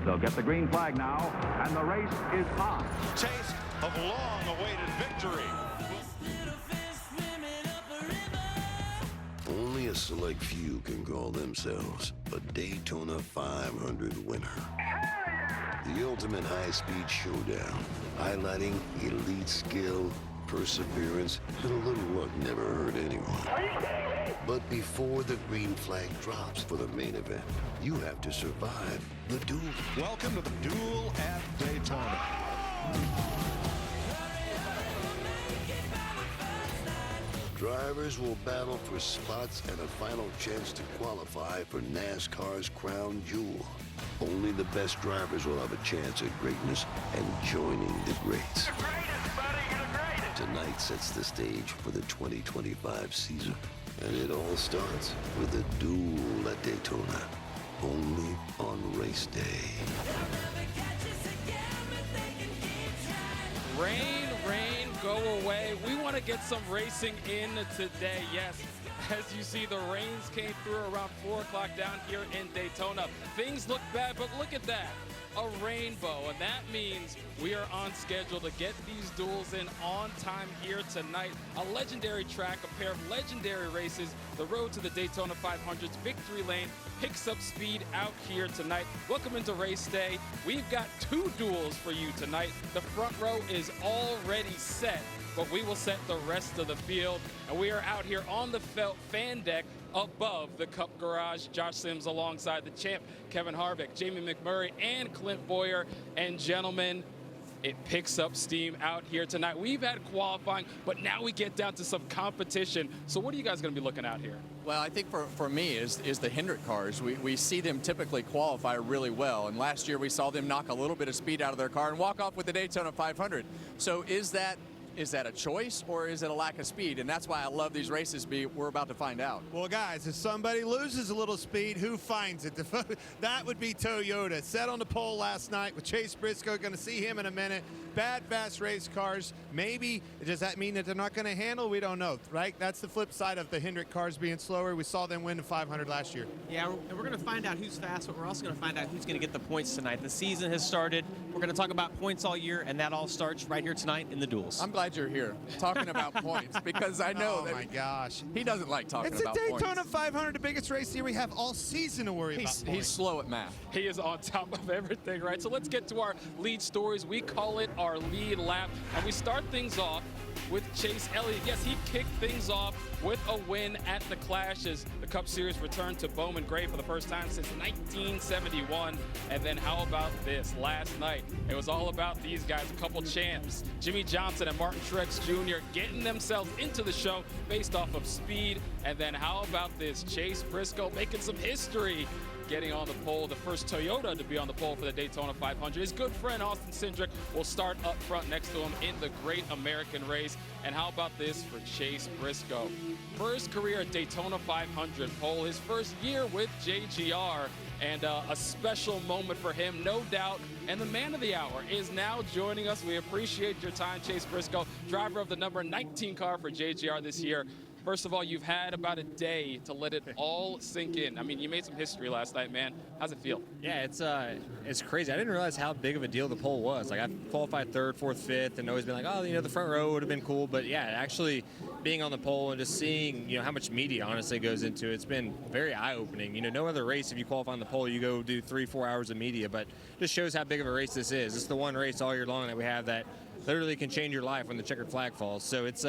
They'll get the green flag now, and the race is on. Taste of long-awaited victory. Only a select few can call themselves a Daytona 500 winner. The ultimate high-speed showdown, highlighting elite skill, perseverance, and a little luck never hurt anyone. But before the green flag drops for the main event, you have to survive the duel. Welcome to the Duel at Daytona. Drivers will battle for spots and a final chance to qualify for NASCAR's crown jewel. Only the best drivers will have a chance at greatness and joining the greats. You're the greatest, buddy. You're the greatest. Tonight sets the stage for the 2025 season. And it all starts with a duel at Daytona, only on race day. Rain, go away. We want to get some racing in today. Yes, as you see, the rains came through around 4 o'clock down here in Daytona. Things look bad, but look at that. A rainbow, and that means we are on schedule to get these duels in on time here tonight. A legendary track, a pair of legendary races. The road to the Daytona 500's victory lane picks up speed out here tonight. Welcome into race day. We've got 2 duels for you tonight. The front row is already set, but we will set the rest of the field. And we are out here on the fan deck above the Cup Garage. Josh Sims alongside the champ, Kevin Harvick, Jamie McMurray, and Clint Boyer. And gentlemen, it picks up steam out here tonight. We've had qualifying, but now we get down to some competition. So what are you guys going to be looking out here? Well, I think for me is the Hendrick cars. We see them typically qualify really well, and last year we saw them knock a little bit of speed out of their car and walk off with the Daytona 500. So is that a choice, or is it a lack of speed? And that's why I love these races. We're about to find out. Well, guys, if somebody loses a little speed, who finds it? That would be Toyota. Set on the pole last night with Chase Briscoe. Going to see him in a minute. Bad, fast race cars. Maybe, does that mean that they're not going to handle? We don't know, right? That's the flip side of the Hendrick cars being slower. We saw them win the 500 last year. Yeah, and we're going to find out who's fast, but we're also going to find out who's going to get the points tonight. The season has started. We're going to talk about points all year, and that all starts right here tonight in the duels. I'm glad you're here talking about points, because I know that my gosh, he doesn't like talking about points. It's a Daytona 500, the biggest race here we have all season to worry about points. He's slow at math. He is on top of everything, right? So let's get to our lead stories. We call it our lead lap, and we start things off with Chase Elliott. Yes, he kicked things off with a win at the Clash as the Cup Series returned to Bowman Gray for the first time since 1971. And then how about this? Last night, it was all about these guys, a couple champs, Jimmy Johnson and Martin Truex Jr. getting themselves into the show based off of speed. And then how about this? Chase Briscoe making some history, getting on the pole, the first Toyota to be on the pole for the Daytona 500. His good friend Austin Cindric will start up front next to him in the Great American Race. And how about this for Chase Briscoe? First career Daytona 500 pole, his first year with JGR, and a special moment for him, no doubt. And the man of the hour is now joining us. We appreciate your time, Chase Briscoe, driver of the number 19 car for JGR this year. First of all, you've had about a day to let it all sink in. I mean, you made some history last night, man. How's it feel? Yeah, it's crazy. I didn't realize how big of a deal the pole was. Like, I've qualified 3rd, 4th, 5th, and always been like, oh, the front row would have been cool. But yeah, actually being on the pole and just seeing, how much media honestly goes into it, it's been very eye-opening. No other race, if you qualify on the pole, you go do 3-4 hours of media. But just shows how big of a race this is. It's the one race all year long that we have that literally can change your life when the checkered flag falls. So it's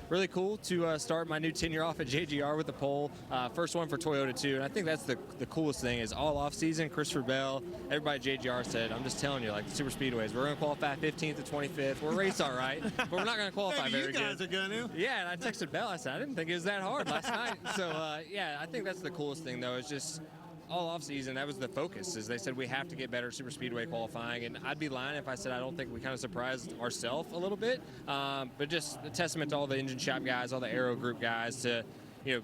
really cool to start my new tenure off at JGR with the pole. First one for Toyota too, and I think that's the coolest thing is all off season, Christopher Bell, everybody at JGR said, I'm just telling you, like the super speedways, we're going to qualify 15th to 25th. We're race all right, but we're not going to qualify very good. You guys are going to. Yeah, and I texted Bell, I said, I didn't think it was that hard last night. So yeah, I think that's the coolest thing though, is just all off season, that was the focus, is they said we have to get better super speedway qualifying, and I'd be lying if I said I don't think we kind of surprised ourselves a little bit, but just a testament to all the engine shop guys, all the aero group guys to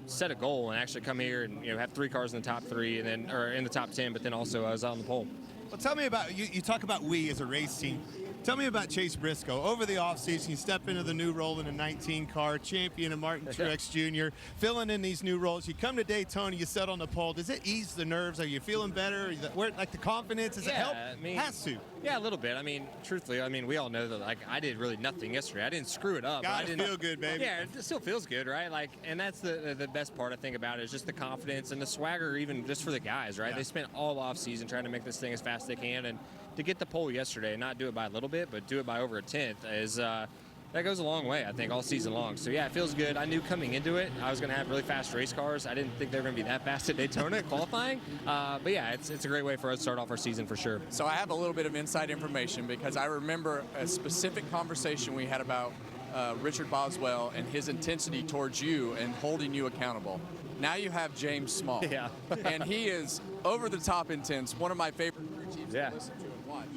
set a goal and actually come here and have 3 cars in the top 3 and then or in the top 10, but then also I was on the pole. Well, tell me about you talk about we as a race team. Tell me about Chase Briscoe. Over the offseason, you step into the new role in a 19 car, champion of Martin Truex Jr., filling in these new roles. You come to Daytona, you set on the pole. Does it ease the nerves? Are you feeling better? Like the confidence? Does it help? I mean, has to. Yeah, a little bit. I mean, truthfully, we all know that, like, I did really nothing yesterday. I didn't screw it up. Gotta feel good, baby. Yeah, it still feels good, right? Like, and that's the best part I think about it is just the confidence and the swagger, even just for the guys, right? Yeah. They spent all off season trying to make this thing as fast as they can, and to get the pole yesterday and not do it by a little bit, but do it by over a tenth is that goes a long way, I think, all season long. So yeah, it feels good. I knew coming into it I was going to have really fast race cars. I didn't think they were going to be that fast at Daytona qualifying. But yeah, it's a great way for us to start off our season for sure. So I have a little bit of inside information because I remember a specific conversation we had about Richard Boswell and his intensity towards you and holding you accountable. Now you have James Small. Yeah. And he is over the top intense, one of my favorite crew chiefs Yeah. to listen to and watch.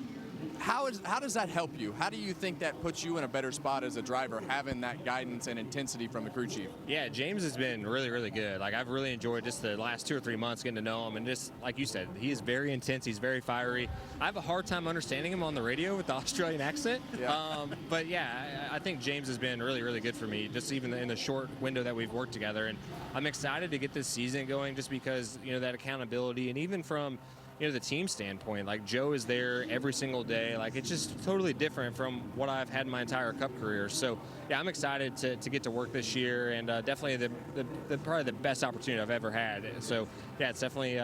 How does that help you? How do you think that puts you in a better spot as a driver, having that guidance and intensity from the crew chief? Yeah, James has been really, really good. Like, I've really enjoyed just the last 2 or 3 months getting to know him. And just like you said, he is very intense. He's very fiery. I have a hard time understanding him on the radio with the Australian accent. Yeah. But yeah, I think James has been really, really good for me, just even in the short window that we've worked together. And I'm excited to get this season going just because, that accountability, and even from the team standpoint, like Joe is there every single day. Like, it's just totally different from what I've had in my entire Cup career. So yeah, I'm excited to get to work this year, and definitely the probably the best opportunity I've ever had. So yeah, it's definitely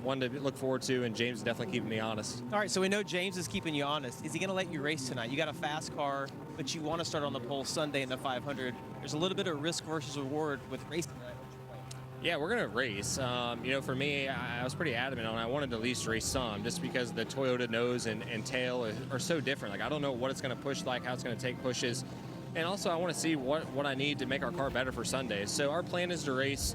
one to look forward to, and James is definitely keeping me honest. All right, so we know James is keeping you honest. Is he going to let you race tonight? You got a fast car, but you want to start on the pole Sunday in the 500. There's a little bit of risk versus reward with racing. Yeah, we're going to race. For me, I was pretty adamant on I wanted to at least race some just because the Toyota nose and tail are so different. Like, I don't know what it's going to push like, how it's going to take pushes. And also, I want to see what I need to make our car better for Sunday. So our plan is to race.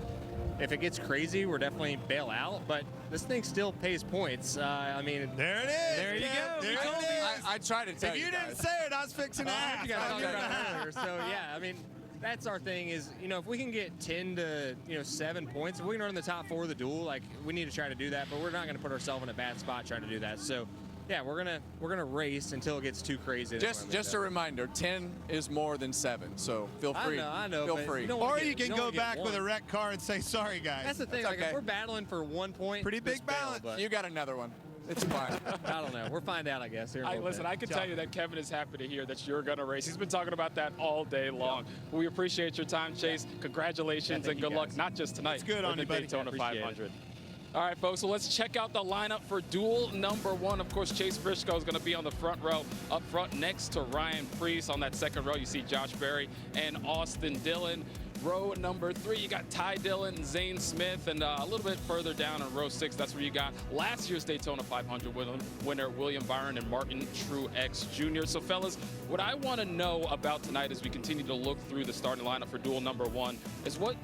If it gets crazy, we're definitely bail out. But this thing still pays points. There it is. There you go. There You told it me. is. I tried to tell If you guys. didn't say it, I was fixing to ask. You guys talked about it earlier. So yeah, that's our thing is, if we can get 10 to 7 points, if we can run in the top 4 of the duel, like, we need to try to do that, but we're not going to put ourselves in a bad spot trying to do that. So yeah, we're gonna race until it gets too crazy. Just a reminder, 10 is more than 7, so feel free. I know. Feel free. Or you can go back with a wrecked car and say, sorry, guys. That's the thing. That's Like, okay. if we're battling for 1 point, Pretty big just bail, balance. but You got another one. It's fine. I don't know. We'll find out, I guess. Here in a little Listen, bit. I can tell you that Kevin is happy to hear that you're going to race. He's been talking about that all day long. We appreciate your time, Chase. Congratulations and good luck, not just tonight, It's good but on the you, buddy. Daytona Appreciate it. 500. All right, folks, so let's check out the lineup for duel number 1. Of course, Chase Briscoe is going to be on the front row. Up front next to Ryan Preece. On that second row, you see Josh Berry and Austin Dillon. Row number 3, you got Ty Dillon, Zane Smith, and a little bit further down in row 6, that's where you got last year's Daytona 500 winner William Byron and Martin Truex Jr. So, fellas, what I want to know about tonight as we continue to look through the starting lineup for duel number 1 is what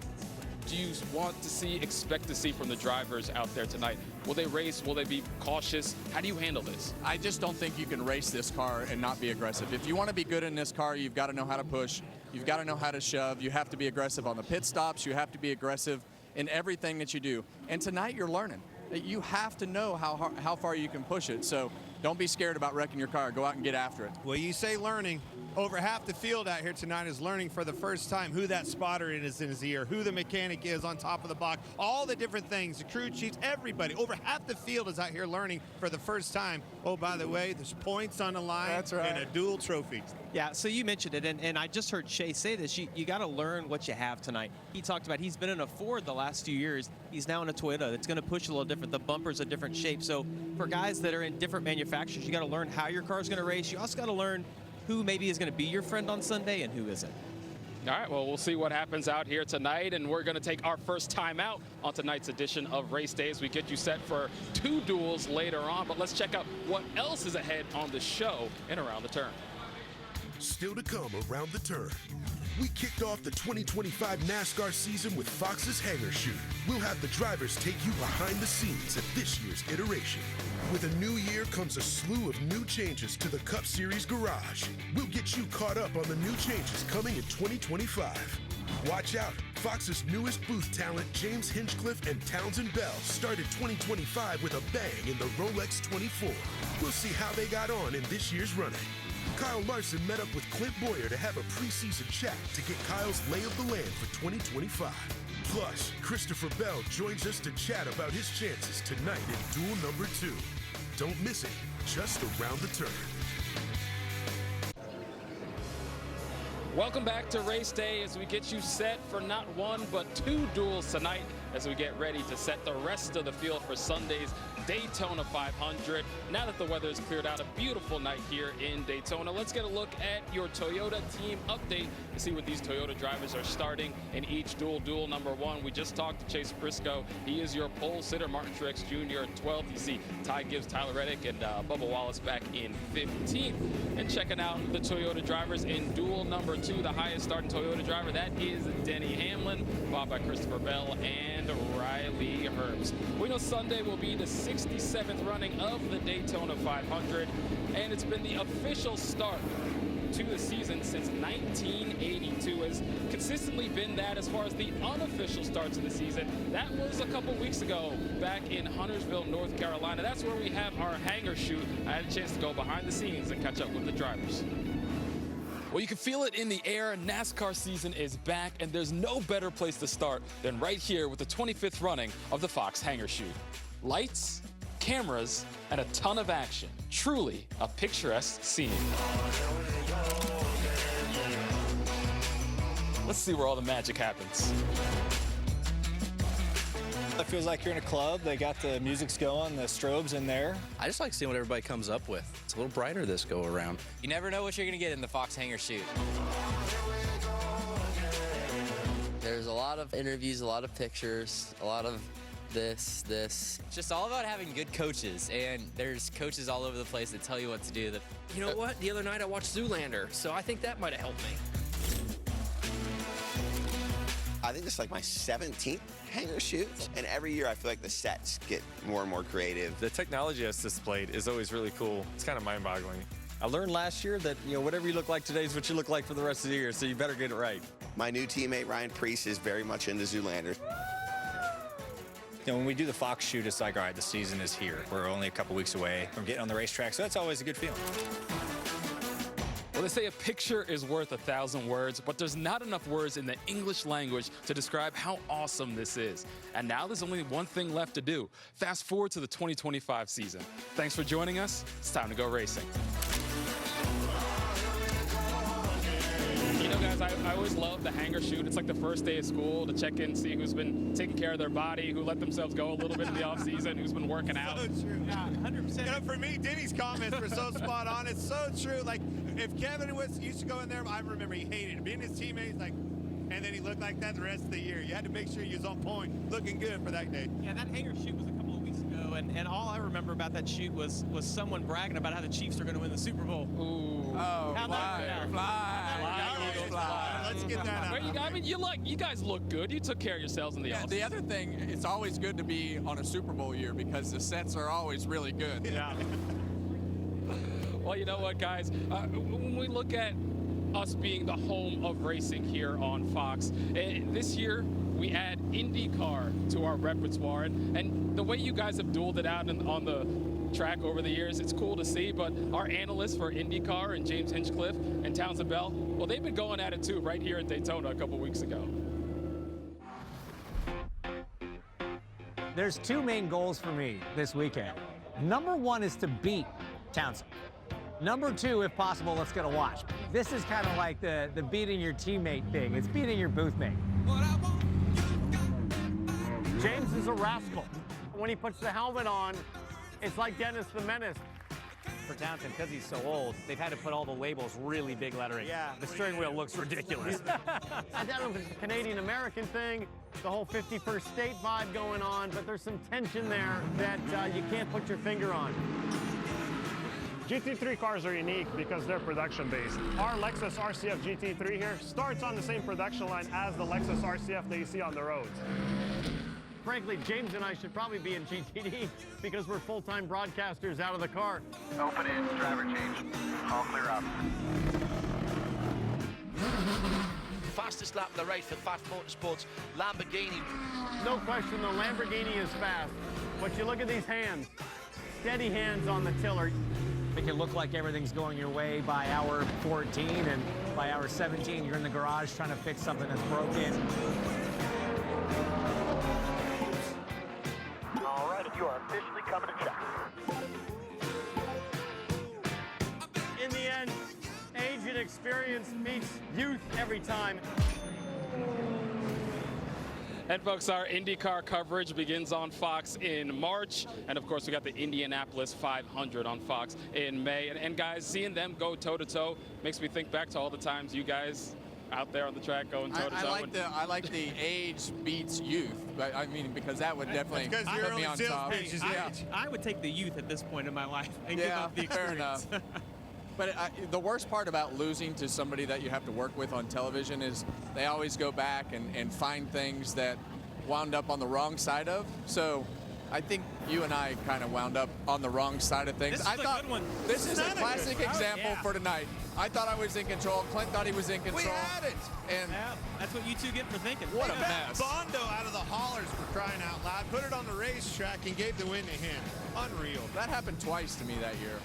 do you want to see, expect to see from the drivers out there tonight? Will they race? Will they be cautious? How do you handle this? I just don't think you can race this car and not be aggressive. If you want to be good in this car, you've got to know how to push. You've got to know how to shove. You have to be aggressive on the pit stops. You have to be aggressive in everything that you do. And tonight you're learning. You have to know how far you can push it. So don't be scared about wrecking your car. Go out and get after it. Well, you say learning. Over half the field out here tonight is learning for the first time who that spotter is in his ear, who the mechanic is on top of the box, all the different things, the crew chiefs, everybody. Over half the field is out here learning for the first time. Oh, by the way, there's points on the line. That's right. And a dual trophy. Yeah, so you mentioned it, and I just heard Chase say this. You got to learn what you have tonight. He talked about he's been in a Ford the last 2 years. He's now in a Toyota. It's going to push a little different. The bumper's a different shape. So for guys that are in different manufacturers, you got to learn how your car's going to race. You also got to learn who maybe is going to be your friend on Sunday and who isn't. All right, well, we'll see what happens out here tonight, and we're going to take our first time out on tonight's edition of Race Day as we get you set for 2 duels later on. But let's check out what else is ahead on the show and around the turn. Still to come around the turn. We kicked off the 2025 NASCAR season with Fox's Hangar Shoot. We'll have the drivers take you behind the scenes at this year's iteration. With a new year comes a slew of new changes to the Cup Series garage. We'll get you caught up on the new changes coming in 2025. Watch out, Fox's newest booth talent, James Hinchcliffe and Townsend Bell, started 2025 with a bang in the Rolex 24. We'll see how they got on in this year's running. Kyle Larson met up with Clint Boyer to have a preseason chat to get Kyle's lay of the land for 2025. Plus, Christopher Bell joins us to chat about his chances tonight in Duel number 2. Don't miss it, just around the turn. Welcome back to race day as we get you set for not one but 2 duels tonight as we get ready to set the rest of the field for Sunday's Daytona 500. Now that the weather has cleared out, a beautiful night here in Daytona. Let's get a look at your Toyota team update to see what these Toyota drivers are starting in each duel. Duel number 1, we just talked to Chase Briscoe. He is your pole sitter. Martin Truex Jr. at 12th. You see Ty Gibbs, Tyler Reddick, and Bubba Wallace back in 15th. And checking out the Toyota drivers in duel number 2, the highest starting Toyota driver, that is Denny Hamlin, followed by Christopher Bell and Riley Herbst. We know Sunday will be the 67th running of the Daytona 500, and it's been the official start to the season since 1982. Has consistently been that as far as the unofficial starts of the season. That was a couple weeks ago back in Huntersville, North Carolina. That's where we have our hangar shoot. I had a chance to go behind the scenes and catch up with the drivers. Well, you can feel it in the air. NASCAR season is back, and there's no better place to start than right here with the 25th running of the Fox Hangar Shoot. Lights, cameras, and a ton of action. Truly a picturesque scene. Let's see where all the magic happens. It feels like you're in a club. They got the music's going, the strobes in there. I just like seeing what everybody comes up with. It's a little brighter this go around. You never know what you're gonna get in the Fox Hangar Shoot. There's a lot of interviews, a lot of pictures, a lot of this. It's just all about having good coaches, and there's coaches all over the place that tell you what to do. You know what? The other night I watched Zoolander, so I think that might have helped me. I think this is like my 17th hangar shoot, and every year I feel like the sets get more and more creative. The technology that's displayed is always really cool. It's kind of mind-boggling. I learned last year that, whatever you look like today is what you look like for the rest of the year, so you better get it right. My new teammate, Ryan Preece, is very much into Zoolander. When we do the Fox shoot, it's like, all right, the season is here. We're only a couple weeks away from getting on the racetrack, so that's always a good feeling. Well, they say a picture is worth 1,000 words, but there's not enough words in the English language to describe how awesome this is. And now there's only one thing left to do. Fast forward to the 2025 season. Thanks for joining us. It's time to go racing. You know, guys, I always love the hangar shoot. It's like the first day of school to check in, see who's been taking care of their body, who let themselves go a little bit in the offseason, who's been working out. So true. Yeah, 100%. For me, Denny's comments were so spot on. It's so true. Like, if Kevin used to go in there, I remember he hated it. Being his teammates, like, and then he looked like that the rest of the year. You had to make sure he was on point, looking good for that day. Yeah, that hangar shoot was a couple of weeks ago, and all I remember about that shoot was someone bragging about how the Chiefs are going to win the Super Bowl. Ooh. Oh, fly. Let's get that out. I mean, you guys look good. You took care of yourselves in the offseason. The other thing, it's always good to be on a Super Bowl year because the sets are always really good. Yeah. Well, you know what, guys? When we look at us being the home of racing here on Fox, this year we add IndyCar to our repertoire. And the way you guys have dueled it out on the track over the years, it's cool to see. But our analysts for IndyCar and James Hinchcliffe and Townsend Bell, well, they've been going at it too right here at Daytona a couple weeks ago. There's 2 main goals for me this weekend. Number 1 is to beat Townsend. Number 2, if possible, let's get a watch. This is kind of like the beating your teammate thing. It's beating your booth mate. James is a rascal. When he puts the helmet on, it's like Dennis the Menace. For Townsend, because he's so old, they've had to put all the labels really big lettering. Yeah. The steering wheel looks ridiculous. I don't know if it's a Canadian-American thing, the whole 51st state vibe going on, but there's some tension there that you can't put your finger on. GT3 cars are unique because they're production-based. Our Lexus RCF GT3 here starts on the same production line as the Lexus RCF that you see on the roads. Frankly, James and I should probably be in GTD because we're full-time broadcasters out of the car. Open in, driver change. All clear up. Fastest lap of the race for Fast Motorsports, Lamborghini. No question, the Lamborghini is fast. But you look at these hands. steady hands on the tiller. Make it look like everything's going your way by hour 14, and by hour 17, you're in the garage trying to fix something that's broken. All right, you are officially coming to check. In the end, age and experience meets youth every time. And folks, our IndyCar coverage begins on Fox in March. And of course, we got the Indianapolis 500 on Fox in May. And guys, seeing them go toe-to-toe makes me think back to all the times you guys out there on the track going toe-to-toe. I like the age beats youth. I mean, because that would definitely put me on top. I would take the youth at this point in my life and give up the experience. Fair enough. But the worst part about losing to somebody that you have to work with on television is they always go back and find things that wound up on the wrong side of. So I think you and I kind of wound up on the wrong side of things. This is a good one. This is a classic example for tonight. I thought I was in control. Clint thought he was in control. We had it. And that's what you two get for thinking. What a mess. Bondo out of the hollers for crying out loud. Put it on the racetrack and gave the win to him. Unreal. That happened twice to me that year.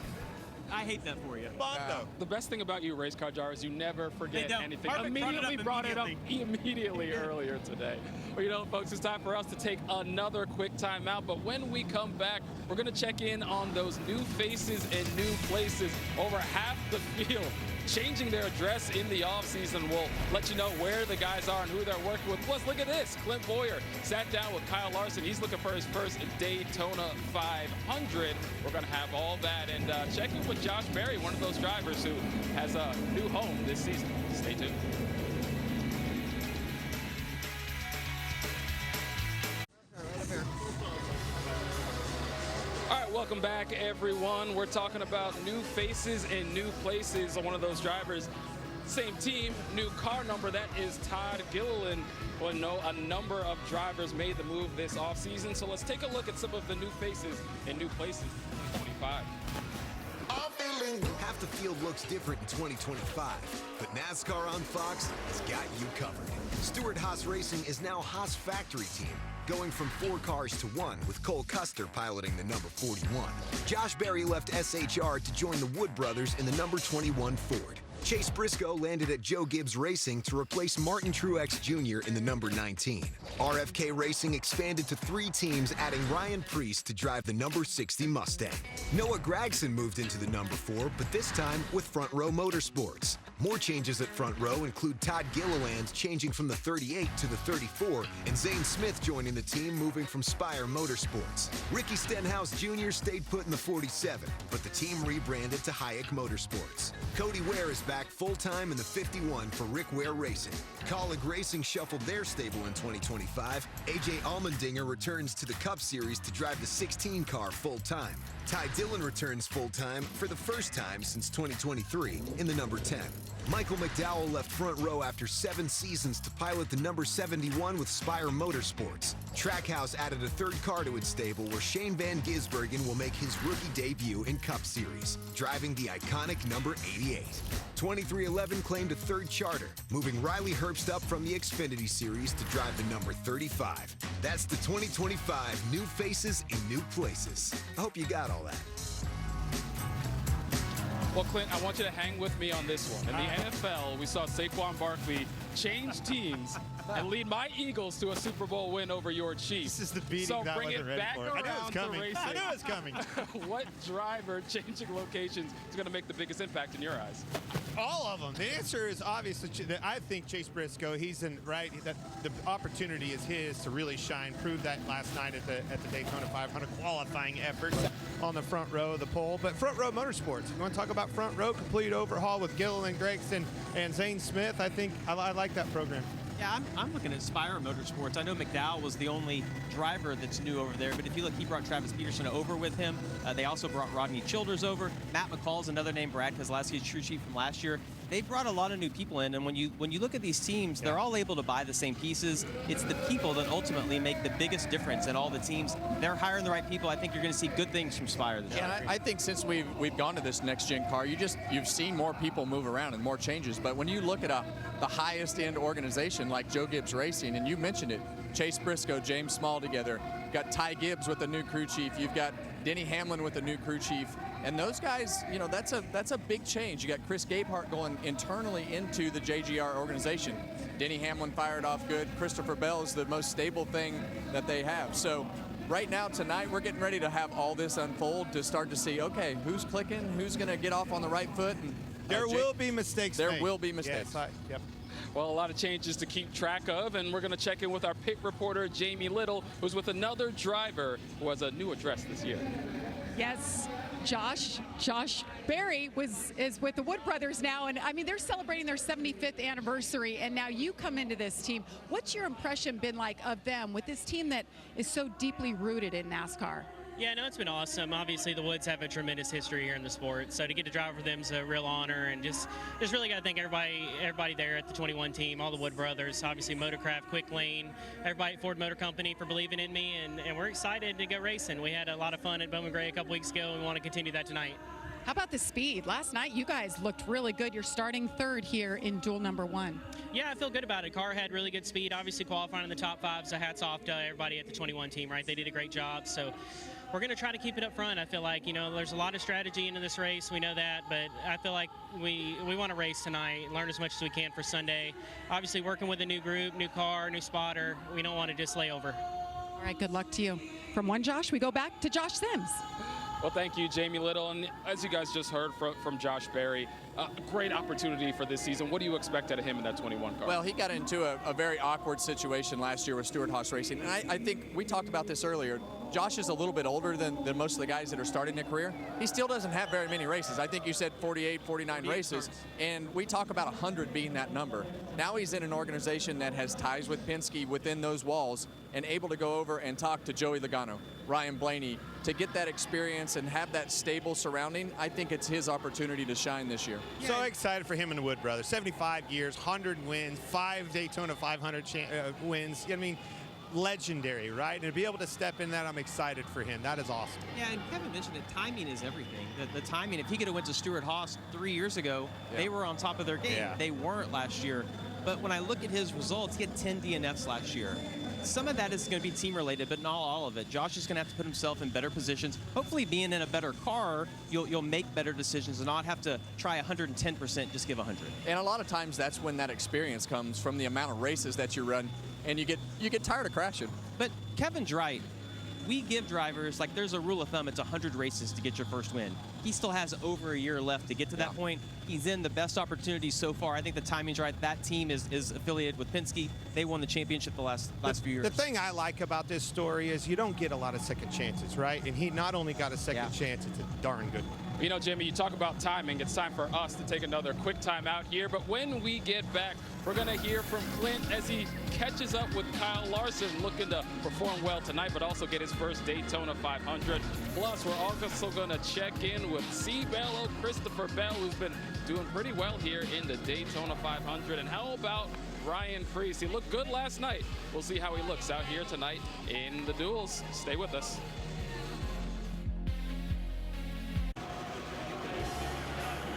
I hate that for you. Bondo. The best thing about you race car drivers is you never forget anything. Harvick Immediately brought it up immediately earlier today. Well, you know, folks, it's time for us to take another quick timeout. But when we come back, we're going to check in on those new faces and new places. Over half the field changing their address in the offseason. We'll let you know where the guys are and who they're working with. Plus, look at this. Clint Boyer sat down with Kyle Larson. He's looking for his first Daytona 500. We're going to have all that and check in with Josh Berry, one of those drivers who has a new home this season. Stay tuned. All right, welcome back, everyone. We're talking about new faces and new places. One of those drivers, same team, new car number. That is Todd Gilliland. Well, no, a number of drivers made the move this offseason. So let's take a look at some of the new faces and new places in 2025. Half the field looks different in 2025, but NASCAR on Fox has got you covered. Stewart Haas Racing is now Haas Factory Team, going from 4 cars to 1, with Cole Custer piloting the number 41. Josh Berry left SHR to join the Wood brothers in the number 21 Ford. Chase Briscoe landed at Joe Gibbs Racing to replace Martin Truex Jr. in the number 19. RFK Racing expanded to 3 teams, adding Ryan Preece to drive the number 60 Mustang. Noah Gragson moved into the number 4, but this time with Front Row Motorsports. More changes at Front Row include Todd Gilliland changing from the 38 to the 34, and Zane Smith joining the team, moving from Spire Motorsports. Ricky Stenhouse Jr. stayed put in the 47, but the team rebranded to Hayek Motorsports. Cody Ware is back full-time in the 51 for Rick Ware Racing. Colleague Racing shuffled their stable in 2025. AJ Allmendinger returns to the Cup Series to drive the 16 car full-time. Ty Dillon returns full-time for the first time since 2023 in the number 10. Michael McDowell left Front Row after 7 seasons to pilot the number 71 with Spire Motorsports. Trackhouse added a 3rd car to its stable, where Shane Van Gisbergen will make his rookie debut in Cup Series, driving the iconic number 88. 2311 claimed a 3rd charter, moving Riley Herbst up from the Xfinity Series to drive the number 35. That's the 2025 new faces in new places. I hope you got all that. Well, Clint, I want you to hang with me on this one. In the NFL, we saw Saquon Barkley change teams and lead my Eagles to a Super Bowl win over your Chiefs. This is the beating so that bring wasn't it ready back for. I knew it was around coming. to racing. I knew it was coming. What driver changing locations is going to make the biggest impact in your eyes? All of them. The answer is obviously, I think Chase Briscoe, he's in right. That the opportunity is his to really shine. Proved that last night at the Daytona 500 qualifying effort on the front row of the pole. But Front Row Motorsports, you want to talk about Front Row, complete overhaul with Gilliland, Gregson, and Zane Smith. I think I like that program. Yeah, I'm looking at Spire Motorsports. I know McDowell was the only driver that's new over there, but if you look, he brought Travis Peterson over with him. They also brought Rodney Childers over. Matt McCall's another name, Brad Keselowski's crew chief from last year. They brought a lot of new people in, and when you look at these teams, they're all able to buy the same pieces. It's the people that ultimately make the biggest difference in all the teams. They're hiring the right people. I think you're going to see good things from Spire this year. And I think since we've gone to this next-gen car, you've seen more people move around and more changes. But when you look at the highest-end organization like Joe Gibbs Racing, and you mentioned it, Chase Briscoe, James Small together. You've got Ty Gibbs with the new crew chief. You've got Denny Hamlin with the new crew chief. And those guys, you know, that's a big change. You got Chris Gabehart going internally into the JGR organization. Denny Hamlin fired off good. Christopher Bell is the most stable thing that they have. So right now, tonight, we're getting ready to have all this unfold to start to see, okay, who's clicking, who's going to get off on the right foot. And there will be mistakes There made. will be mistakes. Yes, yep. Well, a lot of changes to keep track of, and we're going to check in with our pit reporter, Jamie Little, who's with another driver who has a new address this year. Yes, Josh Berry is with the Wood Brothers now, and I mean they're celebrating their 75th anniversary, and now you come into this team. What's your impression been like of them with this team that is so deeply rooted in NASCAR? Yeah, no, it's been awesome. Obviously, the Woods have a tremendous history here in the sport, so to get to drive for them is a real honor, and just really got to thank everybody there at the 21 team, all the Wood brothers, obviously Motorcraft, Quick Lane, everybody at Ford Motor Company for believing in me, and we're excited to go racing. We had a lot of fun at Bowman Gray a couple weeks ago, and we want to continue that tonight. How about the speed? Last night, you guys looked really good. You're starting third here in duel number 1. Yeah, I feel good about it. Car had really good speed, obviously qualifying in the top 5, so hats off to everybody at the 21 team, right? They did a great job, so we're going to try to keep it up front. I feel like, you know, there's a lot of strategy into this race. We know that, but I feel like we want to race tonight, learn as much as we can for Sunday. Obviously, working with a new group, new car, new spotter, we don't want to just lay over. All right, good luck to you. From one Josh, we go back to Josh Sims. Well, thank you, Jamie Little. And as you guys just heard from Josh Berry, a great opportunity for this season. What do you expect out of him in that 21 car? Well, he got into a very awkward situation last year with Stewart-Haas Racing. And I think we talked about this earlier. Josh is a little bit older than most of the guys that are starting their career. He still doesn't have very many races. I think you said 48, 49 races. And we talk about 100 being that number. Now he's in an organization that has ties with Penske within those walls and able to go over and talk to Joey Logano, Ryan Blaney, to get that experience and have that stable surrounding. I think it's his opportunity to shine this year. So excited for him and the Wood brothers. 75 years, 100 wins, 5 Daytona 500 wins. I mean, legendary, right? And to be able to step in that, I'm excited for him. That is awesome. Yeah, and Kevin mentioned that timing is everything. The timing, if he could have went to Stewart-Haas 3 years ago, they were on top of their game. Yeah. They weren't last year. But when I look at his results, he had 10 DNFs last year. Some of that is going to be team related, but not all of it. Josh is going to have to put himself in better positions. Hopefully being in a better car, you'll make better decisions and not have to try 110%, just give 100. And a lot of times that's when that experience comes from the amount of races that you run, and you get tired of crashing. But Kevin's right. We give drivers, like there's a rule of thumb, it's 100 races to get your first win. He still has over a year left to get to that point. He's in the best opportunities so far. I think the timing's right. That team is affiliated with Penske. They won the championship the last few years. The thing I like about this story is you don't get a lot of second chances, right? And he not only got a second chance, it's a darn good one. You know, Jimmy, you talk about timing. It's time for us to take another quick time out here. But when we get back, we're going to hear from Clint as he catches up with Kyle Larson, looking to perform well tonight, but also get his first Daytona 500. Plus, we're also going to check in with C-Bello Christopher Bell, who's been doing pretty well here in the Daytona 500. And how about Ryan Preece? He looked good last night. We'll see how he looks out here tonight in the duels. Stay with us.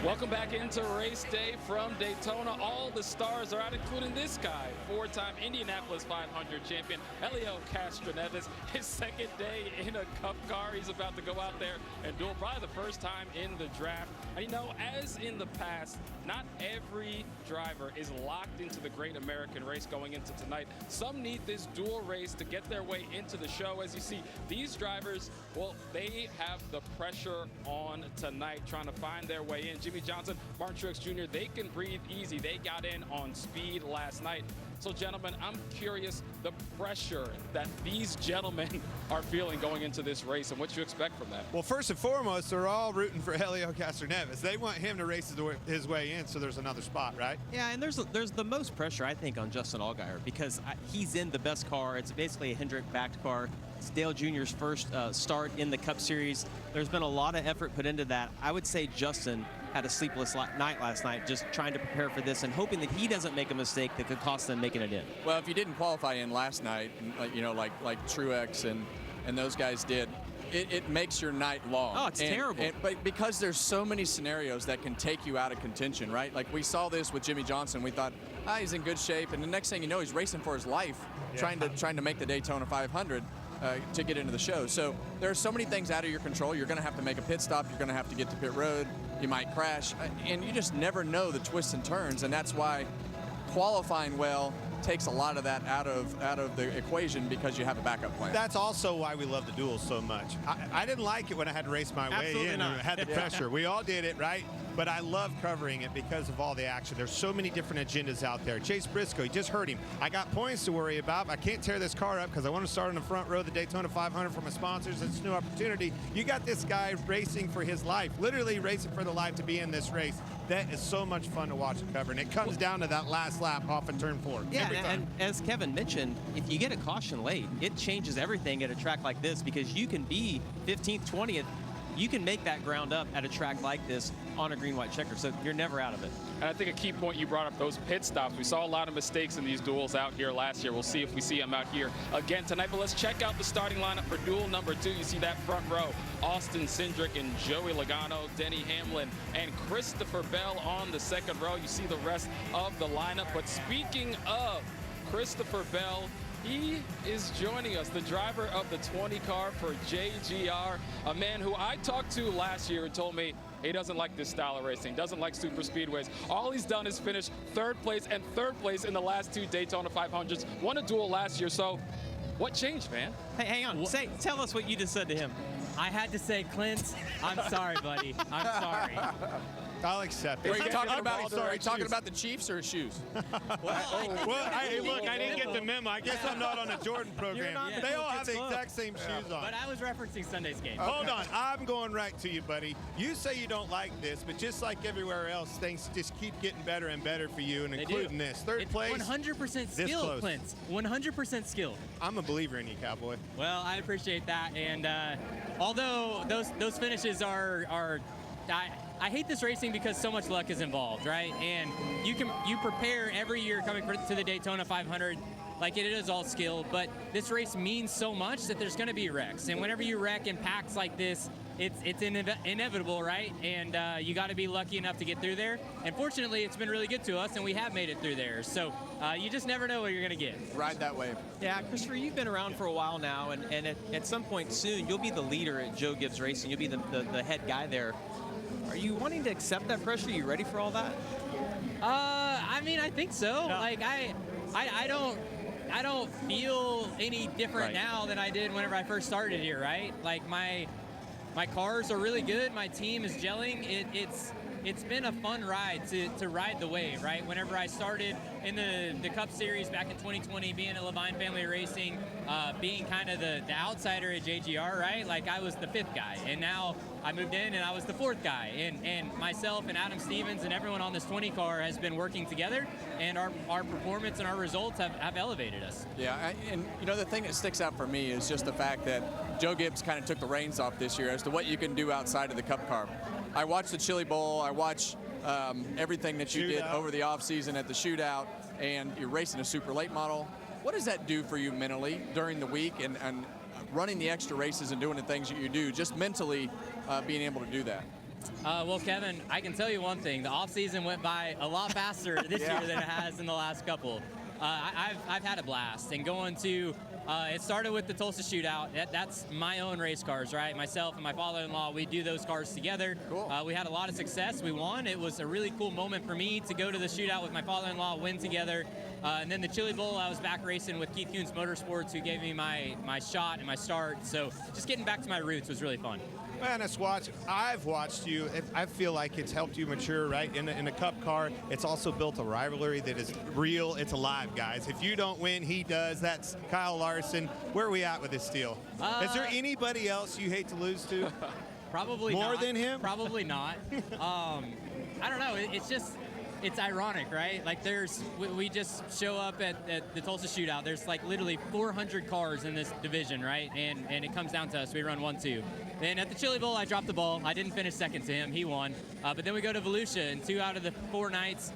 Welcome back into race day from Daytona. All the stars are out, including this guy, 4-time Indianapolis 500 champion, Helio Castroneves. His second day in a Cup car. He's about to go out there and duel, probably the first time in the draft. And you know, as in the past, not every driver is locked into the Great American Race going into tonight. Some need this dual race to get their way into the show. As you see, these drivers, well, they have the pressure on tonight, trying to find their way in. Jimmy Johnson, Martin Truex Jr., they can breathe easy. They got in on speed last night. So, gentlemen, I'm curious the pressure that these gentlemen are feeling going into this race and what you expect from that. Well, first and foremost, they're all rooting for Helio Castroneves. They want him to race his way in, so there's another spot, right? Yeah, and there's the most pressure, I think, on Justin Allgaier because he's in the best car. It's basically a Hendrick-backed car. It's Dale Jr.'s first start in the Cup Series. There's been a lot of effort put into that. I would say Justin had a sleepless night last night just trying to prepare for this and hoping that he doesn't make a mistake that could cost them making it in. Well, if you didn't qualify in last night, like Truex and those guys did, it makes your night long. Oh, it's terrible. But because there's so many scenarios that can take you out of contention, right? Like we saw this with Jimmy Johnson. We thought, he's in good shape. And the next thing you know, he's racing for his life, trying to make the Daytona 500. to get into the show. So there are so many things out of your control. You're going to have to make a pit stop. You're going to have to get to pit road. You might crash, and you just never know the twists and turns, and that's why qualifying well takes a lot of that out of the equation because you have a backup plan. That's also why we love the duels so much. I didn't like it when I had to race my way in. I had the pressure. We all did it, right? But I love covering it because of all the action. There's so many different agendas out there. Chase Briscoe, you just heard him. I got points to worry about. I can't tear this car up because I want to start on the front row of the Daytona 500 for my sponsors. It's a new opportunity. You got this guy racing for his life, literally racing for the life to be in this race. That is so much fun to watch and cover. And it comes down to that last lap off of turn 4. Yeah, and as Kevin mentioned, if you get a caution late, it changes everything at a track like this because you can be 15th, 20th. You can make that ground up at a track like this on a green-white checker, so you're never out of it. And I think a key point you brought up, those pit stops. We saw a lot of mistakes in these duels out here last year. We'll see if we see them out here again tonight. But let's check out the starting lineup for duel number 2. You see that front row, Austin Cindric and Joey Logano, Denny Hamlin, and Christopher Bell on the second row. You see the rest of the lineup. But speaking of Christopher Bell, he is joining us, the driver of the 20 car for JGR, a man who I talked to last year and told me he doesn't like this style of racing, doesn't like super speedways. All he's done is finish 3rd place and 3rd place in the last 2 Daytona 500s, won a duel last year. So what changed, man? Hey, hang on. Tell us what you just said to him. I had to say, Clint, I'm sorry, buddy. I'm sorry. I'll accept it. Are you talking about the Chiefs or his shoes? Hey, look, I didn't get the memo. I guess I'm not on a Jordan program. They all have the exact same shoes on. But I was referencing Sunday's game. Hold on. I'm going right to you, buddy. You say you don't like this, but just like everywhere else, things just keep getting better and better for you, and including this. 3rd place. 100% skill, Clint. 100% skill. I'm a believer in you, Cowboy. Well, I appreciate that. And although those finishes are I hate this racing because so much luck is involved, right? And you prepare every year coming to the Daytona 500 like it is all skill, but this race means so much that there's going to be wrecks. And whenever you wreck in packs like this, it's inevitable, right? And you got to be lucky enough to get through there. And fortunately, it's been really good to us, and we have made it through there. So you just never know what you're going to get. Ride that wave. Yeah, Christopher, you've been around for a while now, and at some point soon, you'll be the leader at Joe Gibbs Racing. You'll be the head guy there. Are you wanting to accept that pressure? Are you ready for all that? I mean, I think so. No. Like I don't feel any different now than I did whenever I first started here, right? Like my cars are really good. My team is gelling. It's been a fun ride to ride the wave, right? Whenever I started in the Cup Series back in 2020, being at Levine Family Racing, being kind of the outsider at JGR, right? Like I was the 5th guy, and now I moved in and I was the 4th guy. And myself and Adam Stevens and everyone on this 20 car has been working together, and our performance and our results have elevated us. Yeah, and you know, the thing that sticks out for me is just the fact that Joe Gibbs kind of took the reins off this year as to what you can do outside of the Cup car. I watched the Chili Bowl. I watched everything that you did over the offseason at the shootout, and you're racing a super late model. What does that do for you mentally during the week and running the extra races and doing the things that you do, just mentally being able to do that? Well, Kevin, I can tell you one thing. The offseason went by a lot faster this year than it has in the last couple. I've had a blast, and going to it started with the Tulsa Shootout. That's my own race cars, right? Myself and my father-in-law, we do those cars together. Cool. We had a lot of success. We won. It was a really cool moment for me to go to the shootout with my father-in-law, win together. And then the Chili Bowl, I was back racing with Keith Kuhn's Motorsports, who gave me my shot and my start. So just getting back to my roots was really fun. Man, I've watched you. I feel like it's helped you mature, right? In a Cup car, it's also built a rivalry that is real. It's alive, guys. If you don't win, he does. That's Kyle Larson. Where are we at with this deal? Is there anybody else you hate to lose to? Probably more not. than him? Probably not. I don't know. It's ironic, right? Like we just show up at the Tulsa Shootout. There's like literally 400 cars in this division, right? And it comes down to us. We run 1-2. Then at the Chili Bowl, I dropped the ball. I didn't finish second to him. He won. But then we go to Volusia, and 2 out of the 4 nights,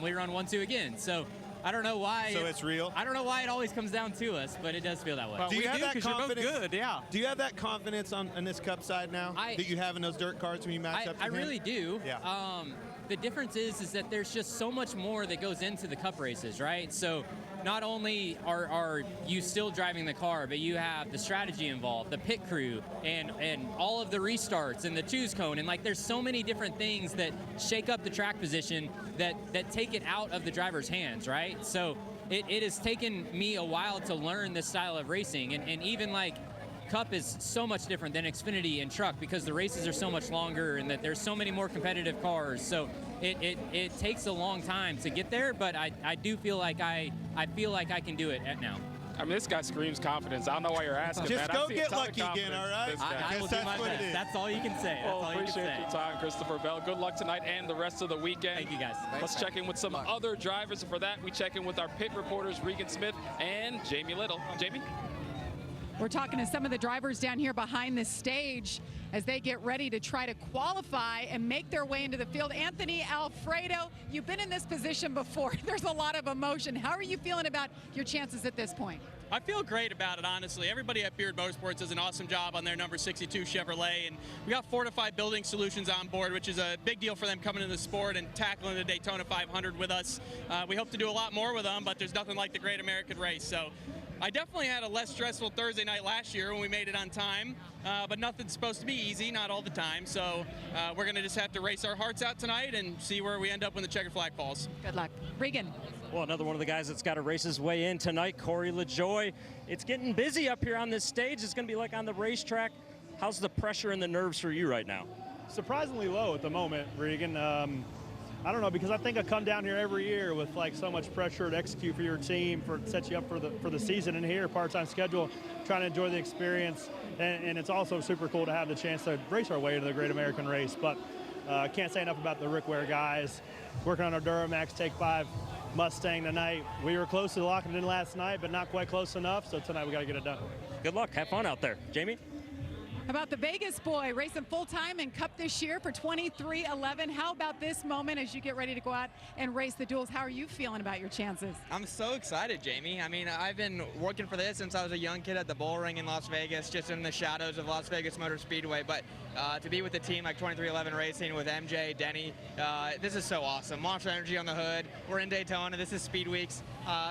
we run 1-2 again. So I don't know why. So it's real? I don't know why it always comes down to us, but it does feel that way. Do you have that confidence? You're both good, yeah. Do you have that confidence on this Cup side now that you have in those dirt cars when you match up to him? I really do. Yeah. the difference is that there's just so much more that goes into the Cup races, right? So not only are you still driving the car, but you have the strategy involved, the pit crew, and all of the restarts and the choose cone, and like there's so many different things that shake up the track position that take it out of the driver's hands, right? So it has taken me a while to learn this style of racing, and even like Cup is so much different than Xfinity and Truck because the races are so much longer and that there's so many more competitive cars. So it takes a long time to get there, but I do feel like I can do it now. I mean, this guy screams confidence. I don't know why you're asking, Just man. go get lucky again, all right? I will do my best. That's all you can say. That's all you can say. Appreciate your time, Christopher Bell. Good luck tonight and the rest of the weekend. Thank you, guys. Let's check in with some other drivers. And for that, we check in with our pit reporters, Regan Smith and Jamie Little. Jamie? We're talking to some of the drivers down here behind the stage as they get ready to try to qualify and make their way into the field. Anthony Alfredo, you've been in this position before. There's a lot of emotion. How are you feeling about your chances at this point? I feel great about it, honestly. Everybody at Beard Motorsports does an awesome job on their number 62 Chevrolet, and we got Fortified Building Solutions on board, which is a big deal for them coming into the sport and tackling the Daytona 500 with us. We hope to do a lot more with them, but there's nothing like the Great American Race. So I definitely had a less stressful Thursday night last year when we made it on time, but nothing's supposed to be easy, not all the time. So we're going to just have to race our hearts out tonight and see where we end up when the checkered flag falls. Good luck. Regan. Well, another one of the guys that's got to race his way in tonight, Corey LaJoie. It's getting busy up here on this stage. It's going to be like on the racetrack. How's the pressure and the nerves for you right now? Surprisingly low at the moment, Regan. I don't know, because I think I come down here every year with like so much pressure to execute for your team, to set you up for the season, and here, part-time schedule, trying to enjoy the experience. And it's also super cool to have the chance to race our way into the Great American Race. But can't say enough about the Rick Ware guys. Working on our Duramax Take 5 Mustang tonight. We were close to locking it in last night, but not quite close enough, so tonight we got to get it done. Good luck. Have fun out there. Jamie? How about the Vegas boy racing full-time in Cup this year for 23-11? How about this moment as you get ready to go out and race the duels? How are you feeling about your chances? I'm so excited, Jamie. I mean, I've been working for this since I was a young kid at the Bull Ring in Las Vegas, just in the shadows of Las Vegas Motor Speedway. But to be with a team like 2311 Racing with MJ, Denny, this is so awesome. Monster Energy on the hood. We're in Daytona. This is Speed Weeks.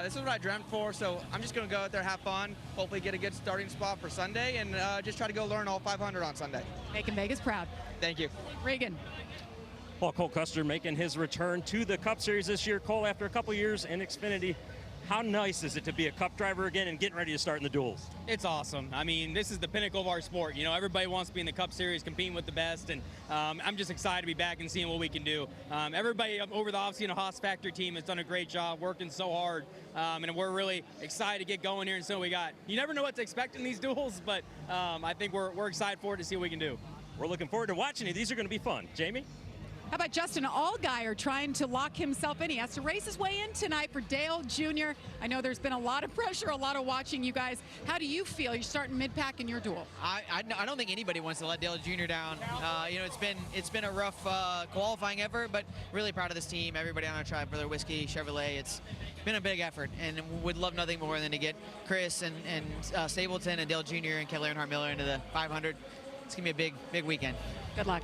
This is what I dreamt for, so I'm just going to go out there, have fun, hopefully get a good starting spot for Sunday, and just try to go learn all 500 on Sunday. Making Vegas proud. Thank you. Regan. Well, Cole Custer making his return to the Cup Series this year. Cole, after a couple years in Xfinity, how nice is it to be a Cup driver again and getting ready to start in the duels? It's awesome. I mean, this is the pinnacle of our sport. You know, everybody wants to be in the Cup Series, competing with the best, and I'm just excited to be back and seeing what we can do. Everybody over the offseason, Haas Factory team has done a great job, working so hard, and we're really excited to get going here and see what we got. You never know what to expect in these duels, but I think we're excited for it to see what we can do. We're looking forward to watching it. These are going to be fun. Jamie? How about Justin Allgaier trying to lock himself in? He has to race his way in tonight for Dale Jr. I know there's been a lot of pressure, a lot of watching you guys. How do you feel? You're starting mid-pack in your duel. I don't think anybody wants to let Dale Jr. down. You know, it's been a rough qualifying effort, but really proud of this team. Everybody on our tribe for their Whiskey Chevrolet. It's been a big effort, and would love nothing more than to get Chris and Stapleton and Dale Jr. and Kelly Earnhardt Miller into the 500. It's gonna be a big weekend. Good luck.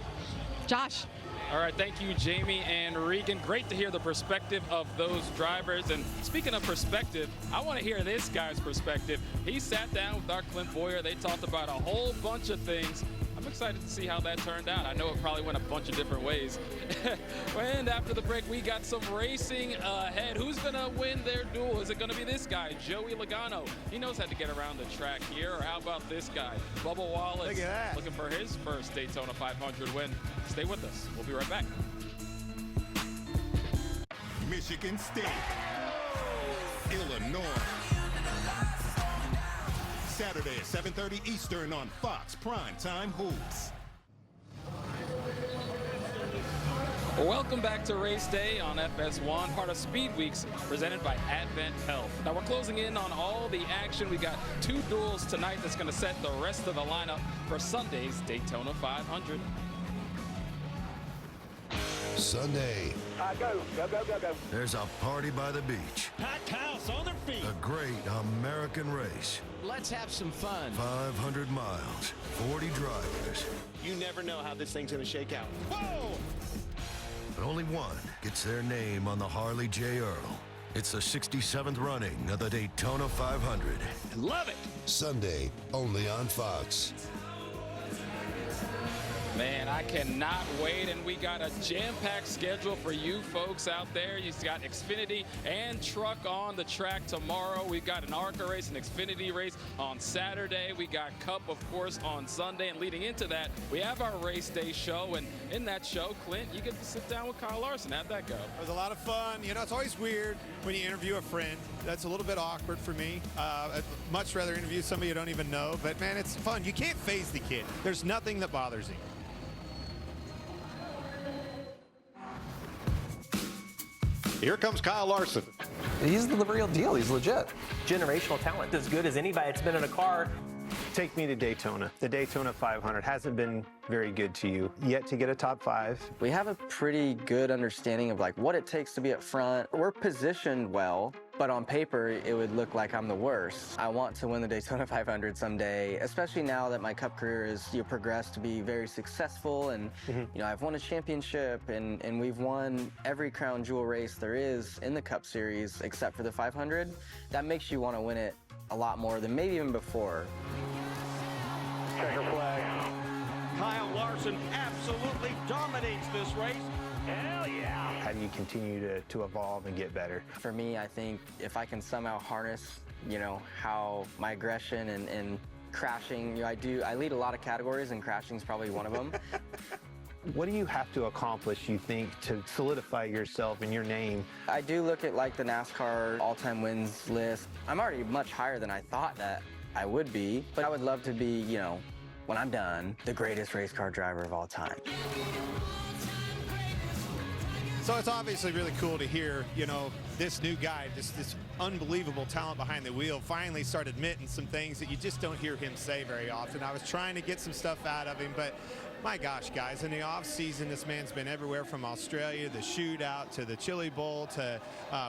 Josh. All right, thank you, Jamie and Regan. Great to hear the perspective of those drivers. And speaking of perspective, I want to hear this guy's perspective. He sat down with our Clint Boyer. They talked about a whole bunch of things. I'm excited to see how that turned out. I know it probably went a bunch of different ways. And after the break, we got some racing ahead. Who's going to win their duel? Is it going to be this guy, Joey Logano? He knows how to get around the track here. Or how about this guy, Bubba Wallace? Look at that. Looking for his first Daytona 500 win. Stay with us. We'll be right back. Michigan State, Illinois. Saturday at 7:30 Eastern on Fox Primetime Hoops. Welcome back to Race Day on FS1, part of Speed Weeks, presented by Advent Health. Now we're closing in on all the action. We got 2 duels tonight that's going to set the rest of the lineup for Sunday's Daytona 500. Sunday, Go. there's a party by the beach. Packed house on their feet. A great American race. Let's have some fun. 500 miles, 40 drivers. You never know how this thing's going to shake out. Whoa! but only one gets their name on the Harley J. Earl. It's the 67th running of the Daytona 500. Love it! Sunday, only on Fox. Man, I cannot wait, and we got a jam-packed schedule for you folks out there. You've got Xfinity and Truck on the track tomorrow. We've got an ARCA race, an Xfinity race on Saturday. We got Cup, of course, on Sunday, and leading into that, we have our race day show, and in that show, Clint, you get to sit down with Kyle Larson. How'd that go? It was a lot of fun. You know, it's always weird when you interview a friend. That's a little bit awkward for me. I'd much rather interview somebody you don't even know, but man, it's fun. You can't phase the kid. There's nothing that bothers him. Here comes Kyle Larson. He's the real deal. He's legit. Generational talent, as good as anybody that's been in a car. Take me to Daytona. The Daytona 500 hasn't been very good to you. Yet to get a top 5. We have a pretty good understanding of like what it takes to be up front. We're positioned well, but on paper, it would look like I'm the worst. I want to win the Daytona 500 someday, especially now that my Cup career is progressed to be very successful, and I've won a championship, and we've won every crown jewel race there is in the Cup Series except for the 500. That makes you want to win it a lot more than maybe even before. Checker flag. Kyle Larson absolutely dominates this race. Hell yeah. How do you continue to evolve and get better? For me, I think if I can somehow harness, how my aggression and crashing, I lead a lot of categories, and crashing is probably one of them. What do you have to accomplish, you think, to solidify yourself and your name? I do look at like the NASCAR all-time wins list. I'm already much higher than I thought that I would be, but I would love to be, when I'm done, the greatest race car driver of all time. So it's obviously really cool to hear, this new guy, this unbelievable talent behind the wheel, finally start admitting some things that you just don't hear him say very often. I was trying to get some stuff out of him, but my gosh, guys, in the off-season, this man's been everywhere from Australia, the shootout, to the Chili Bowl, to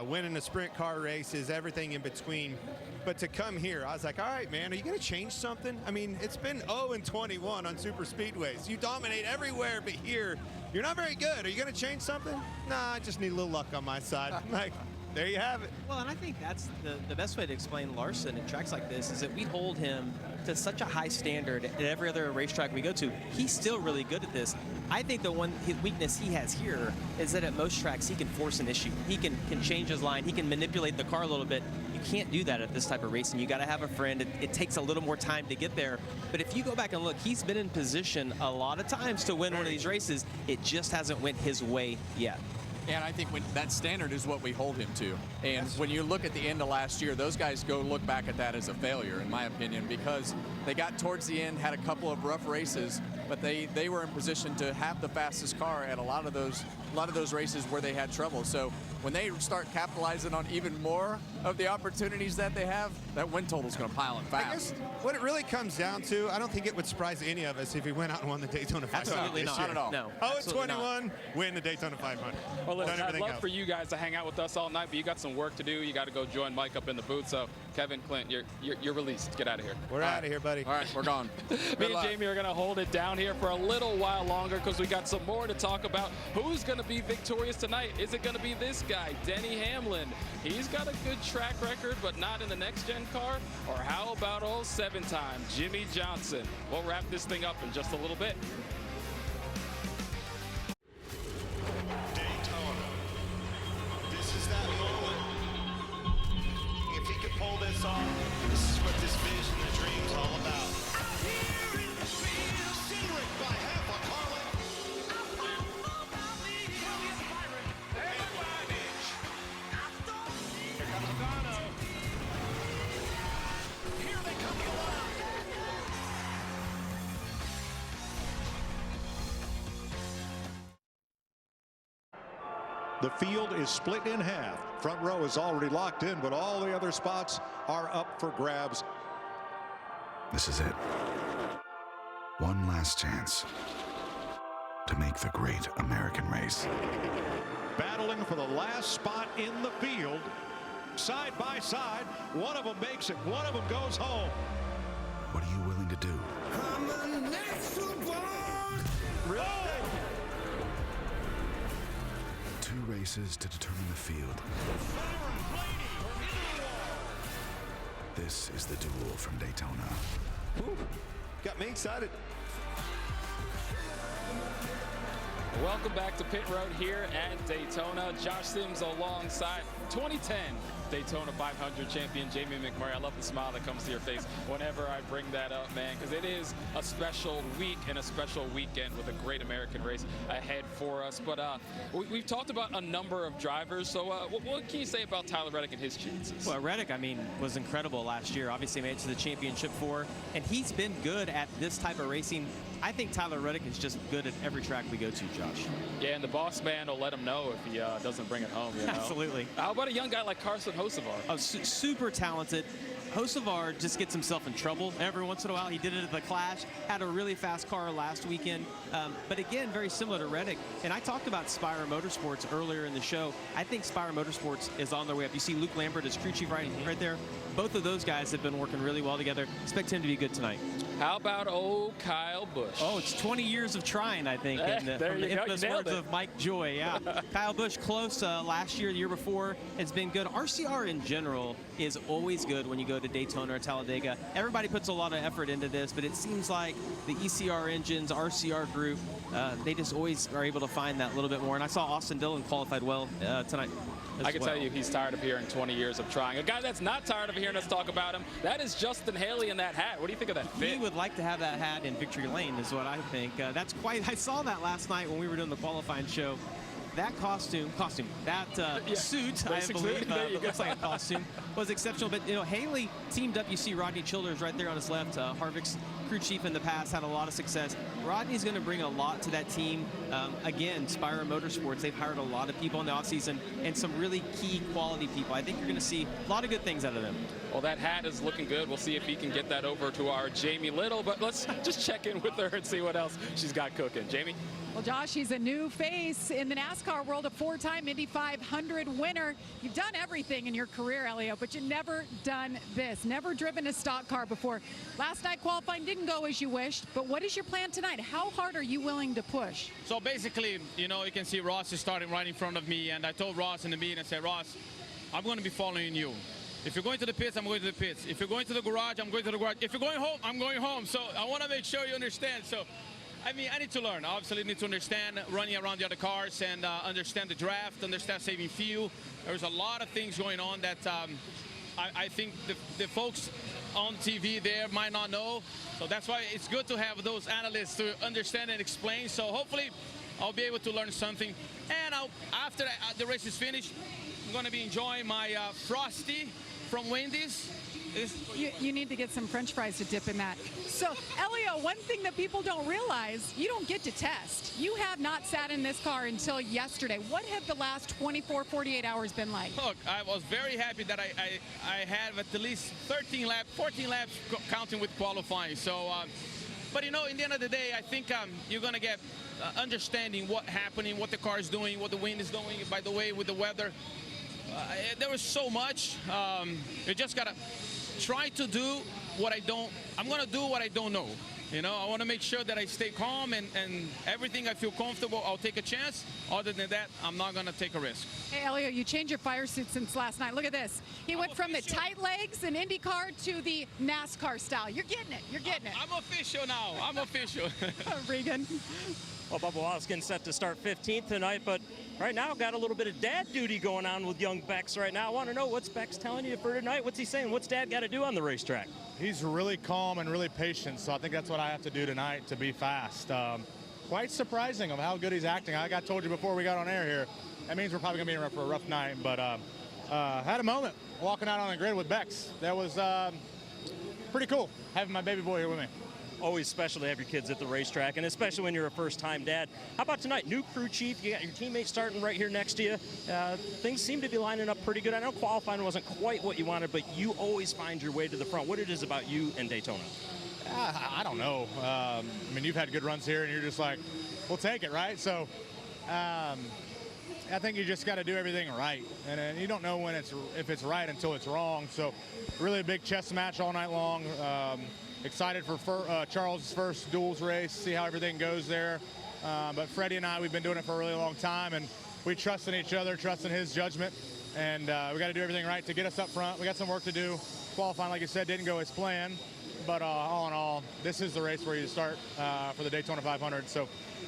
winning the sprint car races, everything in between. But to come here, I was like, all right, man, are you going to change something? I mean, it's been 0-21 on super speedways. You dominate everywhere, but here, you're not very good. Are you going to change something? Nah, I just need a little luck on my side. Like, there you have it. Well, and I think that's the best way to explain Larson in tracks like this is that we hold him to such a high standard at every other racetrack we go to. He's still really good at this. I think the one weakness he has here is that at most tracks he can force an issue. He can change his line. He can manipulate the car a little bit. You can't do that at this type of racing. You got to have a friend. It takes a little more time to get there. But if you go back and look, he's been in position a lot of times to win one of these races. It just hasn't went his way yet. And I think that standard is what we hold him to. And when you look at the end of last year, those guys go look back at that as a failure, in my opinion, because they got towards the end, had a couple of rough races, but they were in position to have the fastest car at a lot of those races where they had trouble. So when they start capitalizing on even more of the opportunities that they have, that win total is going to pile up fast. I guess what it really comes down to, I don't think it would surprise any of us if he went out and won the Daytona 500. Absolutely not. Not at all. No. 0-21, win the Daytona 500. Well, listen, I'd love for you guys to hang out with us all night, but you got some work to do. You got to go join Mike up in the booth. So, Kevin, Clint, you're released. Get out of here. We're out of here, buddy. All right, we're gone. Me and Jamie are going to hold it down here for a little while longer because we got some more to talk about. Who's going to be victorious tonight? Is it going to be this guy, Denny Hamlin? He's got a good track record, but not in the next-gen car. Or how about old 7-time Jimmy Johnson? We'll wrap this thing up in just a little bit. Daytona. This is that moment. If he could pull this off, this is what this vision, the dream's all about. By half a car Here they come The field is split in half. Front row is already locked in, but all the other spots are up for grabs. This is it. One last chance to make the great American race. Battling for the last spot in the field. Side by side, one of them makes it, one of them goes home. What are you willing to do? Really? races to determine the field. This is the Duel from Daytona. Whew, got me excited. Welcome back to Pit Road here at Daytona. Josh Sims alongside 2010 Daytona 500 champion Jamie McMurray. I love the smile that comes to your face whenever I bring that up, man, because it is a special week and a special weekend with a great American race ahead for us. But we've talked about a number of drivers, so what can you say about Tyler Reddick and his chances? Well, Reddick, I mean, was incredible last year. Obviously made it to the championship 4, and he's been good at this type of racing. I think Tyler Reddick is just good at every track we go to, Josh. Yeah, and the boss man will let him know if he doesn't bring it home, you know? Absolutely. How about a young guy like Carson Hocevar? Oh, super talented. Hocevar just gets himself in trouble every once in a while. He did it at the Clash, had a really fast car last weekend. But again, very similar to Reddick. And I talked about Spire Motorsports earlier in the show. I think Spire Motorsports is on their way up. You see Luke Lambert as crew chief right there. Both of those guys have been working really well together. Expect him to be good tonight. How about old Kyle Busch? Oh, it's 20 years of trying, I think. There from you the go. infamous You nailed words it. of Mike Joy. Yeah, Kyle Busch close last year, the year before, has been good. RCR in general is always good when you go to Daytona or Talladega. Everybody puts a lot of effort into this, but it seems like the ECR engines, RCR group, they just always are able to find that little bit more. And I saw Austin Dillon qualified well tonight. I can tell you he's tired of hearing 20 years of trying. A guy that's not tired of hearing us talk about him, that is Justin Haley in that hat. What do you think of that fit? He would like to have that hat in Victory Lane is what I think. That's quite, I saw that last night when we were doing the qualifying show. That that suit, I believe, that looks like a costume, was exceptional. But, you know, Haley teamed up. You see Rodney Childers right there on his left. Harvick's crew chief in the past, had a lot of success. Rodney's going to bring a lot to that team. Again, Spire Motorsports, they've hired a lot of people in the offseason and some really key quality people. I think you're going to see a lot of good things out of them. Well, that hat is looking good. We'll see if he can get that over to our Jamie Little. But let's just check in with her and see what else she's got cooking. Jamie? Well, Josh, he's a new face in the NASCAR world, a 4-time Indy 500 winner. You've done everything in your career, Elio, but you've never done this, never driven a stock car before. Last night qualifying didn't go as you wished, but what is your plan tonight? How hard are you willing to push? So basically, you know, you can see Ross is starting right in front of me, and I told Ross in the meeting, I said, Ross, I'm going to be following you. If you're going to the pits, I'm going to the pits. If you're going to the garage, I'm going to the garage. If you're going home, I'm going home. So I want to make sure you understand. So I mean, I need to learn. Obviously, I need to understand running around the other cars and understand the draft, understand saving fuel. There's a lot of things going on that I think the folks on TV there might not know. So that's why it's good to have those analysts to understand and explain. So hopefully, I'll be able to learn something. And after the race is finished, I'm going to be enjoying my Frosty from Wendy's. You need to get some French fries to dip in that. So, Elio, one thing that people don't realize, you don't get to test. You have not sat in this car until yesterday. What have the last 24, 48 hours been like? Look, I was very happy that I had at least 14 laps counting with qualifying. So, but you know, in the end of the day, I think you're going to get understanding what's happening, what the car is doing, what the wind is doing, by the way, with the weather. There was so much. You just got to try to do what I don't. I'm going to do what I don't know. You know, I want to make sure that I stay calm and everything I feel comfortable, I'll take a chance. Other than that, I'm not going to take a risk. Hey, Elio, you changed your fire suit since last night. Look at this. He went from the tight legs and IndyCar to the NASCAR style. You're getting it. You're getting it. I'm official now. I'm official. Regan. Well, Bubba Wallace getting set to start 15th tonight, but right now got a little bit of dad duty going on with young Bex right now. I want to know what's Bex telling you for tonight. What's he saying? What's dad got to do on the racetrack? He's really calm and really patient, so I think that's what I have to do tonight to be fast. Quite surprising of how good he's acting. Like I told you before we got on air here, that means we're probably going to be in for a rough night, but had a moment walking out on the grid with Bex. That was pretty cool, having my baby boy here with me. Always special to have your kids at the racetrack, and especially when you're a first-time dad. How about tonight? New crew chief, you got your teammates starting right here next to you. Things seem to be lining up pretty good. I know qualifying wasn't quite what you wanted, but you always find your way to the front. What it is about you and Daytona? I don't know. I mean, you've had good runs here, and you're just like, we'll take it, right? So I think you just got to do everything right, and you don't know when if it's right until it's wrong. So really a big chess match all night long. Excited for Charles' first duels race, see how everything goes there. But Freddie and I, we've been doing it for a really long time, and we trust in each other, trust in his judgment, and we got to do everything right to get us up front. We got some work to do. Qualifying, like you said, didn't go as planned, but all in all, this is the race where you start for the Daytona 500. So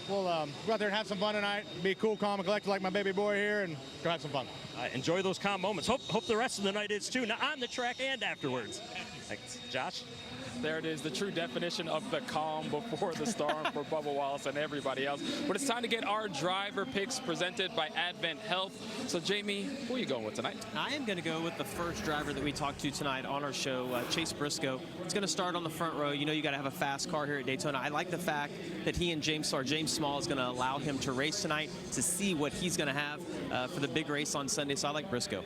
we'll go out there and have some fun tonight, be cool, calm, and collected like my baby boy here, and go have some fun. Enjoy those calm moments. Hope the rest of the night is too, now on the track and afterwards. Thanks. Josh? There it is, the true definition of the calm before the storm for Bubba Wallace and everybody else. But it's time to get our driver picks presented by Advent Health. So, Jamie, who are you going with tonight? I am going to go with the first driver that we talked to tonight on our show, Chase Briscoe. He's going to start on the front row. You know you got to have a fast car here at Daytona. I like the fact that he and James Small is going to allow him to race tonight to see what he's going to have for the big race on Sunday. So I like Briscoe.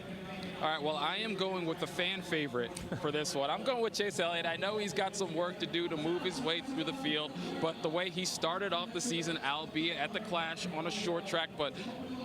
All right, well, I am going with the fan favorite for this one. I'm going with Chase Elliott. I know he's got some work to do to move his way through the field, but the way he started off the season, albeit at the Clash on a short track, but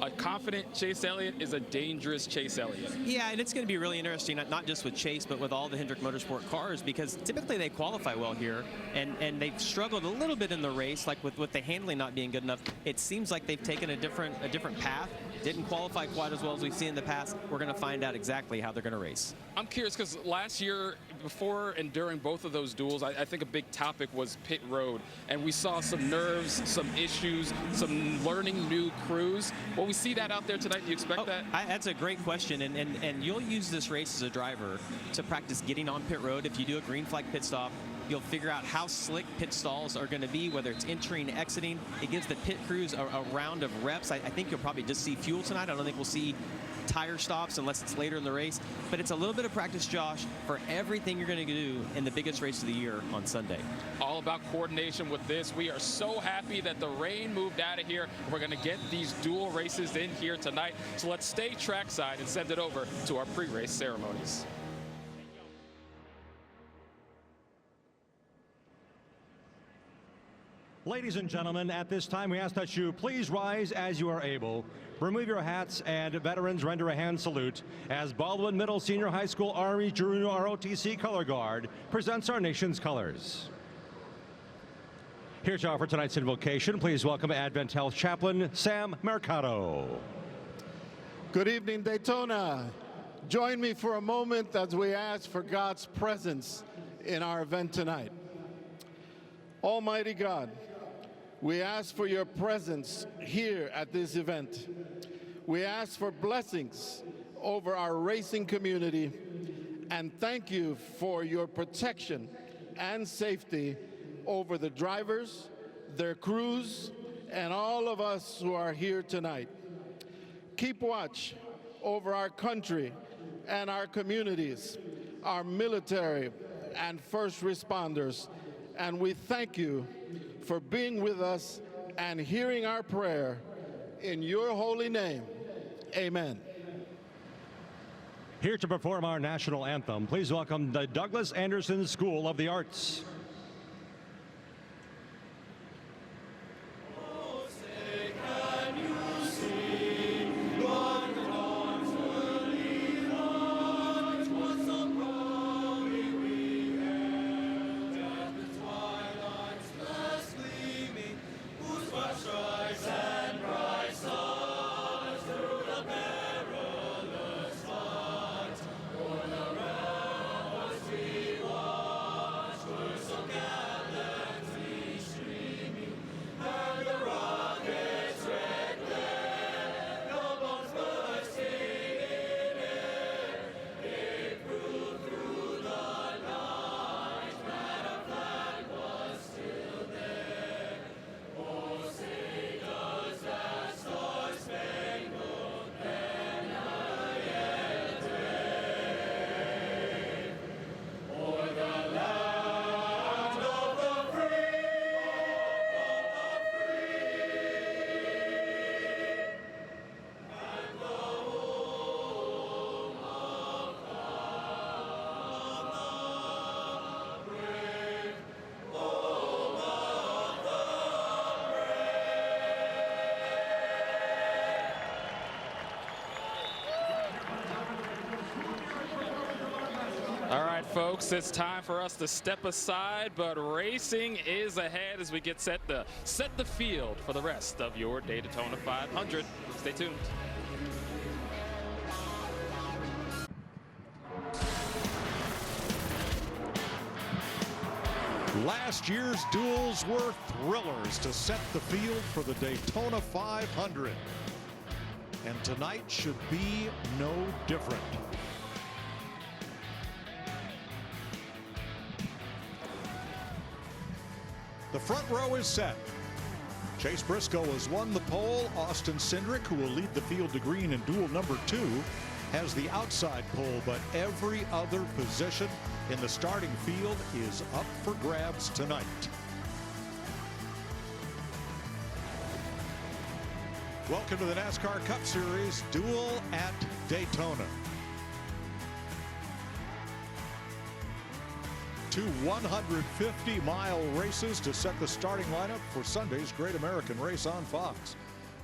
a confident Chase Elliott is a dangerous Chase Elliott. Yeah, and it's going to be really interesting, not just with Chase, but with all the Hendrick Motorsport cars, because typically they qualify well here, and they've struggled a little bit in the race, like with the handling not being good enough. It seems like they've taken a different path, didn't qualify quite as well as we've seen in the past. We're going to find out exactly how they're going to race. I'm curious because last year, before and during both of those duels, I think a big topic was pit road. And we saw some nerves, some issues, some learning new crews. Will we see that out there tonight? Do you expect that? That's a great question. And you'll use this race as a driver to practice getting on pit road. If you do a green flag pit stop, you'll figure out how slick pit stalls are going to be, whether it's entering, exiting. It gives the pit crews a round of reps. I think you'll probably just see fuel tonight. I don't think we'll see tire stops unless it's later in the race. But it's a little bit of practice, Josh, for everything you're going to do in the biggest race of the year on Sunday. All about coordination with this. We are so happy that the rain moved out of here. We're going to get these dual races in here tonight. So let's stay trackside and send it over to our pre-race ceremonies. Ladies and gentlemen, at this time we ask that you please rise as you are able. Remove your hats, and veterans render a hand salute as Baldwin Middle Senior High School Army Junior ROTC Color Guard presents our nation's colors. Here to offer tonight's invocation, please welcome Advent Health Chaplain Sam Mercado. Good evening, Daytona. Join me for a moment as we ask for God's presence in our event tonight. Almighty God, we ask for your presence here at this event. We ask for blessings over our racing community, and thank you for your protection and safety over the drivers, their crews, and all of us who are here tonight. Keep watch over our country and our communities, our military and first responders, and we thank you for being with us and hearing our prayer. In your holy name, amen. Here to perform our national anthem, please welcome the Douglas Anderson School of the Arts. folks, it's time for us to step aside, but racing is ahead as we get set to set the field for the rest of your Daytona 500. Stay tuned. Last year's duels were thrillers to set the field for the Daytona 500. And tonight should be no different. The front row is set. Chase Briscoe has won the pole. Austin Cindric, who will lead the field to green in duel number 2, has the outside pole, but every other position in the starting field is up for grabs tonight. Welcome to the NASCAR Cup Series Duel at Daytona. 2 150-mile races to set the starting lineup for Sunday's Great American Race on Fox.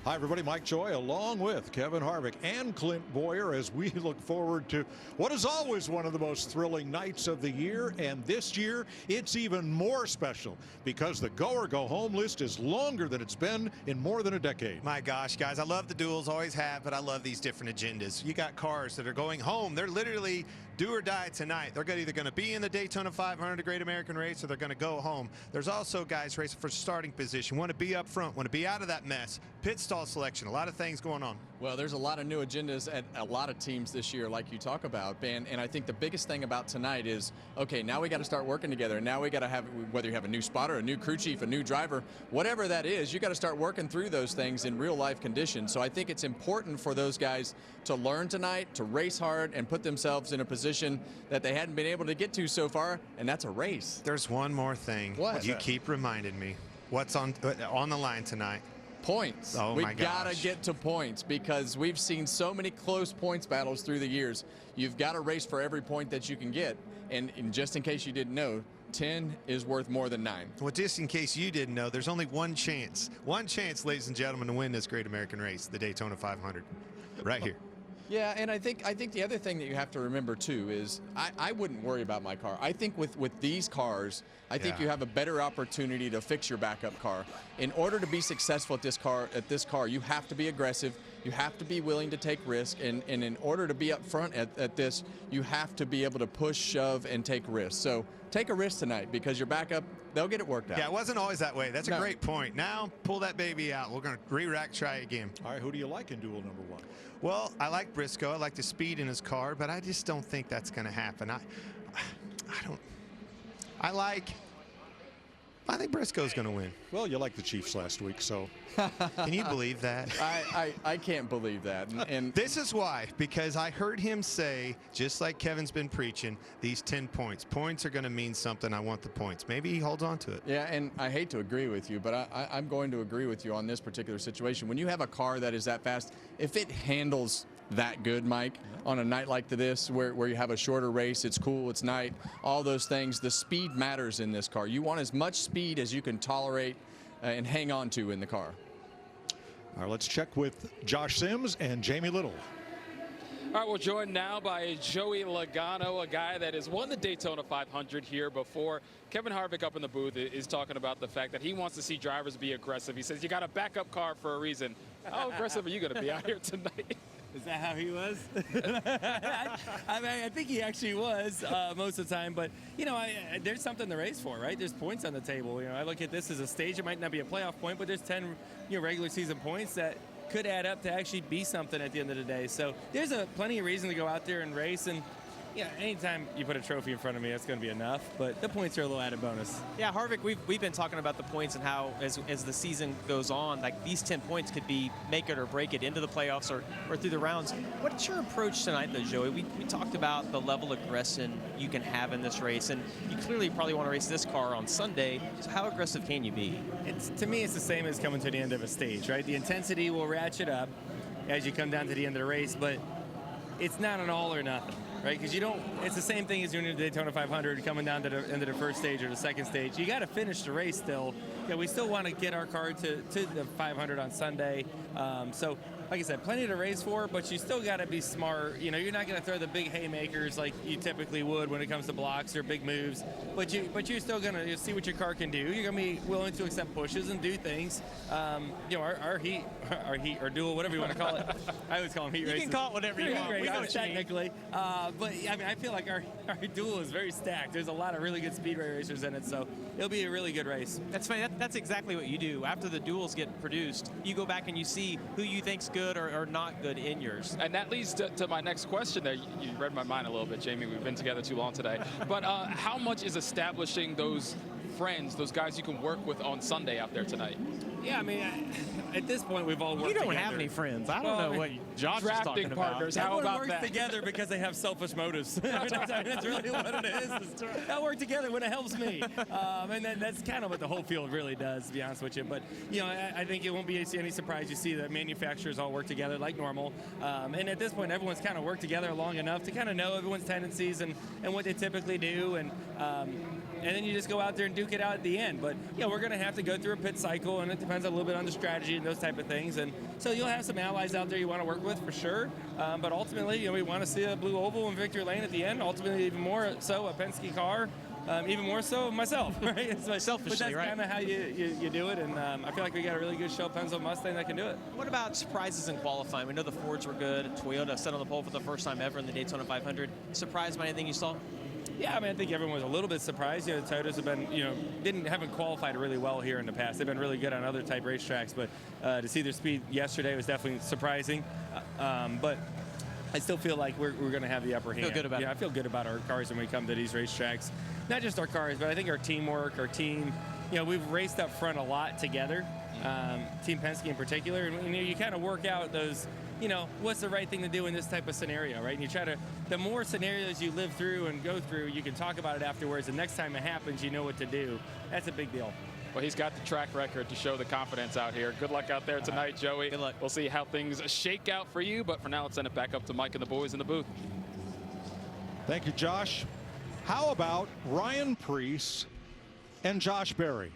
Hi, everybody. Mike Joy along with Kevin Harvick and Clint Boyer as we look forward to what is always one of the most thrilling nights of the year. And this year, it's even more special because the go or go home list is longer than it's been in more than a decade. My gosh, guys, I love the duels, always have, but I love these different agendas. You got cars that are going home. They're literally do or die tonight. They're either going to be in the Daytona 500, Great American Race, or they're going to go home. There's also guys racing for starting position, want to be up front, want to be out of that mess. Pit stall selection, a lot of things going on. Well, there's a lot of new agendas at a lot of teams this year, like you talk about, Ben. And I think the biggest thing about tonight is, okay, now we got to start working together. Now we got to have, whether you have a new spotter, a new crew chief, a new driver, whatever that is, you got to start working through those things in real life conditions. So I think it's important for those guys to learn tonight, to race hard, and put themselves in a position that they hadn't been able to get to so far, and that's a race. There's one more thing. What? You keep reminding me. What's on the line tonight? Points. Oh, we my gosh. gotta get to points because we've seen so many close points battles through the years. You've got to race for every point that you can get. And just in case you didn't know, 10 is worth more than 9. Well, just in case you didn't know, there's only one chance, ladies and gentlemen, to win this Great American Race, the Daytona 500, right here. Yeah, and I think the other thing that you have to remember too is I wouldn't worry about my car. I think with these cars, I think you have a better opportunity to fix your backup car. In order to be successful at this car, you have to be aggressive. You have to be willing to take risk, and in order to be up front at this, you have to be able to push, shove, and take risks. So take a risk tonight because your backup, they'll get it worked out. Yeah, it wasn't always that way. That's a great point. Now pull that baby out. We're going to re-rack, try again. All right, who do you like in duel number 1? Well, I like Briscoe. I like the speed in his car, but I just don't think that's going to happen. I think Briscoe's going to win. Well, you liked the Chiefs last week, so. Can you believe that? I can't believe that. And this is why, because I heard him say, just like Kevin's been preaching, these 10 points. Points are going to mean something. I want the points. Maybe he holds on to it. Yeah, and I hate to agree with you, but I'm going to agree with you on this particular situation. When you have a car that is that fast, if it handles that good, Mike, on a night like this where you have a shorter race, it's cool, it's night, all those things, the speed matters in this car. You want as much speed as you can tolerate and hang on to in the car. All right, let's check with Josh Sims and Jamie Little. All right, we're joined now by Joey Logano, a guy that has won the Daytona 500 here before. Kevin Harvick up in the booth is talking about the fact that he wants to see drivers be aggressive. He says, you got a backup car for a reason. How aggressive are you going to be out here tonight? Is that how he was? I mean, I think he actually was most of the time. But, you know, there's something to race for, right? There's points on the table. You know, I look at this as a stage. It might not be a playoff point, but there's 10 regular season points that could add up to actually be something at the end of the day. So there's plenty of reason to go out there and race. And, yeah, anytime you put a trophy in front of me, that's going to be enough. But the points are a little added bonus. Yeah, Harvick, we've been talking about the points and how as the season goes on, like these 10 points could be make it or break it into the playoffs or through the rounds. What's your approach tonight, though, Joey? We talked about the level of aggression you can have in this race, and you clearly probably want to race this car on Sunday. So how aggressive can you be? To me, it's the same as coming to the end of a stage, right? The intensity will ratchet up as you come down to the end of the race, but it's not an all or nothing. Right, because it's the same thing as doing the Daytona 500, coming down to the end of the first stage or the second stage. You got to finish the race still, we still want to get our car to the 500 on Sunday. So, like I said, plenty to race for, but you still got to be smart. You know, you're not going to throw the big haymakers like you typically would when it comes to blocks or big moves. But you're still going to see what your car can do. You're going to be willing to accept pushes and do things. You know, our heat or duel, whatever you want to call it. I always call them heat races. You can call it whatever you want. We know what you mean. Technically, but I mean, I feel like our duel is very stacked. There's a lot of really good speedway racers in it, so it'll be a really good race. That's funny. That's exactly what you do. After the duels get produced, you go back and you see who you think's good or not good in yours. And that leads to my next question there. You read my mind a little bit, Jamie. We've been together too long today. But how much is establishing those friends, those guys you can work with on Sunday out there tonight? Yeah, I mean, at this point, we've all worked You don't together. have any friends. I don't know what Josh is talking about. Partners, how Everyone about works that? together because they have selfish motives. That's really what it is. I work together when it helps me. And then that's kind of what the whole field really does, to be honest with you. But, you know, I think it won't be any surprise you see that manufacturers all work together like normal. And at this point, everyone's kind of worked together long enough to kind of know everyone's tendencies and what they typically do. And then you just go out there and duke it out at the end. But, yeah, we're going to have to go through a pit cycle, and it depends a little bit on the strategy and those type of things. And so you'll have some allies out there you want to work with for sure. But ultimately, you know, we want to see a blue oval in victory lane at the end. Ultimately, even more so a Penske car. Even more so myself, right? Selfishly, but that's right? kind of how you do it, and I feel like we got a really good show Penske Mustang that can do it. What about surprises in qualifying? We know the Fords were good. Toyota set on the pole for the first time ever in the Daytona 500. Surprised by anything you saw? Yeah, I mean, I think everyone was a little bit surprised. You know, the Toyotas have been, you know, haven't qualified really well here in the past. They've been really good on other type racetracks, but to see their speed yesterday was definitely surprising. But I still feel like we're going to have the upper hand. Feel good about it. I feel good about our cars when we come to these racetracks. Not just our cars, but I think our teamwork, our team. You know, we've raced up front a lot together, Team Penske in particular, and you kind of work out those. You know, what's the right thing to do in this type of scenario, right? And you try to, the more scenarios you live through and go through, you can talk about it afterwards. The next time it happens, you know what to do. That's a big deal. Well, he's got the track record to show the confidence out here. Good luck out there tonight, Joey. Good luck. We'll see how things shake out for you, but for now, let's send it back up to Mike and the boys in the booth. Thank you, Josh. How about Ryan Preece and Josh Berry?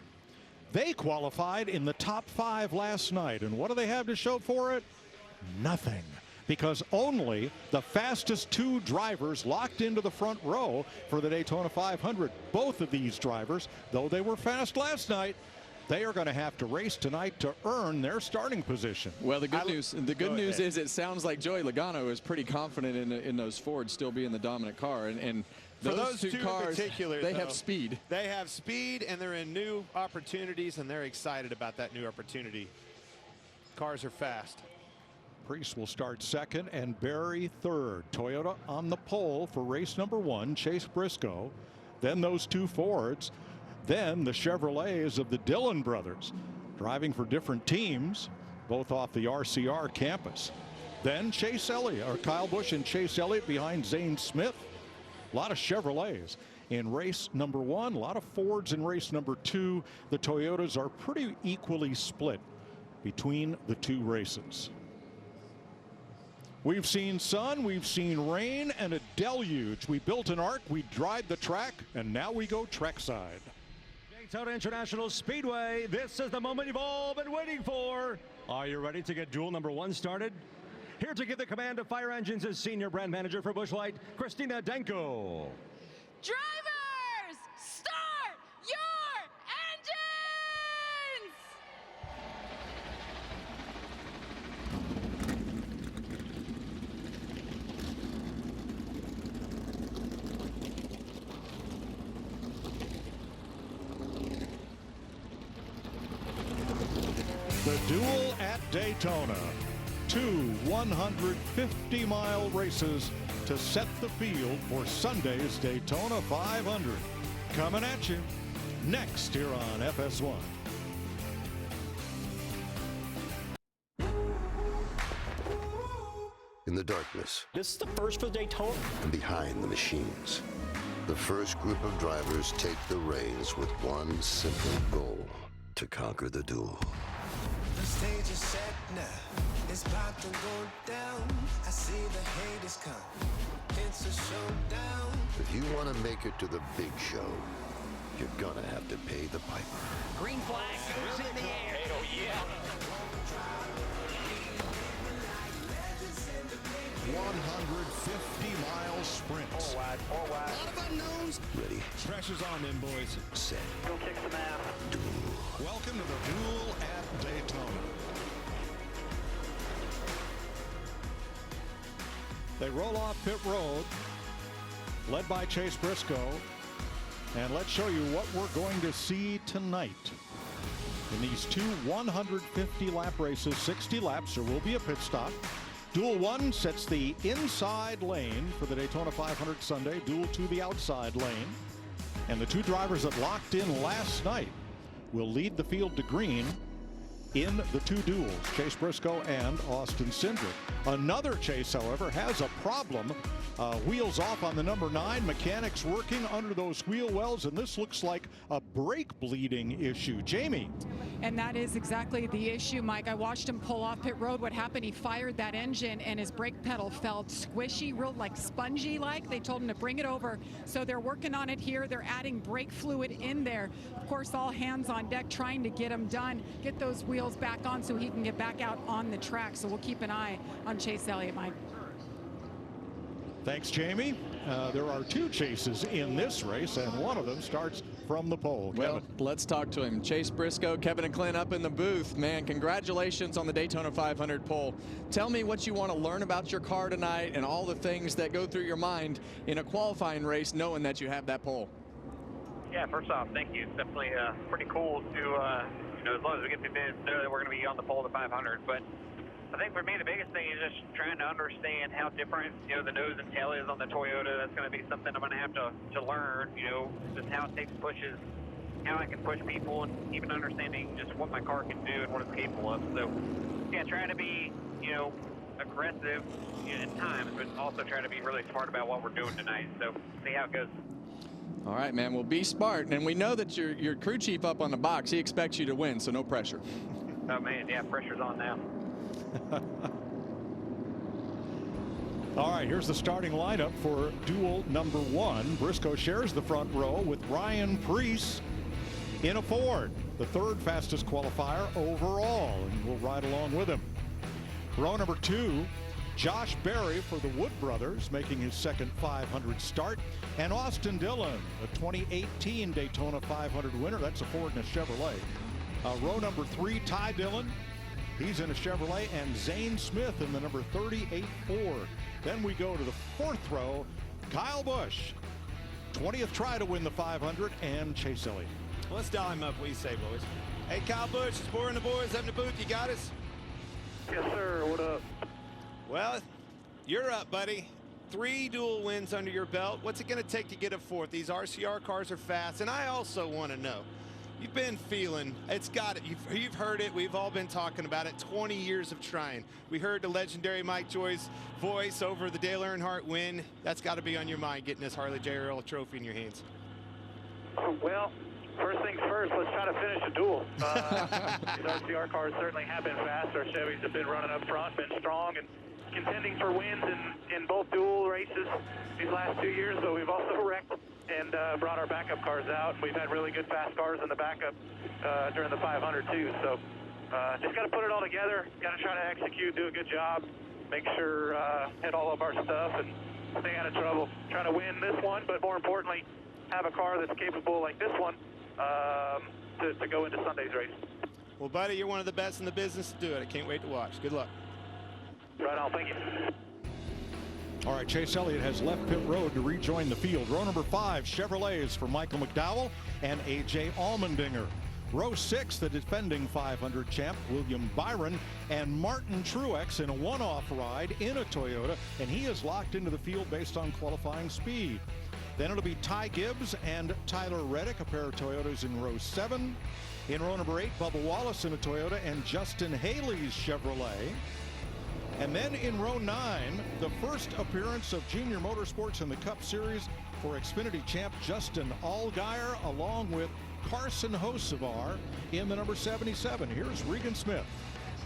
They qualified in the top 5 last night, and what do they have to show for it? Nothing, because only the fastest 2 drivers locked into the front row for the Daytona 500. Both of these drivers, though they were fast last night, they are going to have to race tonight to earn their starting position. Well, the good news is it sounds like Joey Logano is pretty confident in those Fords still being the dominant car, and for those two cars, in particular, they have speed. They have speed, and they're in new opportunities, and they're excited about that new opportunity. Cars are fast. Preece will start second and Berry third. Toyota on the pole for race number 1, Chase Briscoe. Then those 2 Fords. Then the Chevrolets of the Dillon brothers, driving for different teams, both off the RCR campus. Then Chase Elliott, or Kyle Busch and Chase Elliott behind Zane Smith. A lot of Chevrolets in race number 1, a lot of Fords in race number 2. The Toyotas are pretty equally split between the 2 races. We've seen sun, we've seen rain, and a deluge. We built an arc, we dried the track, and now we go trackside. Daytona International Speedway, this is the moment you've all been waiting for. Are you ready to get duel number 1 started? Here to give the command of fire engines is Senior Brand Manager for Busch Light, Christina Denko. Drivers, start your engines! The duel at Daytona. 2 150-mile races to set the field for Sunday's Daytona 500. Coming at you next here on FS1. In the darkness. This is the first for Daytona. And behind the machines. The first group of drivers take the reins with one simple goal: to conquer the duel. The stage is set now. It's about to go down. I see the haters come. It's a showdown. If you want to make it to the big show, you're gonna have to pay the piper. Green flag goes in the air. Oh, yeah. 150-mile sprints. Four wide. A lot of unknowns. Ready. Pressure's on them, boys. Set. Go kick some ass. Duel. Welcome to the Duel at Daytona. They roll off pit road, led by Chase Briscoe. And let's show you what we're going to see tonight. In these two 150-lap races, 60 laps, there will be a pit stop. Duel 1 sets the inside lane for the Daytona 500 Sunday. Duel 2 the outside lane. And the two drivers that locked in last night will lead the field to green in the two duels, Chase Briscoe and Austin Cindric. Another Chase, however, has a problem. Wheels off on the number 9. Mechanics working under those wheel wells, and this looks like a brake bleeding issue. Jamie. And that is exactly the issue, Mike. I watched him pull off pit road. What happened, he fired that engine and his brake pedal felt squishy, real like spongy like. They told him to bring it over. So they're working on it here. They're adding brake fluid in there. Of course, all hands on deck trying to get him done, get those wheels back on so he can get back out on the track. So we'll keep an eye on Chase Elliott, Mike. Thanks, Jamie. There are two chases in this race, and one of them starts from the pole. Well, Kevin. let's talk to him. Chase Briscoe, Kevin and Clint up in the booth. Man, congratulations on the Daytona 500 pole. Tell me what you want to learn about your car tonight and all the things that go through your mind in a qualifying race knowing that you have that pole. Yeah, first off, thank you. It's definitely pretty cool to, you know, as long as we get to know that we're going to be on the pole of the 500. But I think for me, the biggest thing is just trying to understand how different, you know, the nose and tail is on the Toyota. That's going to be something I'm going to have to learn, you know, just how it takes pushes, how I can push people, and even understanding just what my car can do and what it's capable of. So, yeah, trying to be, you know, aggressive at times, but also trying to be really smart about what we're doing tonight. So, see how it goes. All right, man. Well, be smart. And we know that your crew chief up on the box, he expects you to win, so no pressure. Oh, man, yeah, pressure's on now. All right, here's the starting lineup for duel number 1. Briscoe shares the front row with Ryan Preece in a Ford, the third fastest qualifier overall, and we'll ride along with him. Row number 2, Josh Berry for the Wood brothers, making his second 500 start, and Austin Dillon, the 2018 Daytona 500 winner. That's a Ford and a Chevrolet. Row number 3, Ty Dillon. He's in a Chevrolet, and Zane Smith in the number 38 Ford. Then we go to the 4th row, Kyle Busch, 20th try to win the 500, and Chase Elliott. Let's dial him up. What do you say, boys? Hey, Kyle Busch, it's Boyer and the boys up in the booth. You got us? Yes, sir. What up? Well, you're up, buddy. 3 dual wins under your belt. What's it going to take to get a 4th? These RCR cars are fast, and I also want to know. You've been feeling, it's got it. You've heard it. We've all been talking about it. 20 years of trying. We heard the legendary Mike Joy's voice over the Dale Earnhardt win. That's got to be on your mind, getting this Harley J. Earl trophy in your hands. Well, first things first, let's try to finish the duel. These RCR cars certainly have been fast. Our Chevys have been running up front, been strong, and contending for wins in both duel races these last 2 years, but we've also wrecked and brought our backup cars out. We've had really good fast cars in the backup during the 500 too. So just got to put it all together. Got to try to execute, do a good job, make sure hit all of our stuff, and stay out of trouble. Trying to win this one, but more importantly, have a car that's capable like this one to go into Sunday's race. Well, buddy, you're one of the best in the business to do it. I can't wait to watch. Good luck. Right on. Thank you. All right, Chase Elliott has left pit road to rejoin the field. Row number 5, Chevrolets for Michael McDowell and A.J. Allmendinger. Row 6, the defending 500 champ, William Byron, and Martin Truex in a one-off ride in a Toyota, and he is locked into the field based on qualifying speed. Then it'll be Ty Gibbs and Tyler Reddick, a pair of Toyotas in row 7. In row number 8, Bubba Wallace in a Toyota and Justin Haley's Chevrolet. And then in row 9, the first appearance of Junior Motorsports in the Cup Series for Xfinity champ Justin Allgaier, along with Carson Hocevar in the number 77. Here's Regan Smith.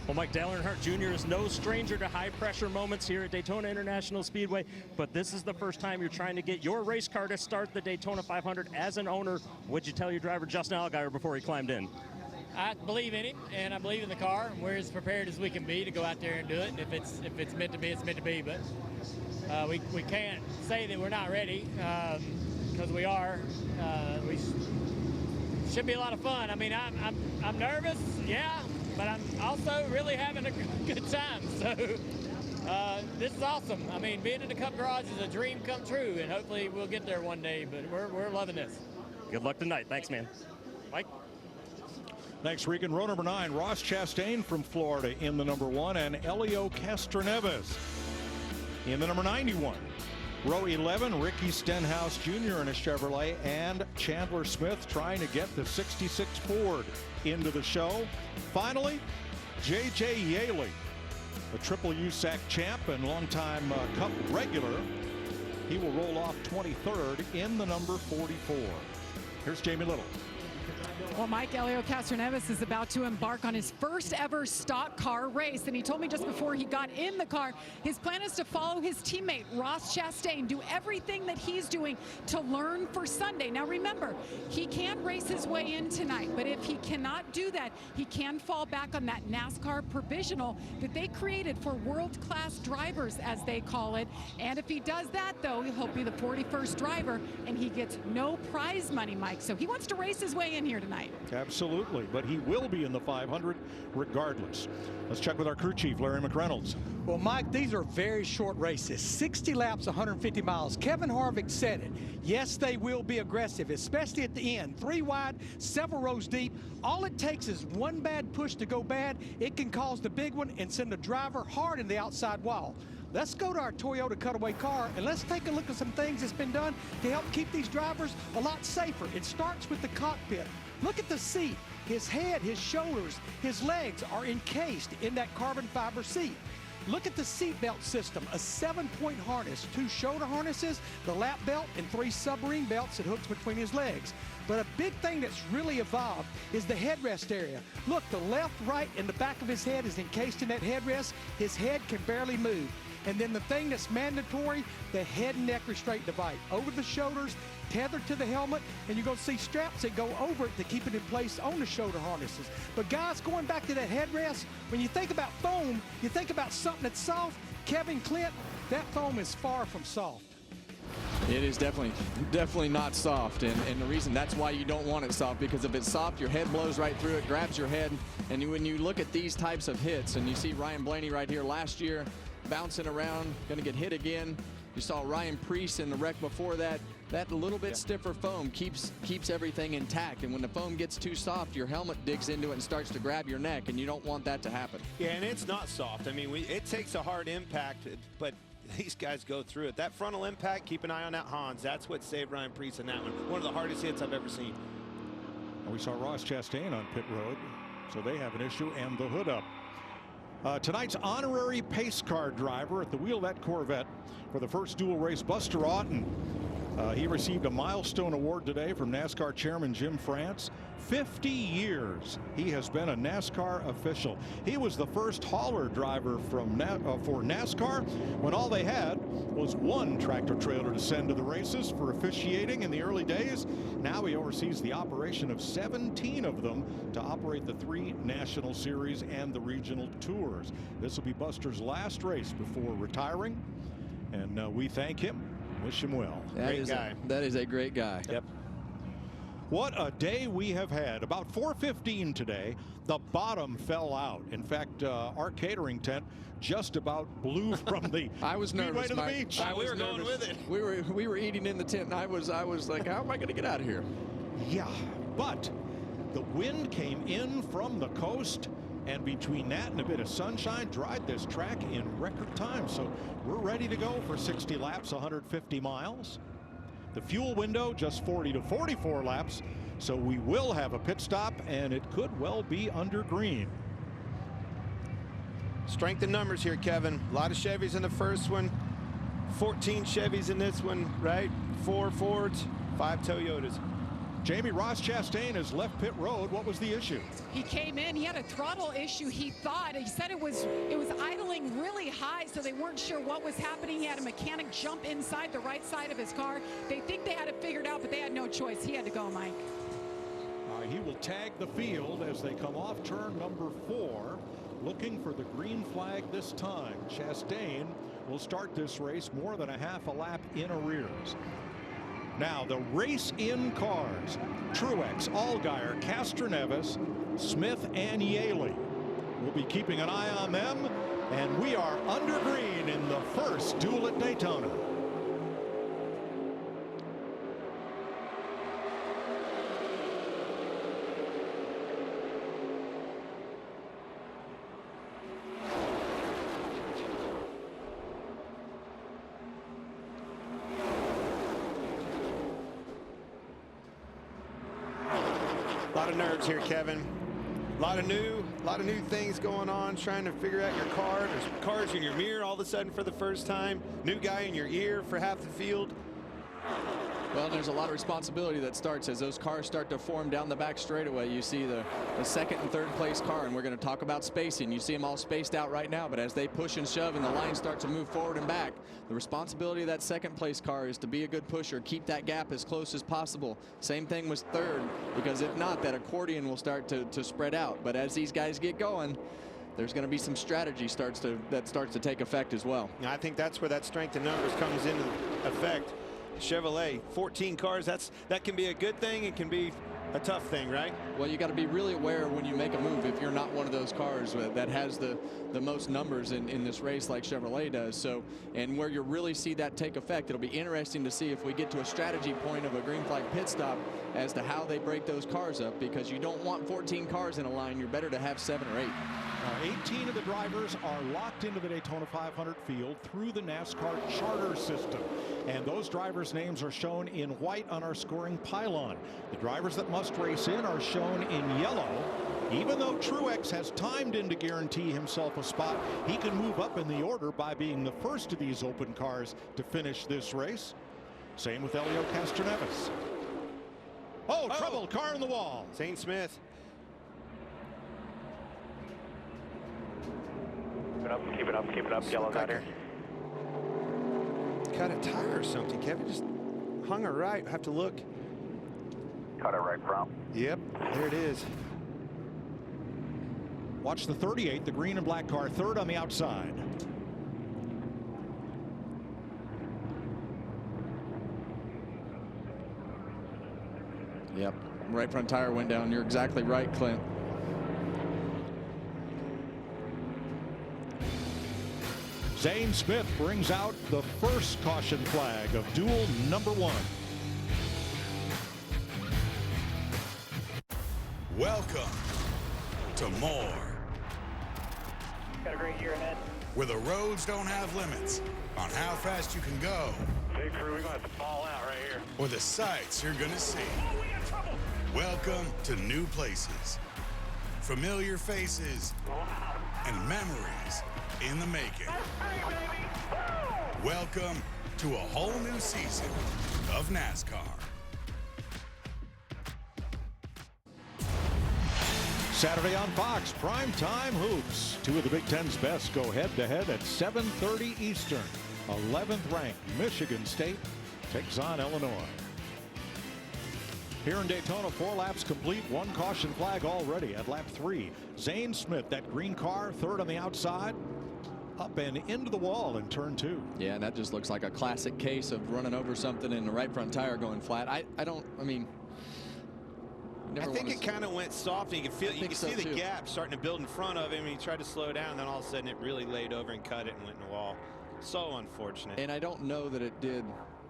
Well, Mike, Dale Earnhardt Jr. is no stranger to high-pressure moments here at Daytona International Speedway, but this is the first time you're trying to get your race car to start the Daytona 500 as an owner. What'd you tell your driver, Justin Allgaier, before he climbed in? I believe in him, and I believe in the car, and we're as prepared as we can be to go out there and do it. And if it's meant to be, it's meant to be. But we can't say that we're not ready, because we are. We should be a lot of fun. I mean, I'm nervous, yeah, but I'm also really having a good time. So this is awesome. I mean, being in the Cup Garage is a dream come true, and hopefully we'll get there one day. But we're loving this. Good luck tonight. Thanks, man. Mike. Thanks, Regan. Row number 9, Ross Chastain from Florida in the number 1, and Helio Castroneves in the number 91. Row 11, Ricky Stenhouse Jr. in a Chevrolet, and Chandler Smith trying to get the 66 Ford into the show. Finally, J.J. Yaley, the triple USAC champ and longtime Cup regular. He will roll off 23rd in the number 44. Here's Jamie Little. Well, Mike, Helio Castroneves is about to embark on his first ever stock car race, and he told me just before he got in the car, his plan is to follow his teammate, Ross Chastain, do everything that he's doing to learn for Sunday. Now, remember, he can race his way in tonight, but if he cannot do that, he can fall back on that NASCAR provisional that they created for world-class drivers, as they call it. And if he does that, though, he'll be the 41st driver, and he gets no prize money, Mike. So he wants to race his way in here tonight. Absolutely, but he will be in the 500 regardless. Let's check with our crew chief, Larry McReynolds. Well, Mike, these are very short races, 60 laps, 150 miles. Kevin Harvick said it. Yes, they will be aggressive, especially at the end. 3 wide, several rows deep. All it takes is one bad push to go bad. It can cause the big one and send the driver hard in the outside wall. Let's go to our Toyota cutaway car and let's take a look at some things that's been done to help keep these drivers a lot safer. It starts with the cockpit. Look at the seat. His head, his shoulders, his legs are encased in that carbon fiber seat. Look at the seat belt system, a 7-point harness, 2 shoulder harnesses, the lap belt, and 3 submarine belts that hooks between his legs. But a big thing that's really evolved is the headrest area. Look, the left, right, and the back of his head is encased in that headrest. His head can barely move. And then the thing that's mandatory, the head and neck restraint device. Over the shoulders, tethered to the helmet, and you're going to see straps that go over it to keep it in place on the shoulder harnesses. But guys, going back to that headrest, when you think about foam, you think about something that's soft. Kevin, Clint, that foam is far from soft. It is definitely not soft, and the reason that's why you don't want it soft, because if it's soft, your head blows right through it, grabs your head, and when you look at these types of hits, and you see Ryan Blaney right here last year, bouncing around, going to get hit again. You saw Ryan Preece in the wreck before that. That little bit stiffer foam keeps everything intact, and when the foam gets too soft, your helmet digs into it and starts to grab your neck, and you don't want that to happen. Yeah, and it's not soft. I mean, it takes a hard impact, but these guys go through it. That frontal impact, keep an eye on that Hans. That's what saved Ryan Preece in that one. One of the hardest hits I've ever seen. We saw Ross Chastain on pit road, so they have an issue, and the hood up. Tonight's honorary pace car driver at the wheel of that Corvette for the first dual race, Buster Otten. He received a milestone award today from NASCAR chairman Jim France. 50 years he has been a NASCAR official. He was the first hauler driver for NASCAR when all they had was one tractor trailer to send to the races for officiating in the early days. Now he oversees the operation of 17 of them to operate the 3 national series and the regional tours. This will be Buster's last race before retiring, and we thank him. Wish him well. Great guy. That is a great guy. Yep. What a day we have had. About 4:15 today, the bottom fell out. In fact, our catering tent just about blew from the I was nervous, to the Mike. beach. We were going with it. We were eating in the tent, and I was like, how am I going to get out of here? Yeah, but the wind came in from the coast, and between that and a bit of sunshine, dried this track in record time. So we're ready to go for 60 laps, 150 miles. The fuel window just 40 to 44 laps, so we will have a pit stop, and it could well be under green. Strength in numbers here, Kevin. A lot of Chevys in the first one, 14 Chevys in this one, right? 4 Fords, 5 Toyotas. Jamie, Ross Chastain has left pit road. What was the issue? He came in, he had a throttle issue, he said it was idling really high, so they weren't sure what was happening. He had a mechanic jump inside the right side of his car. They think they had it figured out, but they had no choice. He had to go, Mike. He will tag the field as they come off turn number 4, looking for the green flag this time. Chastain will start this race more than a half a lap in arrears. Now the race in cars. Truex, Allgaier, Castroneves, Smith, and Yaley. We'll be keeping an eye on them, and we are under green in the first duel at Daytona. A lot of nerves here, Kevin. A lot of new things going on, trying to figure out your car. There's cars in your mirror all of a sudden for the first time. New guy in your ear for half the field. Well, there's a lot of responsibility that starts as those cars start to form down the back straightaway. You see the second and third place car, and we're going to talk about spacing. You see them all spaced out right now, but as they push and shove and the line starts to move forward and back, the responsibility of that second place car is to be a good pusher, keep that gap as close as possible. Same thing with third, because if not, that accordion will start to spread out. But as these guys get going, there's going to be some strategy that starts to take effect as well. I think that's where that strength in numbers comes into effect. Chevrolet, 14 cars, that can be a good thing. It can be a tough thing, right? Well, you got to be really aware when you make a move if you're not one of those cars that has the most numbers in this race like Chevrolet does. So, and where you really see that take effect, it'll be interesting to see if we get to a strategy point of a green flag pit stop as to how they break those cars up, because you don't want 14 cars in a line. You're better to have 7 or 8. 18 of the drivers are locked into the Daytona 500 field through the NASCAR charter system. And those drivers' names are shown in white on our scoring pylon. The drivers that must race in are shown in yellow. Even though Truex has timed in to guarantee himself a spot, he can move up in the order by being the first of these open cars to finish this race. Same with Elio Castroneves. Oh, trouble, car in the wall. Zane Smith. Keep it up, yellow out here. Cut a tire or something, Kevin. Just hung her right. Have to look. Cut it right front. Yep, there it is. Watch the 38, the green and black car, third on the outside. Yep, right front tire went down. You're exactly right, Clint. Zane Smith brings out the first caution flag of duel number 1. Welcome to more. Got a great year ahead. Where the roads don't have limits on how fast you can go. Big crew, we're going to have to fall out right here. Or the sights you're going to see. Oh, we got trouble. Welcome to new places. Familiar faces. Wow. And memories in the making. Welcome to a whole new season of NASCAR. Saturday on Fox, primetime hoops. 2 of the Big Ten's best go head-to-head at 7:30 Eastern. 11th ranked Michigan State takes on Illinois. Here in Daytona, 4 laps complete, 1 caution flag already at lap 3. Zane Smith, that green car, third on the outside, up and into the wall in turn 2. Yeah, and that just looks like a classic case of running over something and the right front tire going flat. I think it kind of went soft. And you can feel, you can see the too. gap starting to build in front of him. He tried to slow down, and then all of a sudden it really laid over and cut it and went in the wall. So unfortunate. And I don't know that it did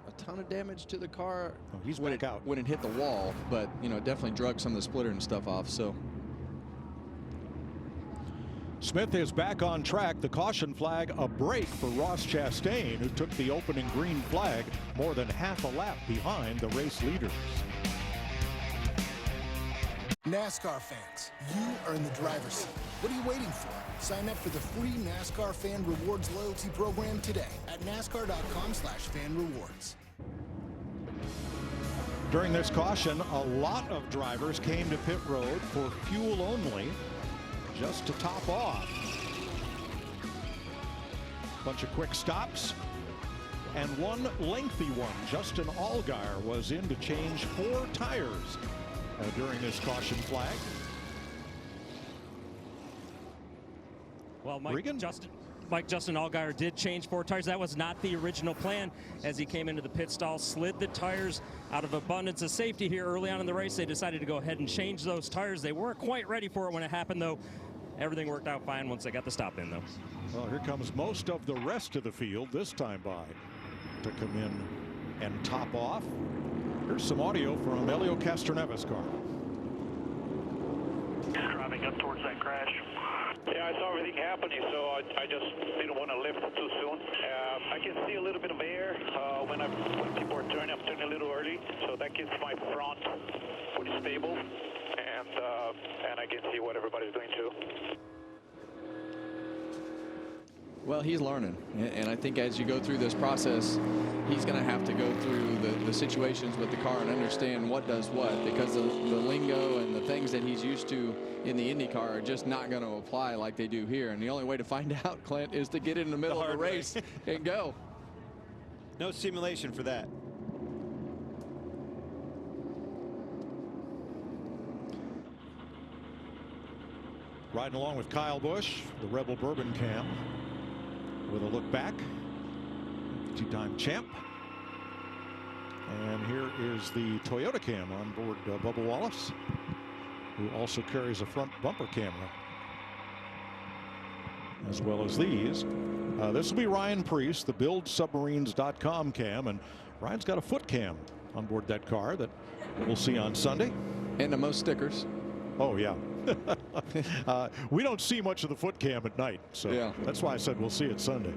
a ton of damage to the car. Oh, he's back out when it hit the wall, but you know, it definitely drug some of the splitter and stuff off. So Smith is back on track. The caution flag, a break for Ross Chastain, who took the opening green flag more than half a lap behind the race leaders. NASCAR fans, you are in the driver's seat. What are you waiting for? Sign up for the free NASCAR Fan Rewards loyalty program today at NASCAR.com/fanrewards. During this caution, a lot of drivers came to pit road for fuel only, just to top off. Bunch of quick stops, and one lengthy one. Justin Allgaier was in to change 4 tires during this caution flag. Well, Justin Allgaier did change 4 tires. That was not the original plan. As he came into the pit stall, slid the tires out of abundance of safety here early on in the race. They decided to go ahead and change those tires. They weren't quite ready for it when it happened, though. Everything worked out fine once they got the stop in, though. Well, here comes most of the rest of the field this time by to come in and top off. Here's some audio from Helio Castroneves' car. Driving up towards that crash. Yeah, I saw everything happening, so I just didn't want to lift too soon. I can see a little bit of air when people are turning. I'm turning a little early, so that keeps my front pretty stable, and I can see what everybody's doing too. Well, he's learning, and I think as you go through this process, he's going to have to go through the situations with the car and understand what does what, because the lingo and the things that he's used to in the IndyCar are just not going to apply like they do here. And the only way to find out, Clint, is to get in the middle of the race and go. No simulation for that. Riding along with Kyle Busch, the Rebel Bourbon Cam, with a look back. 2-time champ. And here is the Toyota Cam on board Bubba Wallace, who also carries a front bumper camera, as well as these. This will be Ryan Preece, the BuildSubmarines.com cam, and Ryan's got a foot cam on board that car that we'll see on Sunday. And the most stickers. Oh, yeah. We don't see much of the foot cam at night, so yeah. That's why I said we'll see it Sunday.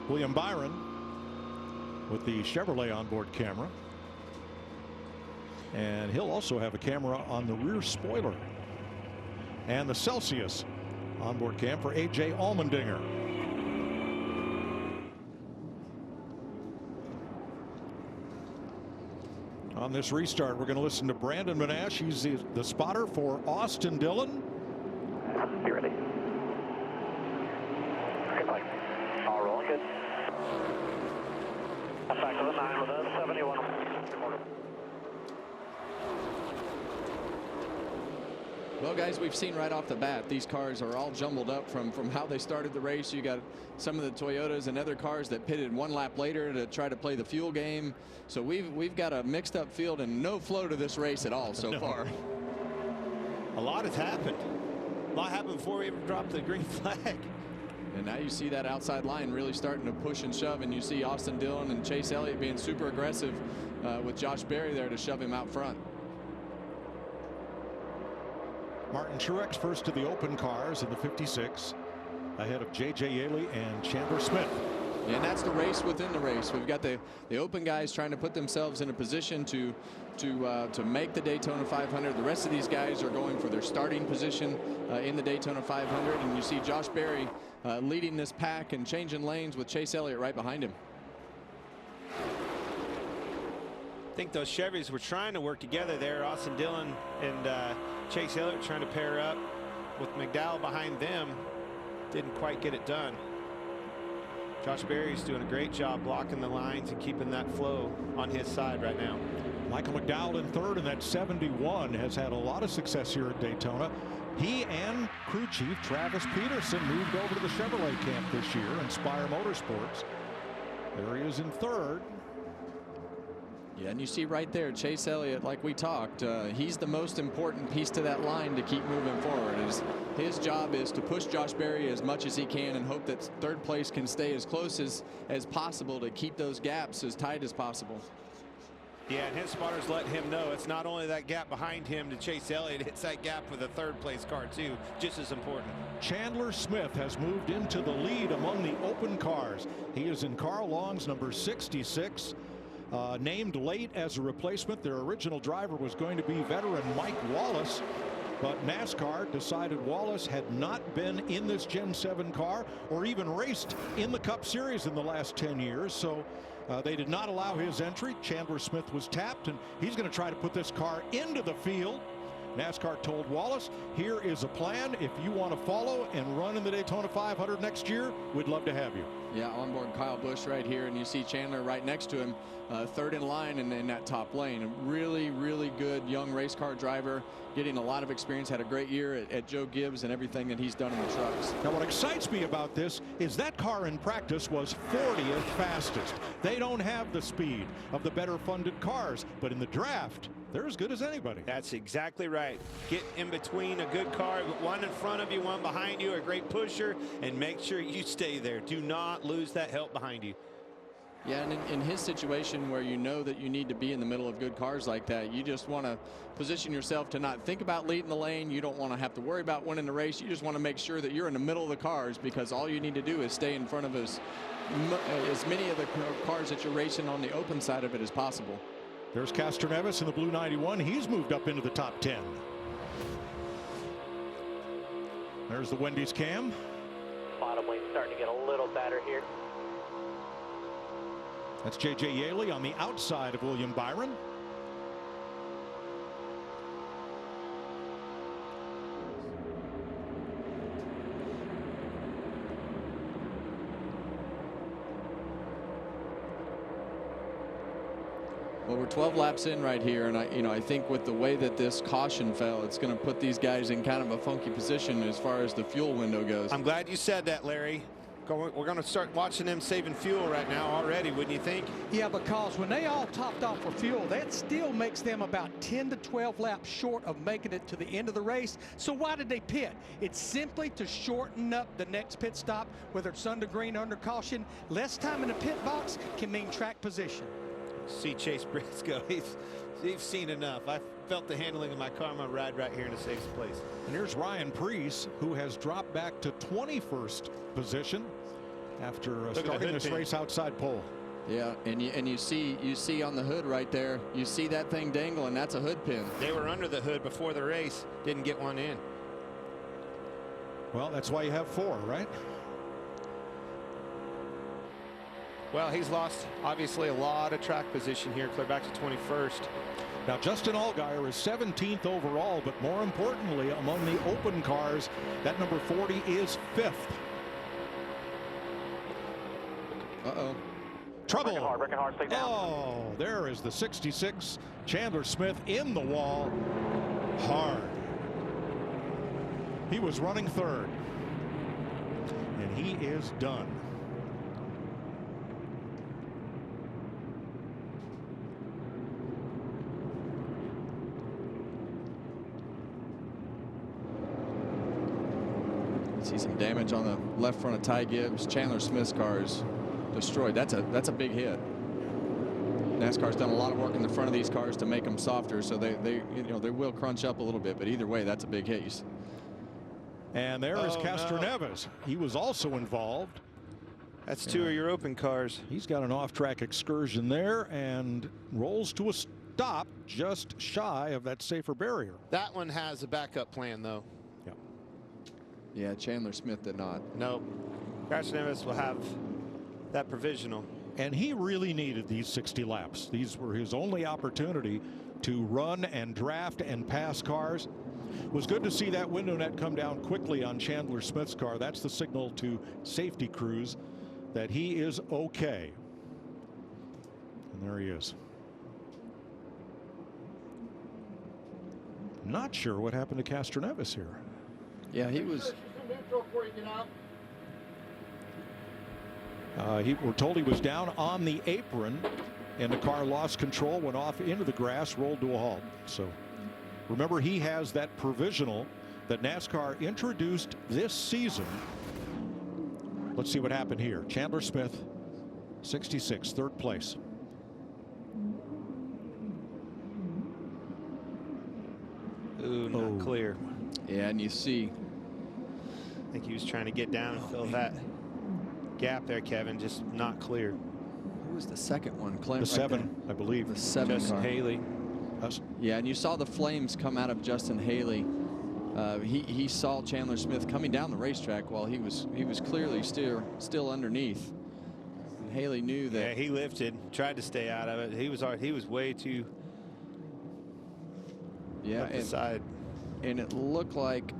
William Byron with the Chevrolet onboard camera, and he'll also have a camera on the rear spoiler, and the Celsius onboard cam for AJ Allmendinger. On this restart, we're going to listen to Brandon Monash. He's the spotter for Austin Dillon. Be ready. Good luck. All rolling good. Back to the 9 with us, 71. Well, guys, we've seen right off the bat, these cars are all jumbled up from how they started the race. You got some of the Toyotas and other cars that pitted 1 lap later to try to play the fuel game. So we've got a mixed up field and no flow to this race at all so far. A lot has happened. A lot happened before we even dropped the green flag. And now you see that outside line really starting to push and shove, and you see Austin Dillon and Chase Elliott being super aggressive with Josh Berry there to shove him out front. Martin Truex first to the open cars in the 56, ahead of J.J. Yaley and Chandler Smith. And that's the race within the race. We've got the open guys trying to put themselves in a position to make the Daytona 500. The rest of these guys are going for their starting position in the Daytona 500. And you see Josh Berry leading this pack and changing lanes with Chase Elliott right behind him. I think those Chevys were trying to work together there. Austin Dillon and Chase Elliott trying to pair up with McDowell behind them. Didn't quite get it done. Josh Berry's doing a great job blocking the lines and keeping that flow on his side right now. Michael McDowell in third, and that 71 has had a lot of success here at Daytona. He and crew chief Travis Peterson moved over to the Chevrolet camp this year, Inspire Motorsports. There he is in third. Yeah, and you see right there, Chase Elliott, like we talked, he's the most important piece to that line to keep moving forward. His job is to push Josh Berry as much as he can and hope that third place can stay as close as possible to keep those gaps as tight as possible. Yeah, and his spotters let him know it's not only that gap behind him to Chase Elliott, it's that gap with a third place car too, just as important. Chandler Smith has moved into the lead among the open cars. He is in Carl Long's number 66. Named late as a replacement. Their original driver was going to be veteran Mike Wallace. But NASCAR decided Wallace had not been in this Gen 7 car or even raced in the Cup Series in the last 10 years. So they did not allow his entry. Chandler Smith was tapped, and he's going to try to put this car into the field. NASCAR told Wallace, here is a plan. If you want to follow and run in the Daytona 500 next year, we'd love to have you. Yeah, onboard Kyle Busch right here, and you see Chandler right next to him, third in line in that top lane. A really, really good young race car driver, getting a lot of experience, had a great year at Joe Gibbs and everything that he's done in the trucks. Now, what excites me about this is that car in practice was 40th fastest. They don't have the speed of the better funded cars, but in the draft, they're as good as anybody. That's exactly right. Get in between a good car, one in front of you, one behind you, a great pusher, and make sure you stay there. Do not lose that help behind you. Yeah, and in his situation where you know that you need to be in the middle of good cars like that, you just want to position yourself to not think about leading the lane. You don't want to have to worry about winning the race. You just want to make sure that you're in the middle of the cars, because all you need to do is stay in front of as many of the cars that you're racing on the open side of it as possible. There's Castroneves in the blue 91. He's moved up into the top 10. There's the Wendy's cam. Bottom wing starting to get a little better here. That's J.J. Yaley on the outside of William Byron. Well, we're 12 laps in right here, and I think with the way that this caution fell, it's going to put these guys in kind of a funky position as far as the fuel window goes. I'm glad you said that, Larry. We're going to start watching them saving fuel right now already, wouldn't you think? Yeah, because when they all topped off for fuel, that still makes them about 10 to 12 laps short of making it to the end of the race. So why did they pit? It's simply to shorten up the next pit stop, whether it's under green or under caution. Less time in the pit box can mean track position. See Chase Briscoe. He's seen enough. I felt the handling of my car. I'm going to ride right here in a safe place. And here's Ryan Preece, who has dropped back to 21st position after starting this race outside pole. Yeah, and you see on the hood right there, you see that thing dangling. That's a hood pin. They were under the hood before the race. Didn't get one in. Well, that's why you have 4, right? Well, he's lost obviously a lot of track position here, clear back to 21st. Now, Justin Allgaier is 17th overall, but more importantly, among the open cars, that number 40 is 5th. Uh-oh. Trouble. Working hard, stay down. Oh, there is the 66, Chandler Smith in the wall, hard. He was running third, and he is done. See some damage on the left front of Ty Gibbs. Chandler Smith's car is destroyed. That's a big hit. NASCAR's done a lot of work in the front of these cars to make them softer, so they will crunch up a little bit. But either way, that's a big hit. And there is Castroneves. He was also involved. That's 2 of your open cars. He's got an off-track excursion there and rolls to a stop just shy of that safer barrier. That one has a backup plan, though. Yeah, Chandler Smith did not. No. Castroneves will have that provisional. And he really needed these 60 laps. These were his only opportunity to run and draft and pass cars. It was good to see that window net come down quickly on Chandler Smith's car. That's the signal to safety crews that he is okay. And there he is. Not sure what happened to Castroneves here. Yeah, he was. We're told he was down on the apron, and the car lost control, went off into the grass, rolled to a halt. So remember, he has that provisional that NASCAR introduced this season. Let's see what happened here. Chandler Smith, 66, third place. Ooh, not clear. Yeah, and you see. I think he was trying to get down and fill that gap there, Kevin. Just not clear. Who was the second one? Clint, the 7, I believe. The 7 Justin car. Haley. Yeah, and you saw the flames come out of Justin Haley he saw Chandler Smith coming down the racetrack while he was clearly still underneath. And Haley knew that. Yeah, he lifted, tried to stay out of it. He was way too. Yeah, up the side. And it looked like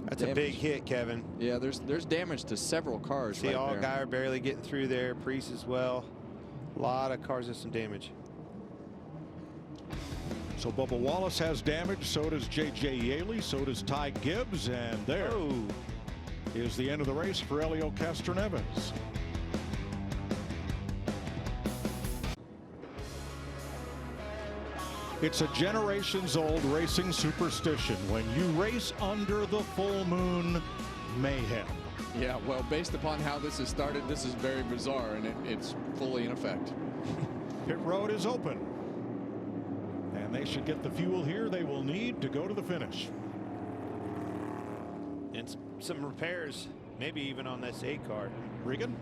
that's a big hit, Kevin. Yeah, there's damage to several cars. See, right all there. Geyer barely getting through there. Priest as well. A lot of cars with some damage. So Bubba Wallace has damage, so does J.J. Yaley, so does Ty Gibbs, and there is the end of the race for Helio Castroneves. It's a generations-old racing superstition. When you race under the full moon, mayhem. Yeah, well, based upon how this has started, this is very bizarre, and it's fully in effect. Pit road is open. And they should get the fuel here they will need to go to the finish. And some repairs, maybe even on this A car. Regan?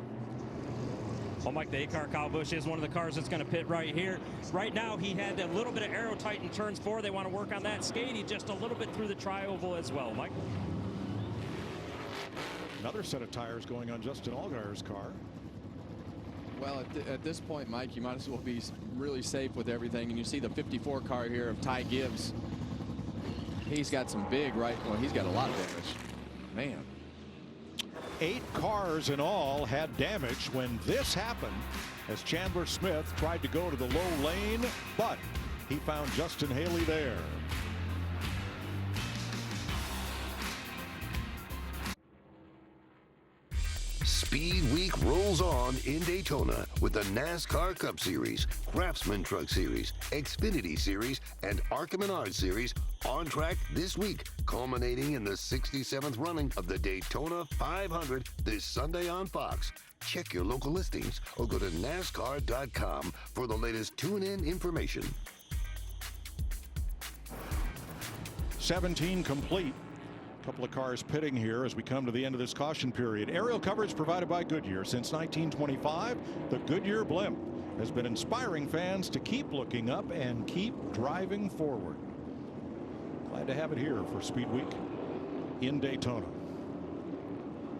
Well, Mike, the A-car, Kyle Busch, is one of the cars that's going to pit right here. Right now, he had a little bit of aero tight in turns 4. They want to work on that. Skating just a little bit through the tri-oval as well, Mike. Another set of tires going on Justin Allgaier's car. Well, at this point, Mike, you might as well be really safe with everything. And you see the 54 car here of Ty Gibbs. He's got some big he's got a lot of damage. Man. 8 cars in all had damage when this happened as Chandler Smith tried to go to the low lane, but he found Justin Haley there. Speed Week rolls on in Daytona with the NASCAR Cup Series, Craftsman Truck Series, Xfinity Series, and ARCA Menard Series on track this week, culminating in the 67th running of the Daytona 500 this Sunday on Fox. Check your local listings or go to NASCAR.com for the latest tune-in information. 17 complete. Couple of cars pitting here as we come to the end of this caution period. Aerial coverage provided by Goodyear. Since 1925, the Goodyear blimp has been inspiring fans to keep looking up and keep driving forward. Glad to have it here for Speed Week in Daytona.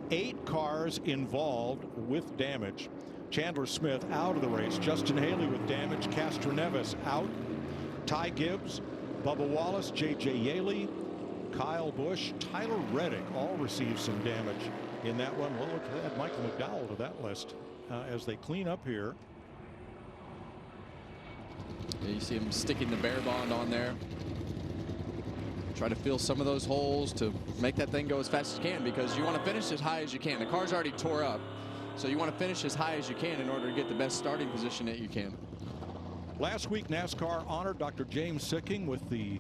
8 cars involved with damage. Chandler Smith out of the race. Justin Haley with damage. Castroneves out. Ty Gibbs, Bubba Wallace, J.J. Yaley, Kyle Busch, Tyler Reddick all received some damage in that one. We'll look to add Michael McDowell to that list as they clean up here. Yeah, you see him sticking the bear bond on there. Try to fill some of those holes to make that thing go as fast as you can, because you want to finish as high as you can. The car's already tore up, so you want to finish as high as you can in order to get the best starting position that you can. Last week, NASCAR honored Dr. James Sicking with the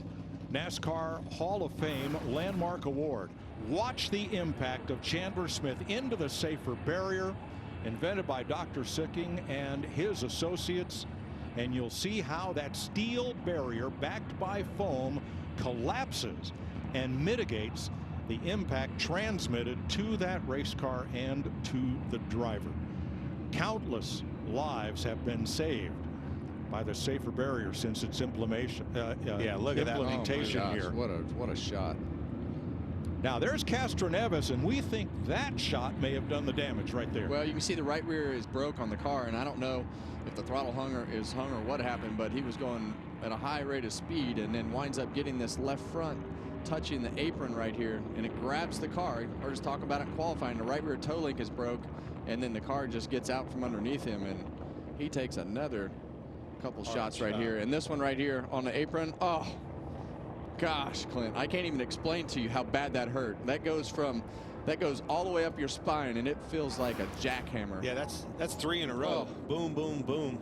NASCAR Hall of Fame Landmark Award. Watch the impact of Chandler Smith into the safer barrier invented by Dr. Sicking and his associates, and you'll see how that steel barrier backed by foam collapses and mitigates the impact transmitted to that race car and to the driver. Countless lives have been saved by the safer barrier since its implementation. Yeah, look at that. Oh my gosh, here. What a shot. Now there's Castroneves, and we think that shot may have done the damage right there. Well, you can see the right rear is broke on the car, and I don't know if the throttle is hung or what happened, but he was going at a high rate of speed and then winds up getting this left front touching the apron right here, and it grabs the car. Or just talk about it in qualifying. The right rear toe link is broke, and then the car just gets out from underneath him, and he takes another couple shots right here. And this one right here on the apron, oh gosh, Clint, I can't even explain to you how bad that hurt. That goes all the way up your spine, and it feels like a jackhammer. Yeah, that's 3 in a row. Boom, boom, boom.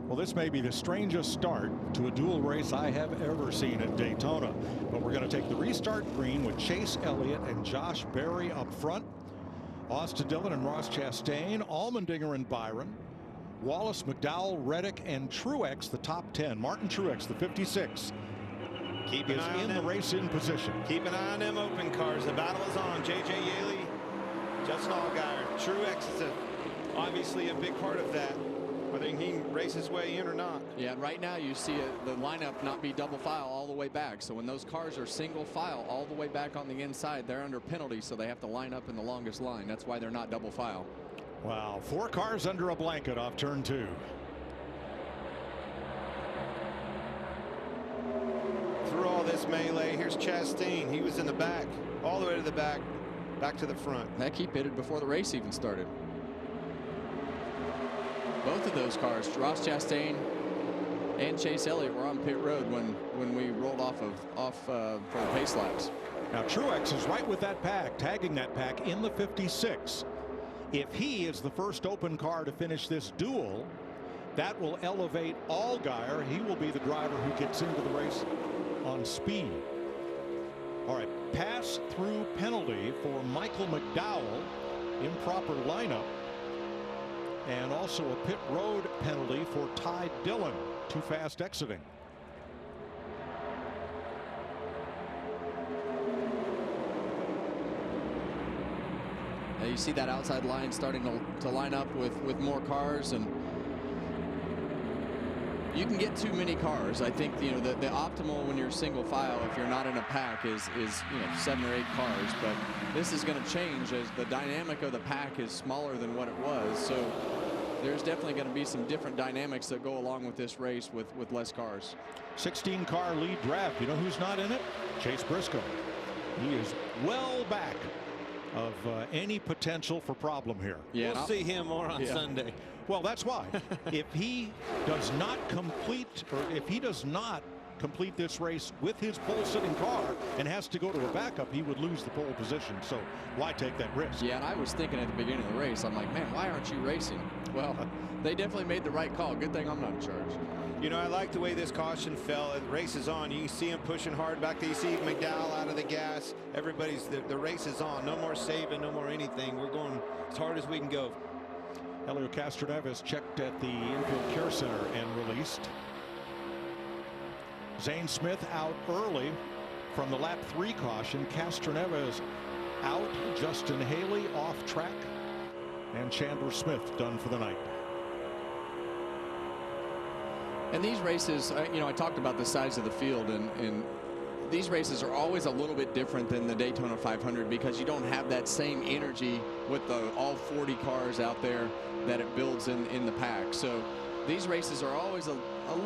Well, this may be the strangest start to a dual race I have ever seen at Daytona, but we're going to take the restart green with Chase Elliott and Josh Berry up front, Austin Dillon and Ross Chastain, Allmendinger and Byron, Wallace, McDowell, Reddick, and Truex, the top 10. Martin Truex, the 56, Keep an eye on in the race in position. Keep an eye on them open cars. The battle is on. J.J. Yaley, Justin Allgaier, Truex is obviously a big part of that. whether he can race his way in or not. Yeah, and right now you see the lineup not be double file all the way back. So when those cars are single file all the way back on the inside, they're under penalty, so they have to line up in the longest line. That's why they're not double file. Wow, 4 cars under a blanket off turn 2. Through all this melee, here's Chastain. He was in the back, all the way to the back to the front. Heck, he pitted before the race even started. Both of those cars, Ross Chastain and Chase Elliott, were on pit road when we rolled off for the pace laps. Now Truex is right with that pack, tagging that pack in the 56. If he is the first open car to finish this duel, that will elevate Allgaier. He will be the driver who gets into the race on speed. All right, pass through penalty for Michael McDowell, improper lineup, and also a pit road penalty for Ty Dillon, too fast exiting. Now you see that outside line starting to line up with more cars, and you can get too many cars. I think the optimal when you're single file, if you're not in a pack, is 7 or 8 cars. But this is going to change as the dynamic of the pack is smaller than what it was. So there's definitely going to be some different dynamics that go along with this race with less cars. 16-car lead draft. You know who's not in it? Chase Briscoe. He is well back of any potential for problem here. Yeah, we'll see him more on Sunday. Well, that's why. If he does not complete this race with his pole-sitting car and has to go to a backup, he would lose the pole position. So why take that risk? Yeah, and I was thinking at the beginning of the race, I'm like, man, why aren't you racing? Well, they definitely made the right call. Good thing I'm not in charge. You know, I like the way this caution fell. The race is on. You can see him pushing hard back there. You see McDowell out of the gas. Everybody's, the race is on. No more saving, no more anything. We're going as hard as we can go. Helio Castroneves checked at the infield care center and released. Zane Smith out early from the lap 3 caution. Castroneves out. Justin Haley off track. And Chandler Smith done for the night. And these races, I talked about the size of the field, and these races are always a little bit different than the Daytona 500 because you don't have that same energy with all 40 cars out there that it builds in the pack. So these races are always a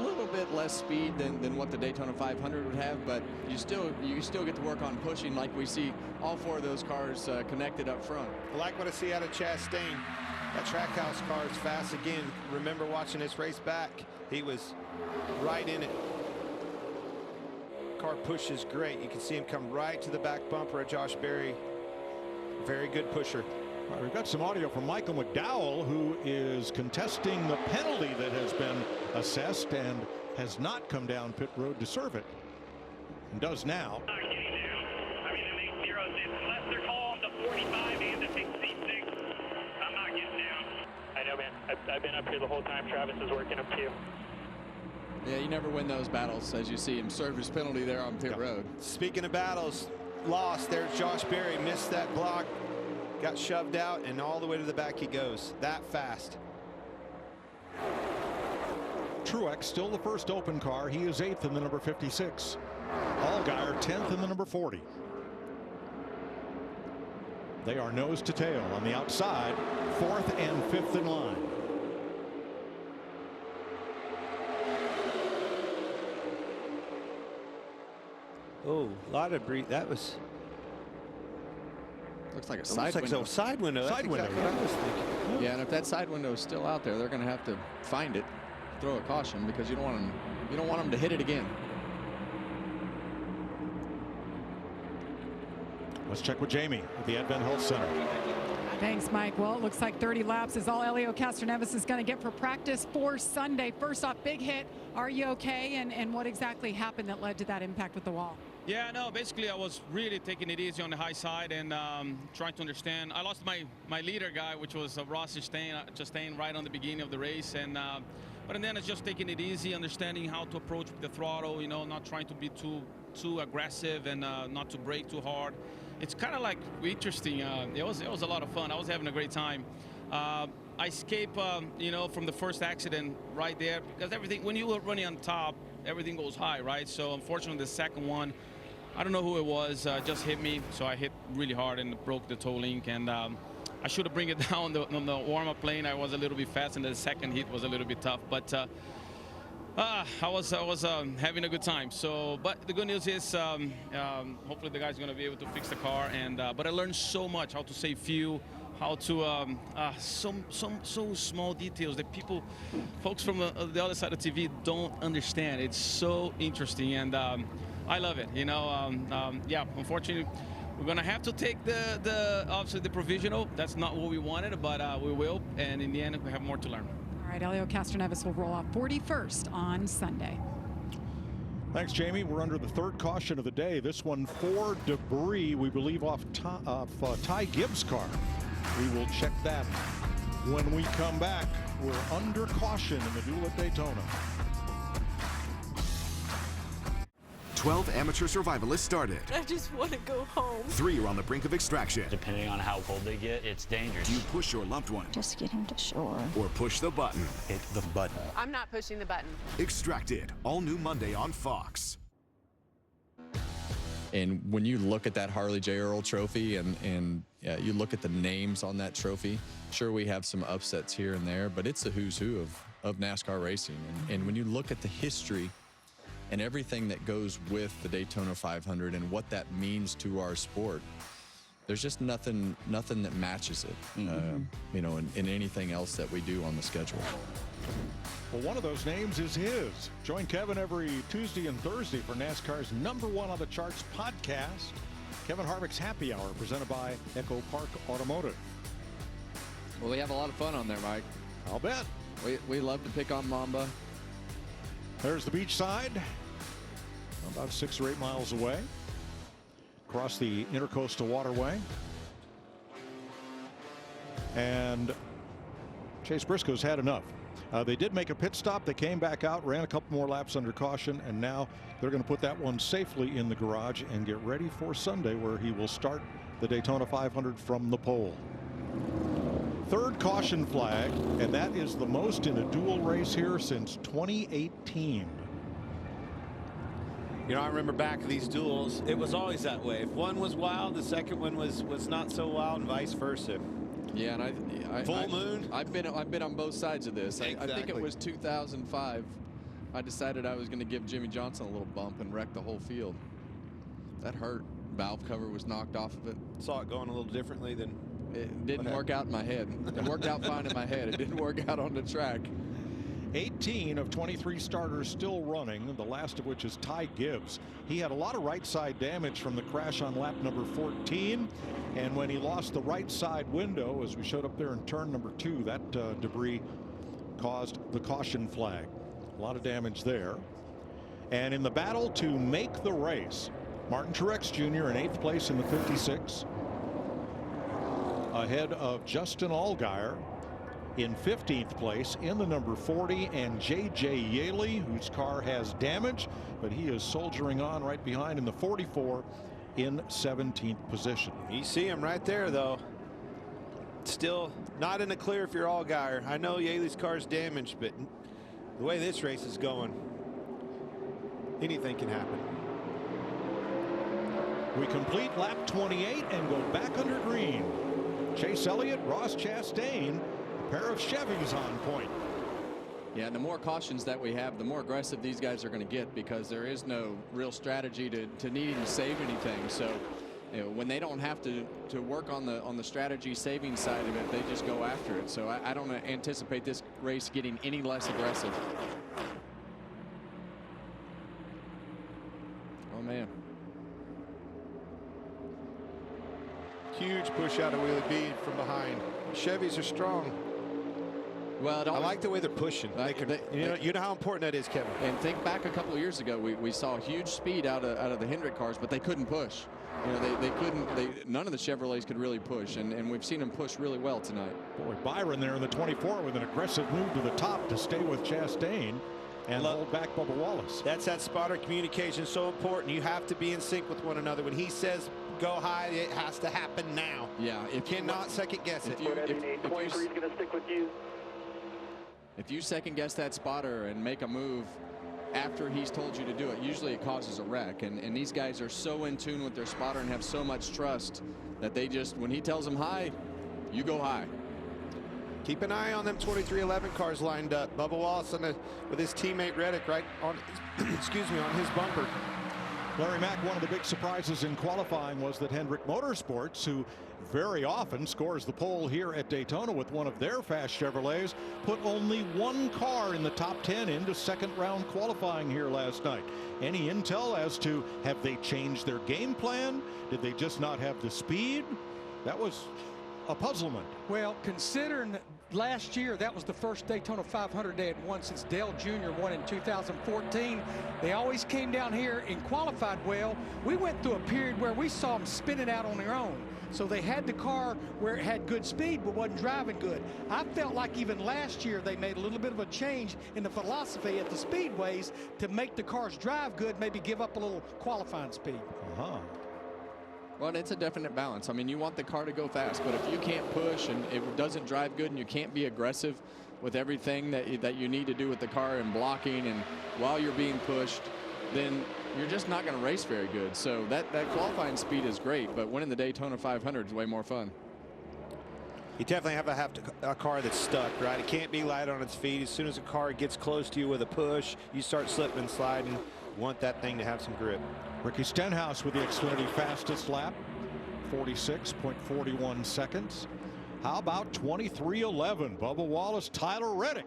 little bit less speed than what the Daytona 500 would have, but you still get to work on pushing like we see all 4 of those cars connected up front. I like what I see out of Chastain. That Trackhouse car is fast again. Remember watching this race back, he was right in it. Car pushes great. You can see him come right to the back bumper of Josh Berry. Very good pusher. All right, we've got some audio from Michael McDowell, who is contesting the penalty that has been assessed and has not come down pit road to serve it, and does now. I mean, it makes zeros. Unless they're calling the 45 and the 66, I'm not getting down. I know, man. I've been up here the whole time. Travis is working up too. Yeah, you never win those battles, as you see him serve his penalty there on pit road. Speaking of battles lost, there's Josh Berry. Missed that block, got shoved out, and all the way to the back he goes. That fast. Truex still the first open car. He is 8th in the number 56. Allgaier 10th in the number 40. They are nose to tail on the outside, 4th and 5th in line. Oh, a lot of breathe. That was. Looks like a side window. Looks like a side window. That's exactly what I was thinking. Yeah, and if that side window is still out there, they're going to have to find it, throw a caution, because you don't want them to hit it again. Let's check with Jamie at the Advent Health Center. Thanks, Mike. Well, it looks like 30 laps is all Helio Castroneves is going to get for practice for Sunday. First off, big hit. Are you okay? And what exactly happened that led to that impact with the wall? Yeah, no, basically I was really taking it easy on the high side and trying to understand. I lost my leader guy, which was Ross Chastain right on the beginning of the race. But then it's just taking it easy, understanding how to approach the throttle, not trying to be too aggressive and not to brake too hard. It's kind of like interesting. It was a lot of fun. I was having a great time. I escaped, you know, from the first accident right there, because everything, when you were running on top, everything goes high, right? So unfortunately, the second one, I don't know who it was, just hit me. So I hit really hard and broke the toe link. And I should have bring it down on the warm-up lane. I was a little bit fast, and the second hit was a little bit tough. But I was having a good time. So, but the good news is, hopefully the guy's going to be able to fix the car. And but I learned so much, how to save fuel, how to so small details that folks from the other side of TV don't understand. It's so interesting, and I love it. You know, yeah. Unfortunately, we're gonna have to take obviously the provisional. That's not what we wanted, but we will. And in the end, we have more to learn. All right, Elio Castroneves will roll off 41st on Sunday. Thanks, Jamie. We're under the third caution of the day. This one for debris, we believe, off Ty Gibbs' car. We will check that when we come back. We're under caution in the duel at Daytona. 12 amateur survivalists started. I just want to go home. 3 are on the brink of extraction. Depending on how cold they get, it's dangerous. Do you push your loved one? Just get him to shore. Or push the button? Hit the button. I'm not pushing the button. Extracted, all new Monday on Fox. And when you look at that Harley J. Earl trophy and you look at the names on that trophy, sure, we have some upsets here and there, but it's the who's who of NASCAR racing. And when you look at the history and everything that goes with the Daytona 500 and what that means to our sport, there's just nothing that matches it, you know, in anything else that we do on the schedule. Well, one of those names is his. Join Kevin every Tuesday and Thursday for NASCAR's #1 on the charts podcast, Kevin Harvick's Happy Hour, presented by Echo Park Automotive. Well, we have a lot of fun on there, Mike. I'll bet. We love to pick on Mamba. There's the beach side, about 6 or 8 miles away, across the Intercoastal Waterway. And Chase Briscoe's had enough. They did make a pit stop. They came back out, ran a couple more laps under caution, and now they're going to put that one safely in the garage and get ready for Sunday, where he will start the Daytona 500 from the pole. Third caution flag, and that is the most in a dual race here since 2018. You know, I remember back these duels, it was always that way. If one was wild, the second one was not so wild, and vice versa. Yeah, and Full moon. I've been on both sides of this. Exactly. I think it was 2005. I decided I was going to give Jimmy Johnson a little bump and wreck the whole field. That hurt. Valve cover was knocked off of it. Saw it going a little differently than. It didn't work out in my head. It worked out fine in my head. It didn't work out on the track. 18 of 23 starters still running, the last of which is Ty Gibbs. He had a lot of right side damage from the crash on lap number 14, and when he lost the right side window, as we showed up there in turn number 2, that debris caused the caution flag. A lot of damage there. And in the battle to make the race, Martin Truex Jr. in 8th place in the 56, ahead of Justin Allgaier in 15th place in the number 40, and J.J. Yaley, whose car has damage, but he is soldiering on right behind in the 44 in 17th position. You see him right there, though. Still not in the clear if you're Allgaier. I know Yaley's car's damaged, but the way this race is going, anything can happen. We complete lap 28 and go back under green. Chase Elliott, Ross Chastain, a pair of Chevys on point. Yeah, and the more cautions that we have, the more aggressive these guys are going to get, because there is no real strategy to needing to save anything. So, you know, when they don't have to work on the strategy saving side of it, they just go after it. So I don't anticipate this race getting any less aggressive. Oh man. Huge push out of Wheelie B from behind. Chevys are strong. Well, I like the way they're pushing. You know how important that is, Kevin. And think back a couple of years ago, we saw huge speed out of the Hendrick cars, but they couldn't push. You know, they couldn't. None of the Chevrolets could really push, and we've seen them push really well tonight. Boy, Byron there in the 24 with an aggressive move to the top to stay with Chastain and hold back Bubba Wallace. That's that spotter communication, so important. You have to be in sync with one another. When he says go high. It has to happen now. Yeah, you cannot second guess it. If you second guess that spotter and make a move after he's told you to do it, usually it causes a wreck. And these guys are so in tune with their spotter and have so much trust that they just, when he tells them high, you go high. Keep an eye on them 2311 cars lined up. Bubba Wallace with his teammate Reddick right on, excuse me, on his bumper. Larry Mack, one of the big surprises in qualifying was that Hendrick Motorsports, who very often scores the pole here at Daytona with one of their fast Chevrolets, put only one car in the top 10 into second round qualifying here last night. Any intel as to, have they changed their game plan? Did they just not have the speed? That was a puzzlement. Well, considering last year that was the first Daytona 500 they had won since Dale Jr. won in 2014. They always came down here and qualified well. We went through a period where we saw them spinning out on their own. So they had the car where it had good speed but wasn't driving good. I felt like even last year they made a little bit of a change in the philosophy at the speedways to make the cars drive good, maybe give up a little qualifying speed. Well, it's a definite balance. I mean, you want the car to go fast, but if you can't push and it doesn't drive good and you can't be aggressive with everything that you need to do with the car and blocking and while you're being pushed, then you're just not going to race very good. So that qualifying speed is great, but winning the Daytona 500 is way more fun. You definitely have a car that's stuck, right? It can't be light on its feet. As soon as a car gets close to you with a push, you start slipping and sliding. You want that thing to have some grip. Ricky Stenhouse with the Xfinity fastest lap, 46.41 seconds. How about 2311? Bubba Wallace, Tyler Reddick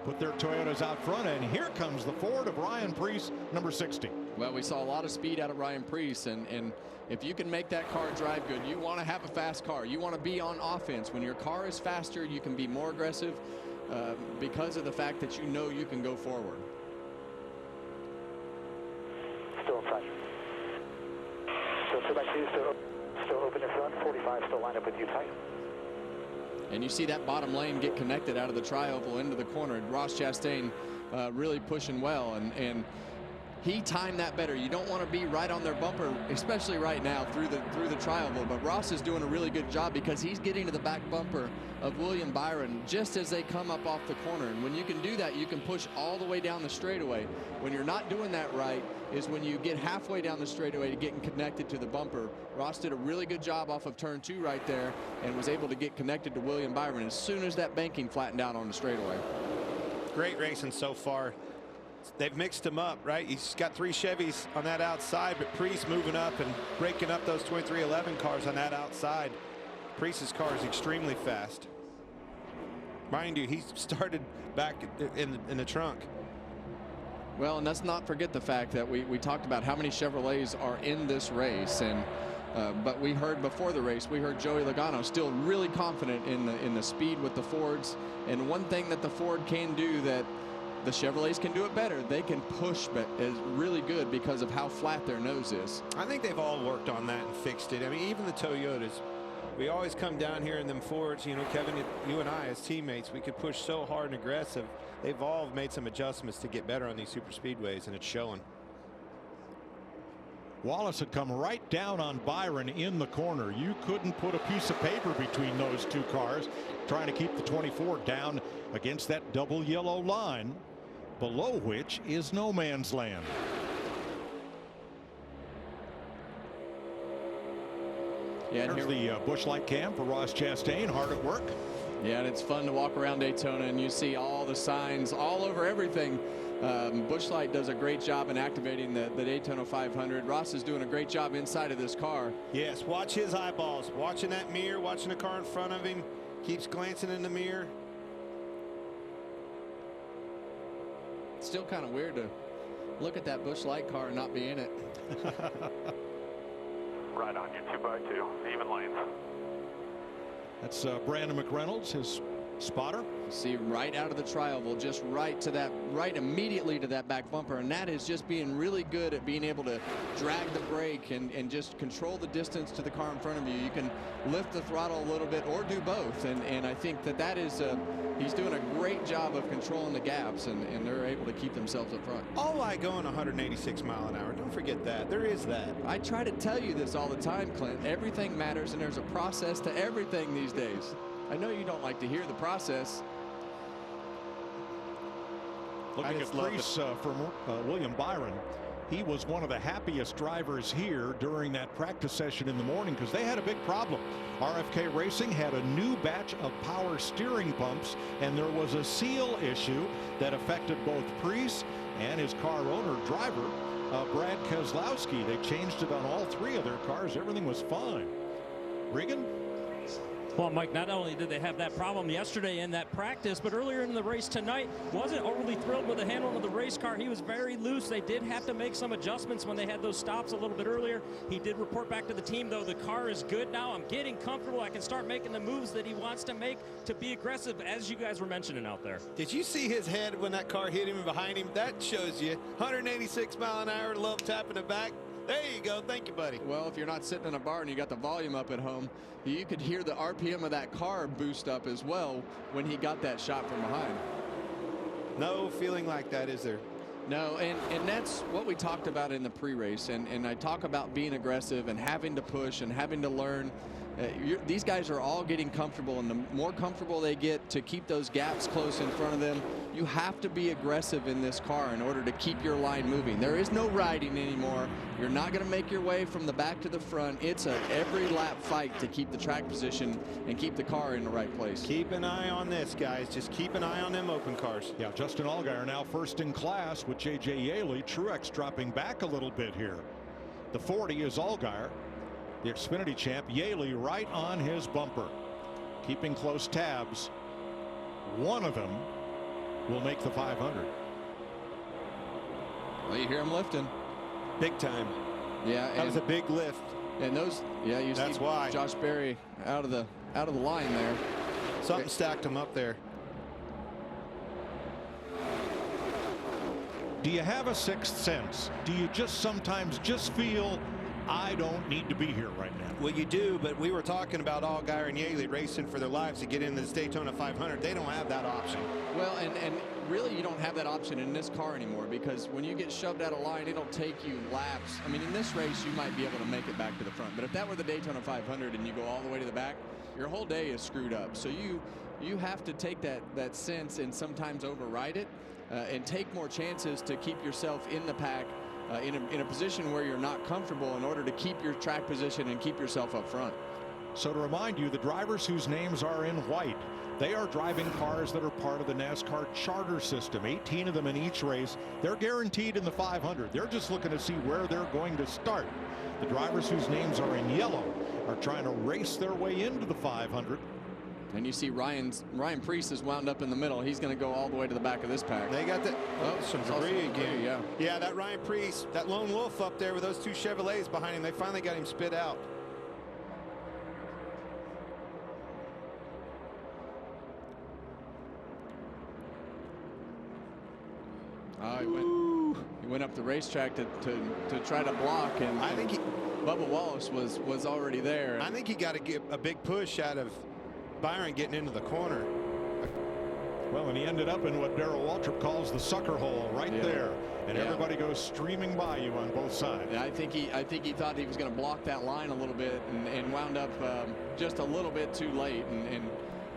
put their Toyotas out front, and here comes the Ford of Ryan Preece, number 60. Well, we saw a lot of speed out of Ryan Preece, and if you can make that car drive good, you want to have a fast car. You want to be on offense. When your car is faster, you can be more aggressive because of the fact that you know you can go forward. Still in front. Still 2x2, still open in front. 45 still lined up with you tight. And you see that bottom lane get connected out of the tri-oval into the corner. Ross Chastain really pushing well, and he timed that better. You don't want to be right on their bumper, especially right now through the tri-oval. But Ross is doing a really good job because he's getting to the back bumper of William Byron just as they come up off the corner. And when you can do that, you can push all the way down the straightaway. When you're not doing that right is when you get halfway down the straightaway to getting connected to the bumper. Ross did a really good job off of turn 2 right there and was able to get connected to William Byron as soon as that banking flattened out on the straightaway. Great racing so far. They've mixed them up, right? He's got 3 Chevys on that outside, but Preece moving up and breaking up those 2311 cars on that outside. Preece's car is extremely fast. Mind you, he started back in the trunk. Well, and let's not forget the fact that we talked about how many Chevrolets are in this race, and but we heard before the race, we heard Joey Logano still really confident in the speed with the Fords. And one thing that the Ford can do that the Chevrolets can do it better, they can push really good because of how flat their nose is. I think they've all worked on that and fixed it. I mean, even the Toyotas, we always come down here in them Fords, you know, Kevin, you and I as teammates, we could push so hard and aggressive. They've all made some adjustments to get better on these super speedways, and it's showing. Wallace had come right down on Byron in the corner. You couldn't put a piece of paper between those two cars, trying to keep the 24 down against that double yellow line, below which is no man's land. Yeah, There's the Busch Light cam for Ross Chastain, hard at work. Yeah, and it's fun to walk around Daytona and you see all the signs all over everything. Busch Light does a great job in activating the Daytona 500. Ross is doing a great job inside of this car. Yes, watch his eyeballs, watching that mirror, watching the car in front of him, keeps glancing in the mirror. It's still kind of weird to look at that Busch Light car and not be in it. Right on you, 2x2, even lanes. That's Brandon McReynolds, his Spotter. See right out of the tri-oval, just right immediately to that back bumper, and that is just being really good at being able to drag the brake and just control the distance to the car in front of you. You can lift the throttle a little bit or do both, and I think that is he's doing a great job of controlling the gaps, and they're able to keep themselves up front. All why going 186 mile an hour. Don't forget that. There is that. I try to tell you this all the time, Clint. Everything matters, and there's a process to everything these days. I know you don't like to hear the process. Looking at Preece from William Byron, he was one of the happiest drivers here during that practice session in the morning because they had a big problem. RFK Racing had a new batch of power steering pumps, and there was a seal issue that affected both Preece and his car owner driver, Brad Keselowski. They changed it on all three of their cars. Everything was fine. Regan? Well, Mike, not only did they have that problem yesterday in that practice, but earlier in the race tonight, wasn't overly thrilled with the handling of the race car. He was very loose. They did have to make some adjustments when they had those stops a little bit earlier. He did report back to the team, though, the car is good now. I'm getting comfortable. I can start making the moves that he wants to make to be aggressive, as you guys were mentioning out there. Did you see his head when that car hit him and behind him? That shows you 186 mile an hour, love tapping it back. There you go. Thank you, buddy. Well, if you're not sitting in a bar and you got the volume up at home, you could hear the RPM of that car boost up as well when he got that shot from behind. No feeling like that, is there? No, and that's what we talked about in the pre-race. And I talk about being aggressive and having to push and having to learn. These guys are all getting comfortable, and the more comfortable they get to keep those gaps close in front of them, you have to be aggressive in this car in order to keep your line moving. There is no riding anymore. You're not going to make your way from the back to the front. It's a every lap fight to keep the track position and keep the car in the right place. Keep an eye on this, guys. Just keep an eye on them open cars. Yeah, Justin Allgaier now first in class with J.J. Yaley. Truex dropping back a little bit here. The 40 is Allgaier. The Xfinity champ, Yaley, right on his bumper, keeping close tabs. One of them will make the 500. Well, you hear him lifting. Big time. Yeah, that was a big lift. And those, yeah, you That's see why Josh Berry out of the line there. Something stacked him up there. Do you have a sixth sense? Do you just sometimes just feel, I don't need to be here right now? Well, you do, but we were talking about Allgaier and Yaley racing for their lives to get into this Daytona 500. They don't have that option. Well, and really you don't have that option in this car anymore, because when you get shoved out of line, it'll take you laps. I mean, in this race, you might be able to make it back to the front, but if that were the Daytona 500 and you go all the way to the back, your whole day is screwed up. So you have to take that sense and sometimes override it and take more chances to keep yourself in the pack in a position where you're not comfortable in order to keep your track position and keep yourself up front. So to remind you, the drivers whose names are in white, they are driving cars that are part of the NASCAR charter system. 18 of them in each race. They're guaranteed in the 500. They're just looking to see where they're going to start. The drivers whose names are in yellow are trying to race their way into the 500. And you see Ryan Preece is wound up in the middle. He's going to go all the way to the back of this pack. They got some debris again. Yeah. Yeah, that Ryan Preece, that lone wolf up there with those two Chevrolets behind him, they finally got him spit out. He went up the racetrack to try to block, and I think Bubba Wallace was already there. I think he got to get a big push out of Byron getting into the corner. Well, and he ended up in what Darrell Waltrip calls the sucker hole right there, and everybody goes streaming by you on both sides. Yeah, I think he thought he was going to block that line a little bit and wound up just a little bit too late, and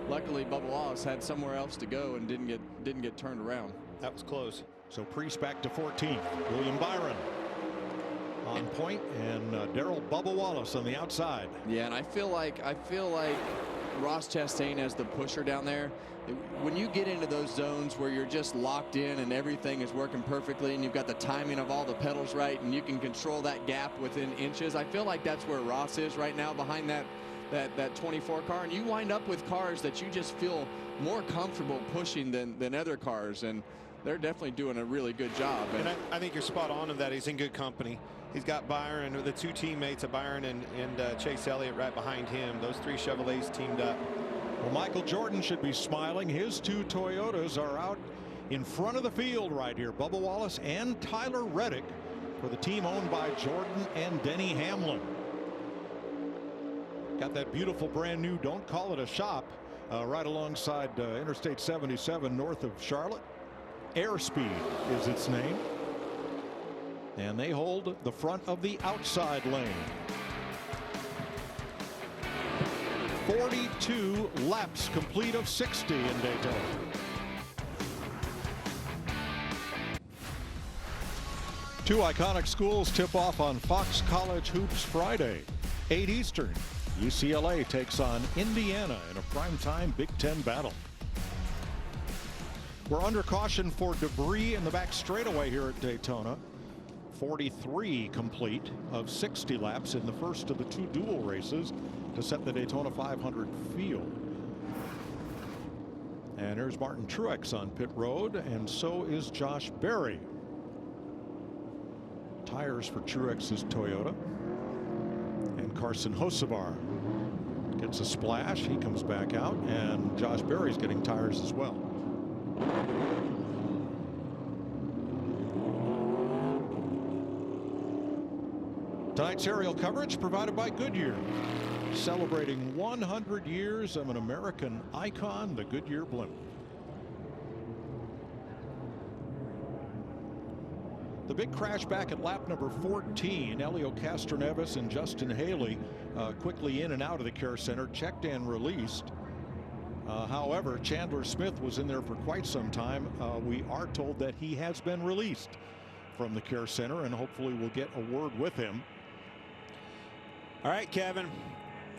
luckily Bubba Wallace had somewhere else to go and didn't get turned around. That was close. So Preece back to 14th. William Byron on point, and Darrell Bubba Wallace on the outside. Yeah, and I feel like Ross Chastain as the pusher down there. When you get into those zones where you're just locked in and everything is working perfectly and you've got the timing of all the pedals right and you can control that gap within inches, I feel like that's where Ross is right now behind that 24 car, and you wind up with cars that you just feel more comfortable pushing than other cars, and they're definitely doing a really good job. And I think you're spot on in that he's in good company. He's got Byron, the two teammates of Byron and Chase Elliott right behind him. Those three Chevrolets teamed up. Well, Michael Jordan should be smiling. His two Toyotas are out in front of the field right here. Bubba Wallace and Tyler Reddick for the team owned by Jordan and Denny Hamlin. Got that beautiful brand new, don't call it a shop, right alongside Interstate 77 north of Charlotte. Airspeed is its name. And they hold the front of the outside lane. 42 laps complete of 60 in Daytona. Two iconic schools tip off on Fox College Hoops Friday. 8 Eastern. UCLA takes on Indiana in a primetime Big Ten battle. We're under caution for debris in the back straightaway here at Daytona. 43 complete of 60 laps in the first of the two dual races to set the Daytona 500 field. And here's Martin Truex on pit road, and so is Josh Berry. Tires for Truex's Toyota. And Carson Hocevar gets a splash. He comes back out, and Josh Berry's getting tires as well. Tonight's aerial coverage provided by Goodyear, celebrating 100 years of an American icon, the Goodyear blimp. The big crash back at lap number 14. Elio Castroneves and Justin Haley quickly in and out of the care center, checked and released. However, Chandler Smith was in there for quite some time. We are told that he has been released from the care center, and hopefully we'll get a word with him. All right, Kevin,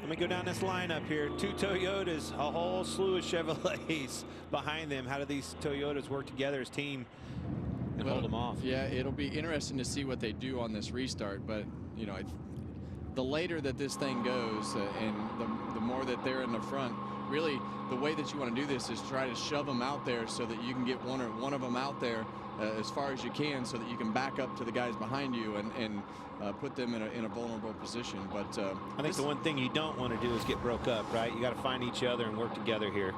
let me go down this lineup here. Two Toyotas, a whole slew of Chevrolets behind them. How do these Toyotas work together as a team and hold them off? Yeah, it'll be interesting to see what they do on this restart. But, you know, the later that this thing goes and the more that they're in the front, really the way that you want to do this is try to shove them out there so that you can get one of them out there as far as you can, so that you can back up to the guys behind you and put them in a vulnerable position. But I think the one thing you don't want to do is get broke up, right? You got to find each other and work together here.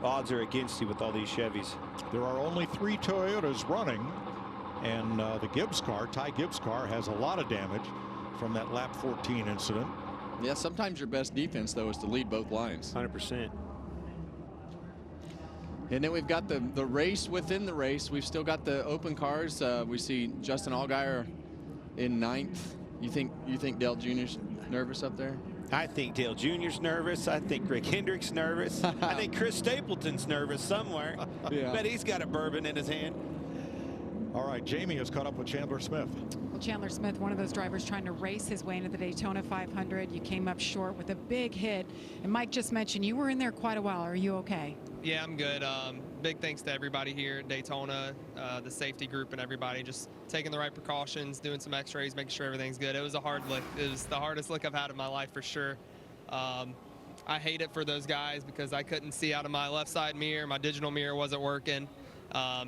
Odds are against you with all these Chevys. There are only 3 Toyotas running, and the Gibbs car, Ty Gibbs car, has a lot of damage from that lap 14 incident. Yeah, sometimes your best defense, though, is to lead both lines. 100%. And then we've got the race within the race. We've still got the open cars. We see Justin Allgaier in 9th. You think Dale Jr.'s nervous up there? I think Dale Jr.'s nervous. I think Rick Hendrick's nervous. I think Chris Stapleton's nervous somewhere. Yeah. Bet he's got a bourbon in his hand. All right, Jamie has caught up with Chandler Smith. Well, Chandler Smith, one of those drivers trying to race his way into the Daytona 500. You came up short with a big hit. And Mike just mentioned you were in there quite a while. Are you okay? Yeah, I'm good. Big thanks to everybody here at Daytona, the safety group and everybody, just taking the right precautions, doing some x-rays, making sure everything's good. It was a hard lick. It was the hardest lick I've had in my life for sure. I hate it for those guys because I couldn't see out of my left side mirror. My digital mirror wasn't working.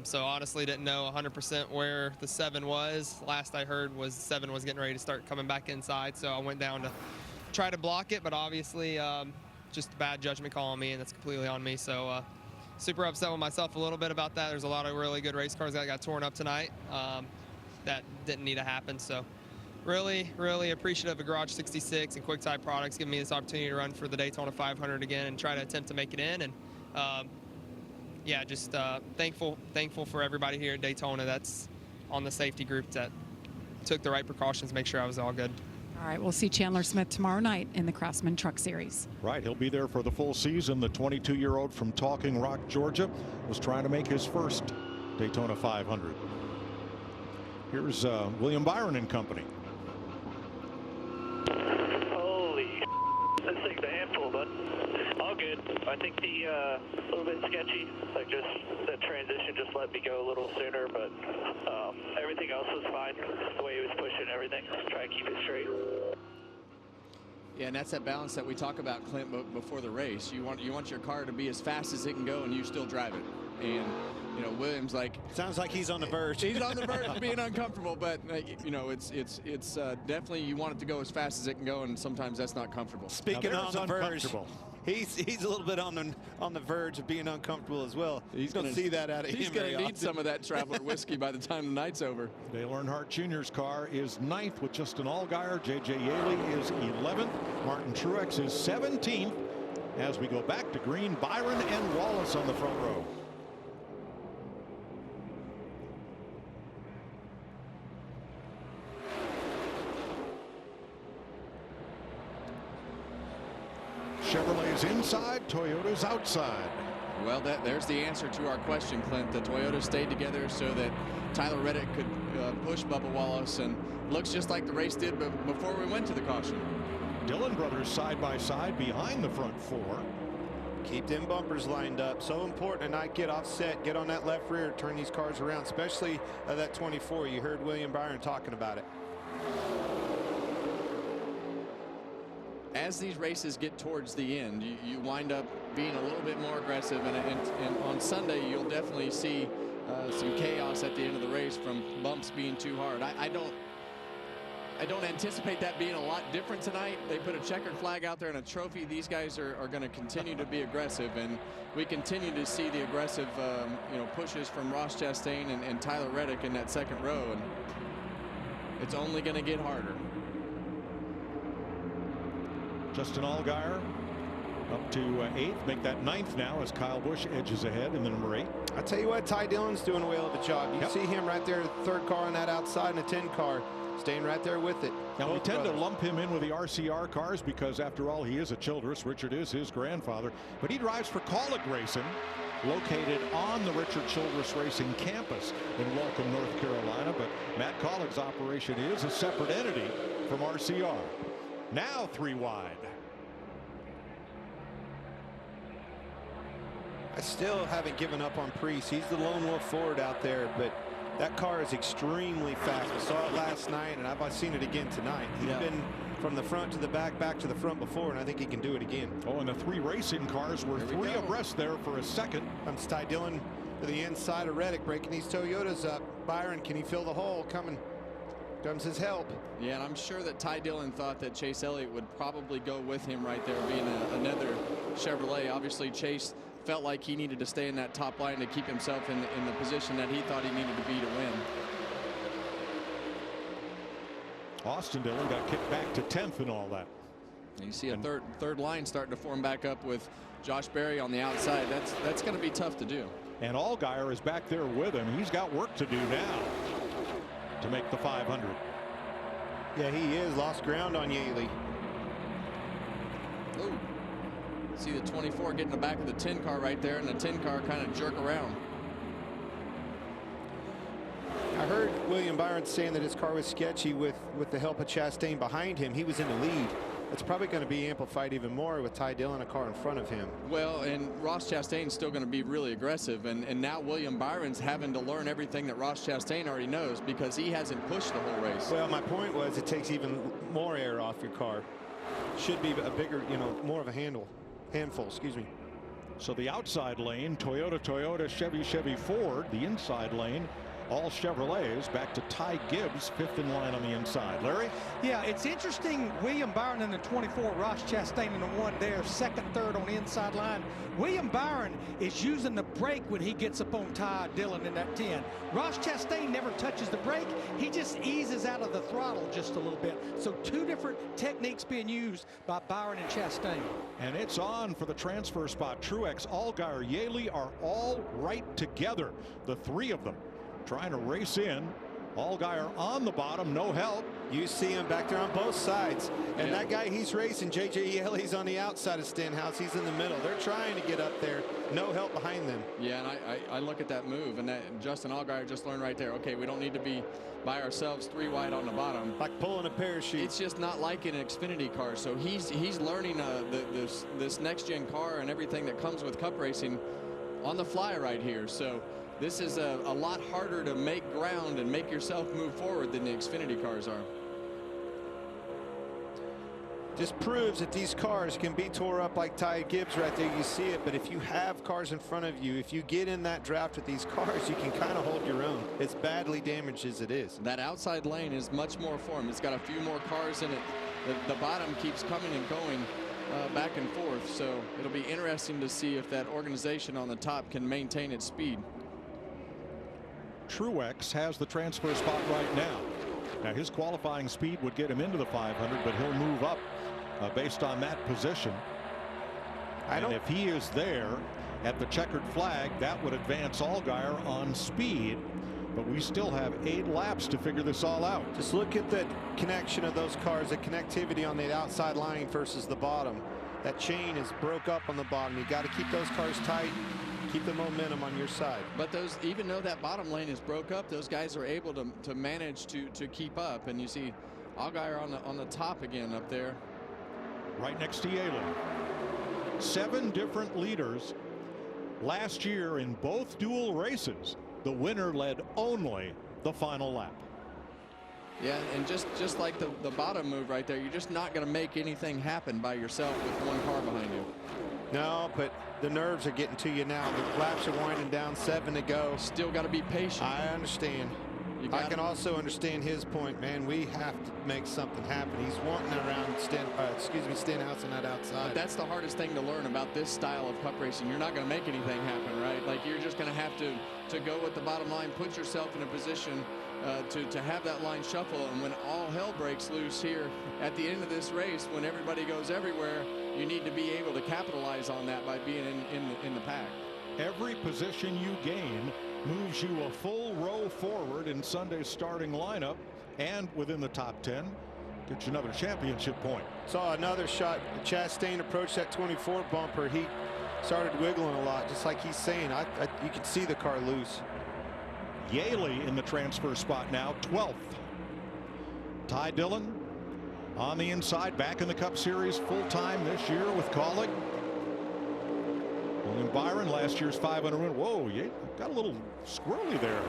So honestly didn't know 100% where the 7 was. Last I heard was 7 was getting ready to start coming back inside. So I went down to try to block it, but obviously just a bad judgment call on me, and that's completely on me. So super upset with myself a little bit about that. There's a lot of really good race cars that got torn up tonight that didn't need to happen. So really, really appreciative of Garage 66 and Quick Type Products giving me this opportunity to run for the Daytona 500 again and try to attempt to make it in. And yeah, just thankful for everybody here at Daytona that's on the safety group that took the right precautions to make sure I was all good. All right, we'll see Chandler Smith tomorrow night in the Craftsman Truck Series. Right, he'll be there for the full season. The 22-year-old from Talking Rock, Georgia, was trying to make his first Daytona 500. Here's William Byron and company. Holy, this thing's a handful, bud. All good. I think a little bit sketchy. Like just that transition just let me go a little sooner, but everything else was fine. The way he was pushing everything, try to keep it straight. Yeah, and that's that balance that we talk about, Clint, before the race. You want your car to be as fast as it can go, and you still drive it. And you know, Williams, like, sounds like he's on the verge. He's on the verge of being uncomfortable, but you know, it's definitely, you want it to go as fast as it can go, and sometimes that's not comfortable. Speaking on the verge, he's a little bit on the verge of being uncomfortable as well. He's going to see that out of him. He's going to need some of that Traveler whiskey by the time the night's over. Dale Earnhardt Jr.'s car is 9th with Justin Allgaier. J.J. Yaley is 11th. Martin Truex is 17th. As we go back to green, Byron and Wallace on the front row. Chevrolet's inside, Toyota's outside. Well, there's the answer to our question, Clint. The Toyota stayed together so that Tyler Reddick could push Bubba Wallace, and looks just like the race did before we went to the caution. Dillon brothers side by side behind the front four. Keep them bumpers lined up. So important tonight. Get offset, get on that left rear, turn these cars around, especially that 24. You heard William Byron talking about it. As these races get towards the end, you wind up being a little bit more aggressive, and on Sunday you'll definitely see some chaos at the end of the race from bumps being too hard. I don't anticipate that being a lot different tonight. They put a checkered flag out there and a trophy. These guys are going to continue to be aggressive, and we continue to see the aggressive you know, pushes from Ross Chastain and Tyler Reddick in that second row, and it's only going to get harder. Justin Allgaier up to 8th, make that 9th now as Kyle Busch edges ahead in the number 8. I tell you what, Ty Dillon's doing a whale of a job. You see him right there, third car on that outside, and a 10 car, staying right there with it. Now we tend to lump him in with the RCR cars because, after all, he is a Childress. Richard is his grandfather, but he drives for Kaulig Racing, located on the Richard Childress Racing campus in Welcome, North Carolina. But Matt Kaulig's operation is a separate entity from RCR. Now 3 wide. I still haven't given up on Priest. He's the lone wolf forward out there, but that car is extremely fast. We saw it last night, and I've seen it again tonight. He's been from the front to the back to the front before, and I think he can do it again. Oh, and the 3 racing cars were 3 abreast there for a second. Comes Ty Dillon to the inside of Reddick, breaking these Toyotas up. Byron, can he fill the hole? Coming. Comes his help. Yeah, and I'm sure that Ty Dillon thought that Chase Elliott would probably go with him right there, being another Chevrolet. Obviously, Chase felt like he needed to stay in that top line to keep himself in the position that he thought he needed to be to win. Austin Dillon got kicked back to 10th and all that. And you see a third line starting to form back up with Josh Berry on the outside. That's going to be tough to do. And Allgaier is back there with him. He's got work to do now to make the 500. Yeah, he is. Lost ground on Yaley. Ooh. See the 24 get in the back of the 10 car right there, and the 10 car kind of jerk around. I heard William Byron saying that his car was sketchy with the help of Chastain behind him. He was in the lead. It's probably going to be amplified even more with Ty Dillon, a car in front of him. Well, and Ross Chastain's still going to be really aggressive, and now William Byron's having to learn everything that Ross Chastain already knows because he hasn't pushed the whole race. Well, my point was it takes even more air off your car. Should be a bigger, you know, more of a handful, excuse me. So the outside lane, Toyota, Chevy, Ford. The inside lane, all Chevrolets. Back to Ty Gibbs, 5th in line on the inside. Larry? Yeah, it's interesting. William Byron in the 24, Ross Chastain in the 1 there, second, third on the inside line. William Byron is using the brake when he gets up on Ty Dillon in that 10. Ross Chastain never touches the brake. He just eases out of the throttle just a little bit. So 2 different techniques being used by Byron and Chastain. And it's on for the transfer spot. Truex, Allgaier, Yaley are all right together. The 3 of them trying to race in. Allgaier on the bottom, no help. You see him back there on both sides. And that guy he's racing, J.J. Yaley's on the outside of Stenhouse. He's in the middle. They're trying to get up there. No help behind them. Yeah, and I look at that move, and Justin Allgaier just learned right there, okay, we don't need to be by ourselves 3 wide on the bottom. Like pulling a parachute. It's just not like in an Xfinity car. So he's learning this next-gen car and everything that comes with Cup racing on the fly right here. So this is a lot harder to make ground and make yourself move forward than the Xfinity cars are. just proves that these cars can be tore up like Ty Gibbs right there. You see it, but if you have cars in front of you, if you get in that draft with these cars, you can kind of hold your own. It's badly damaged as it is. That outside lane is much more formed. It's got a few more cars in it. The bottom keeps coming and going back and forth, so it'll be interesting to see if that organization on the top can maintain its speed. Truex has the transfer spot right now. Now his qualifying speed would get him into the 500, but he'll move up based on that position. And if he is there at the checkered flag, that would advance Allgaier on speed. But we still have 8 laps to figure this all out. Just look at the connection of those cars, the connectivity on the outside line versus the bottom. That chain is broke up on the bottom. You got to keep those cars tight. Keep the momentum on your side. But those, even though that bottom lane is broke up, those guys are able to manage to keep up. And you see Allgaier on the top again up there. Right next to Yaley. 7 different leaders last year in both dual races. The winner led only the final lap. Yeah, and just like the bottom move right there, you're just not going to make anything happen by yourself with one car behind you. No, but the nerves are getting to you now. The laps are winding down, 7 to go. Still got to be patient. I understand. I can also understand his point, man. We have to make something happen. He's wanting around Stenhouse on that outside. But that's the hardest thing to learn about this style of cup racing. You're not going to make anything happen, right? Like, you're just going to have to go with the bottom line, put yourself in a position to have that line shuffle. And when all hell breaks loose here at the end of this race, when everybody goes everywhere, you need to be able to capitalize on that by being in the pack. Every position you gain moves you a full row forward in Sunday's starting lineup, and within the top 10 gets you another championship point. Saw another shot. Chastain approached that 24 bumper. He started wiggling a lot, just like he's saying. You could see the car loose. Yaley in the transfer spot now, 12th. Ty Dillon on the inside, back in the Cup Series full-time this year with Colleague. William Byron, last year's 500 win. Whoa, you got a little squirrely there.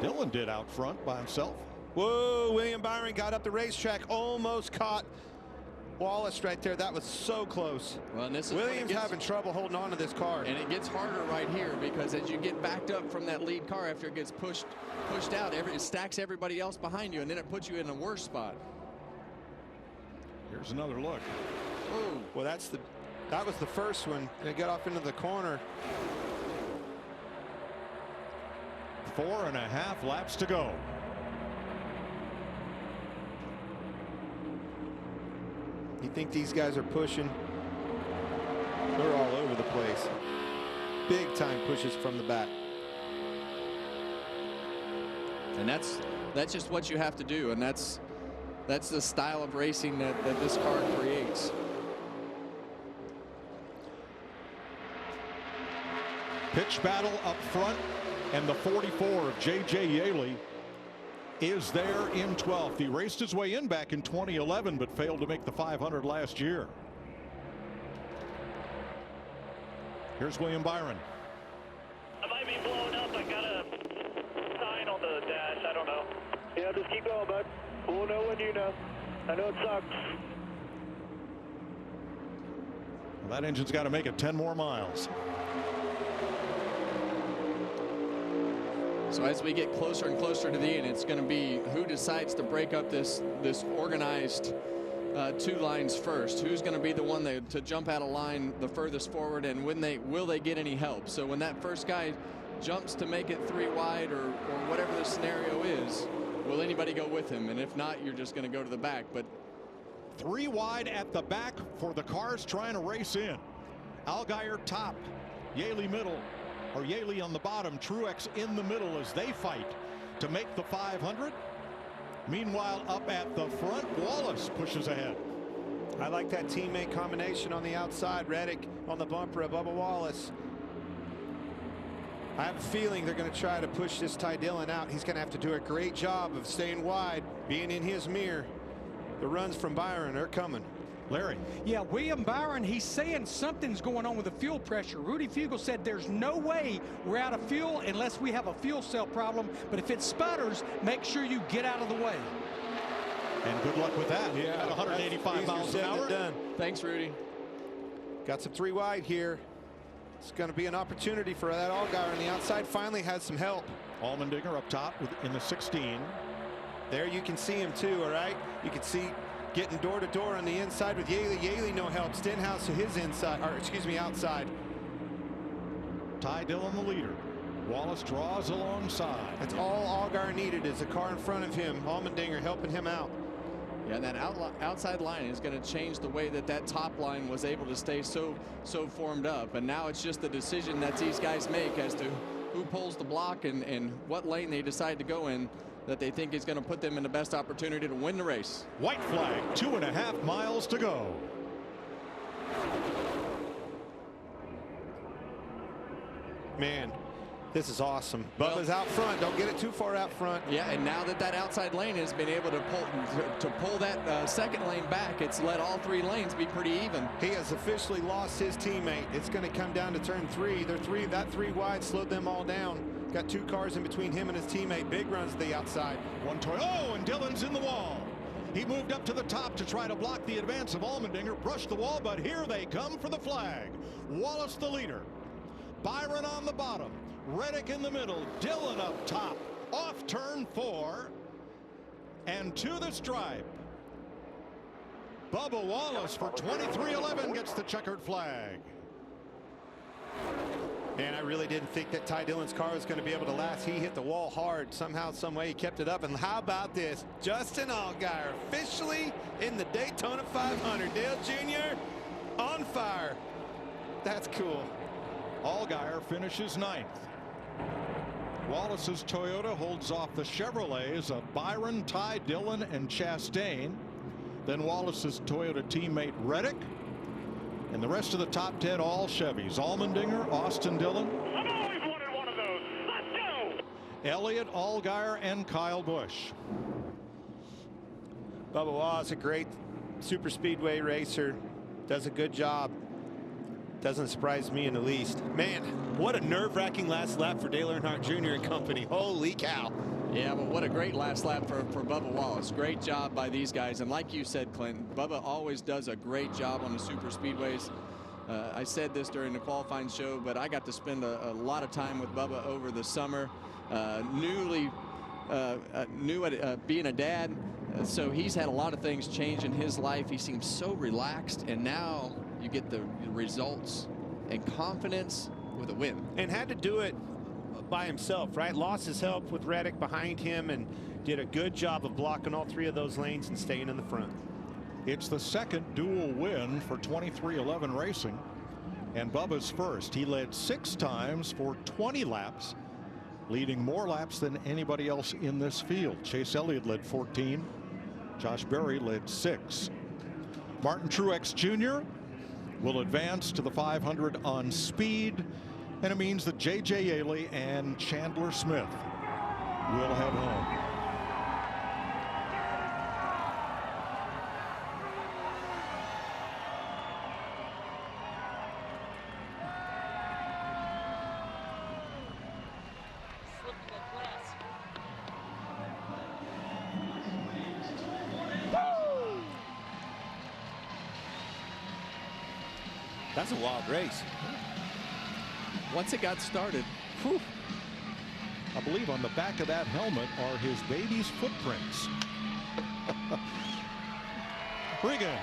Dillon did out front by himself. Whoa, William Byron got up the racetrack, almost caught Wallace right there. That was so close. Well, and this is Williams having trouble holding on to this car. And it gets harder right here because as you get backed up from that lead car after it gets pushed out, it stacks everybody else behind you, and then it puts you in a worse spot. Here's another look. Ooh. Well, that was the first one. They got off into the corner. 4.5 laps to go. You think these guys are pushing? They're all over the place. Big time pushes from the back. And that's just what you have to do, and that's the style of racing that this car creates. Pitch battle up front, and the 44 of J.J. Yaley is there in 12th. He raced his way in back in 2011, but failed to make the 500 last year. Here's William Byron. I might be blowing up. I got a sign on the dash. I don't know. Yeah, just keep going, bud. We'll know when you know. I know it sucks. Well, that engine's got to make it 10 more miles. So as we get closer and closer to the end, it's going to be who decides to break up this organized 2 lines first. Who's going to be the one to jump out of line the furthest forward, and will they get any help? So when that first guy jumps to make it 3 wide or whatever the scenario is, will anybody go with him? And if not, you're just going to go to the back. But 3 wide at the back for the cars trying to race in. Allgaier top, Yaley middle, or Yaley on the bottom, Truex in the middle as they fight to make the 500. Meanwhile, up at the front, Wallace pushes ahead. I like that teammate combination on the outside. Reddick on the bumper of Bubba Wallace. I have a feeling they're going to try to push this Ty Dillon out. He's going to have to do a great job of staying wide, being in his mirror. The runs from Byron are coming. Larry. Yeah, William Byron, he's saying something's going on with the fuel pressure. Rudy Fugle said there's no way we're out of fuel unless we have a fuel cell problem. But if it sputters, make sure you get out of the way. And good luck with that. Yeah, at 185 miles an hour. Done. Thanks, Rudy. Got some 3 wide here. It's going to be an opportunity for that Allgaier on the outside. Finally has some help. Allmendinger up top in the 16. There you can see him too, all right? You can see getting door to door on the inside with Yaley. Yaley no help. Stenhouse to his inside, or excuse me, outside. Ty Dillon the leader. Wallace draws alongside. That's all Allgaier needed is a car in front of him. Allmendinger helping him out. Yeah, and that outside line is going to change the way that top line was able to stay so formed up. And now it's just the decision that these guys make as to who pulls the block and what lane they decide to go in that they think is going to put them in the best opportunity to win the race. White flag, 2.5 miles to go. Man, this is awesome. Bubba's out front. Don't get it too far out front. Yeah, and now that outside lane has been able to pull that second lane back, it's let all 3 lanes be pretty even. He has officially lost his teammate. It's going to come down to turn 3. That 3 wide slowed them all down. Got 2 cars in between him and his teammate. Big runs to the outside. One toy. Oh, and Dillon's in the wall. He moved up to the top to try to block the advance of Allmendinger. Brushed the wall, but here they come for the flag. Wallace the leader. Byron on the bottom. Reddick in the middle. Dillon up top. Off turn 4. And to the stripe. Bubba Wallace for 23-11 gets the checkered flag. And I really didn't think that Ty Dillon's car was going to be able to last. He hit the wall hard. Somehow, some way, he kept it up. And how about this? Justin Allgaier officially in the Daytona 500. Dale Jr. on fire. That's cool. Allgaier finishes 9th. Wallace's Toyota holds off the Chevrolets of Byron, Ty Dillon, and Chastain. Then Wallace's Toyota teammate Reddick. And the rest of the top 10 all Chevys. Allmendinger, Austin Dillon. I've always wanted one of those. Let's go. Elliott, Allgaier, and Kyle Busch. Bubba Wallace, a great super speedway racer. Does a good job. Doesn't surprise me in the least. Man, what a nerve-wracking last lap for Dale Earnhardt Jr. and company. Holy cow. Yeah, but what a great last lap for Bubba Wallace. Great job by these guys. And like you said, Clinton, Bubba always does a great job on the super speedways. I said this during the qualifying show, but I got to spend a lot of time with Bubba over the summer. New at being a dad. So he's had a lot of things change in his life. He seems so relaxed, and now you get the results and confidence with a win. And had to do it by himself, right? Lost his help with Reddick behind him and did a good job of blocking all 3 of those lanes and staying in the front. It's the second dual win for 23-11 Racing, and Bubba's first. He led 6 times for 20 laps, leading more laps than anybody else in this field. Chase Elliott led 14. Josh Berry led 6. Martin Truex Jr. will advance to the 500 on speed, and it means that J.J. Yaley and Chandler Smith will head home. That's a wild race. Once it got started, whew. I believe on the back of that helmet are his baby's footprints. Regan.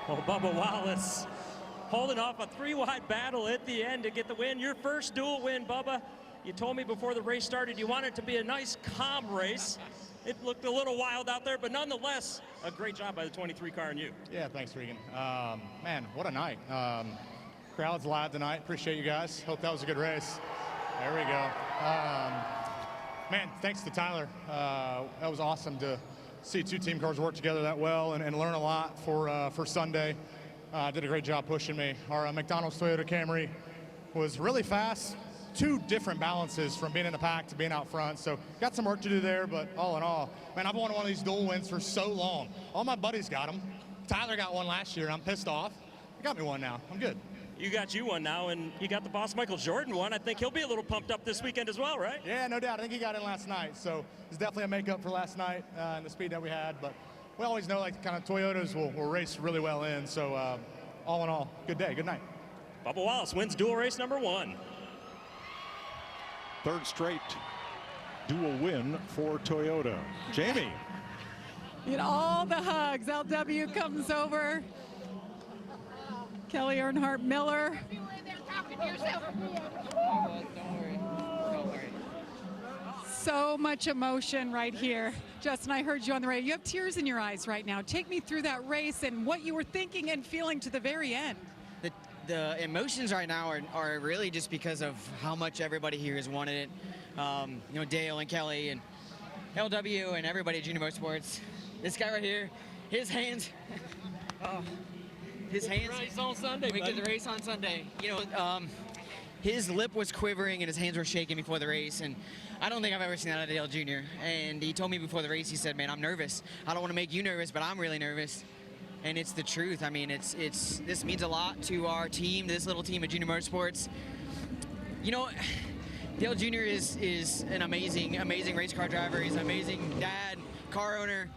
Oh, Bubba Wallace holding off a 3-wide battle at the end to get the win. Your first dual win, Bubba. You told me before the race started you wanted it to be a nice, calm race. It looked a little wild out there, but nonetheless, a great job by the 23 car and you. Yeah, thanks, Regan. Man, what a night. Crowd's live tonight. Appreciate you guys. Hope that was a good race. There we go. Man, thanks to Tyler. That was awesome to see 2 team cars work together that well and learn a lot for Sunday. Did a great job pushing me. Our McDonald's Toyota Camry was really fast. 2 different balances from being in the pack to being out front. So got some work to do there, but all in all, man, I've wanted one of these dual wins for so long. All my buddies got them. Tyler got one last year. I'm pissed off. He got me one now. I'm good. you got you one now, and you got the boss Michael Jordan one. I think he'll be a little pumped up this weekend as well, right? Yeah, no doubt. I think he got in last night, so it's definitely a makeup for last night and the speed that we had. But we always know, like, kind of Toyotas will race really well in. So all in all, good day, good night. Bubba Wallace wins dual race number 1. Third straight dual win for Toyota. Jamie. Get all the hugs. LW comes over. Kelly Earnhardt Miller. So much emotion right here. Justin, I heard you on the radio. You have tears in your eyes right now. Take me through that race and what you were thinking and feeling to the very end. The emotions right now are really just because of how much everybody here has wanted it. You know, Dale and Kelly and LW and everybody at Junior Motorsports. This guy right here, his hands. His hands. Race on Sunday, we did the race on Sunday. You know, his lip was quivering and his hands were shaking before the race, and I don't think I've ever seen that out of Dale Jr. And he told me before the race, he said, "Man, I'm nervous. I don't want to make you nervous, but I'm really nervous." And it's the truth. I mean, this means a lot to our team, this little team at Junior Motorsports. You know, Dale Jr. is an amazing race car driver. He's an amazing dad, car owner,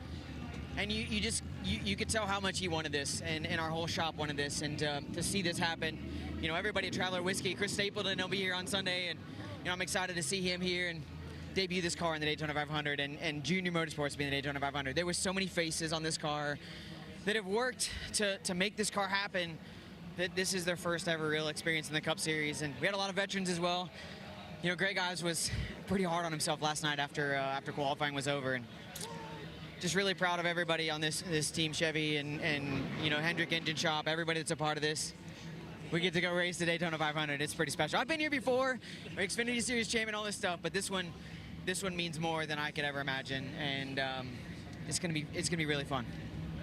and you could tell how much he wanted this, and our whole shop wanted this. And to see this happen, you know, everybody at Traveler Whiskey, Chris Stapleton, will be here on Sunday, and you know, I'm excited to see him here and debut this car in the Daytona 500, and Junior Motorsports being the Daytona 500. There were so many faces on this car that have worked to make this car happen, that this is their first ever real experience in the Cup Series. And we had a lot of veterans as well. You know, Greg Ives was pretty hard on himself last night after qualifying was over. And just really proud of everybody on this team, Chevy and you know, Hendrick Engine Shop, everybody that's a part of this. We get to go race the Daytona 500. It's pretty special. I've been here before, Xfinity Series champion, all this stuff, but this one means more than I could ever imagine, and it's gonna be really fun.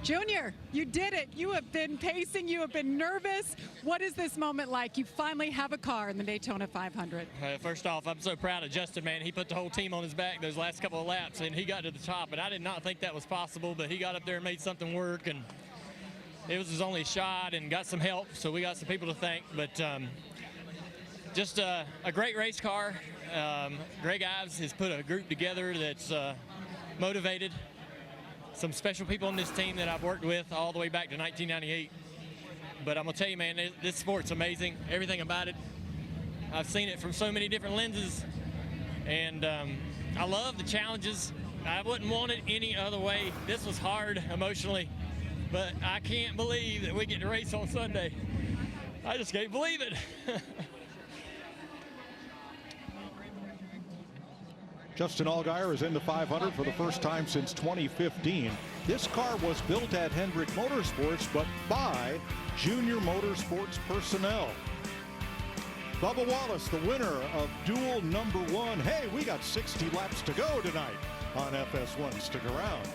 Junior, you did it. You have been pacing. You have been nervous. What is this moment like? You finally have a car in the Daytona 500. First off, I'm so proud of Justin, man. He put the whole team on his back those last couple of laps, and he got to the top. And I did not think that was possible, but he got up there and made something work. And it was his only shot and got some help, so we got some people to thank. But just a great race car. Greg Ives has put a group together that's motivated. Some special people on this team that I've worked with all the way back to 1998. But I'm going to tell you, man, this sport's amazing. Everything about it. I've seen it from so many different lenses. And I love the challenges. I wouldn't want it any other way. This was hard emotionally. But I can't believe that we get to race on Sunday. I just can't believe it. Justin Allgaier is in the 500 for the first time since 2015. This car was built at Hendrick Motorsports, but by Junior Motorsports personnel. Bubba Wallace, the winner of duel number 1. Hey, we got 60 laps to go tonight on FS1. Stick around.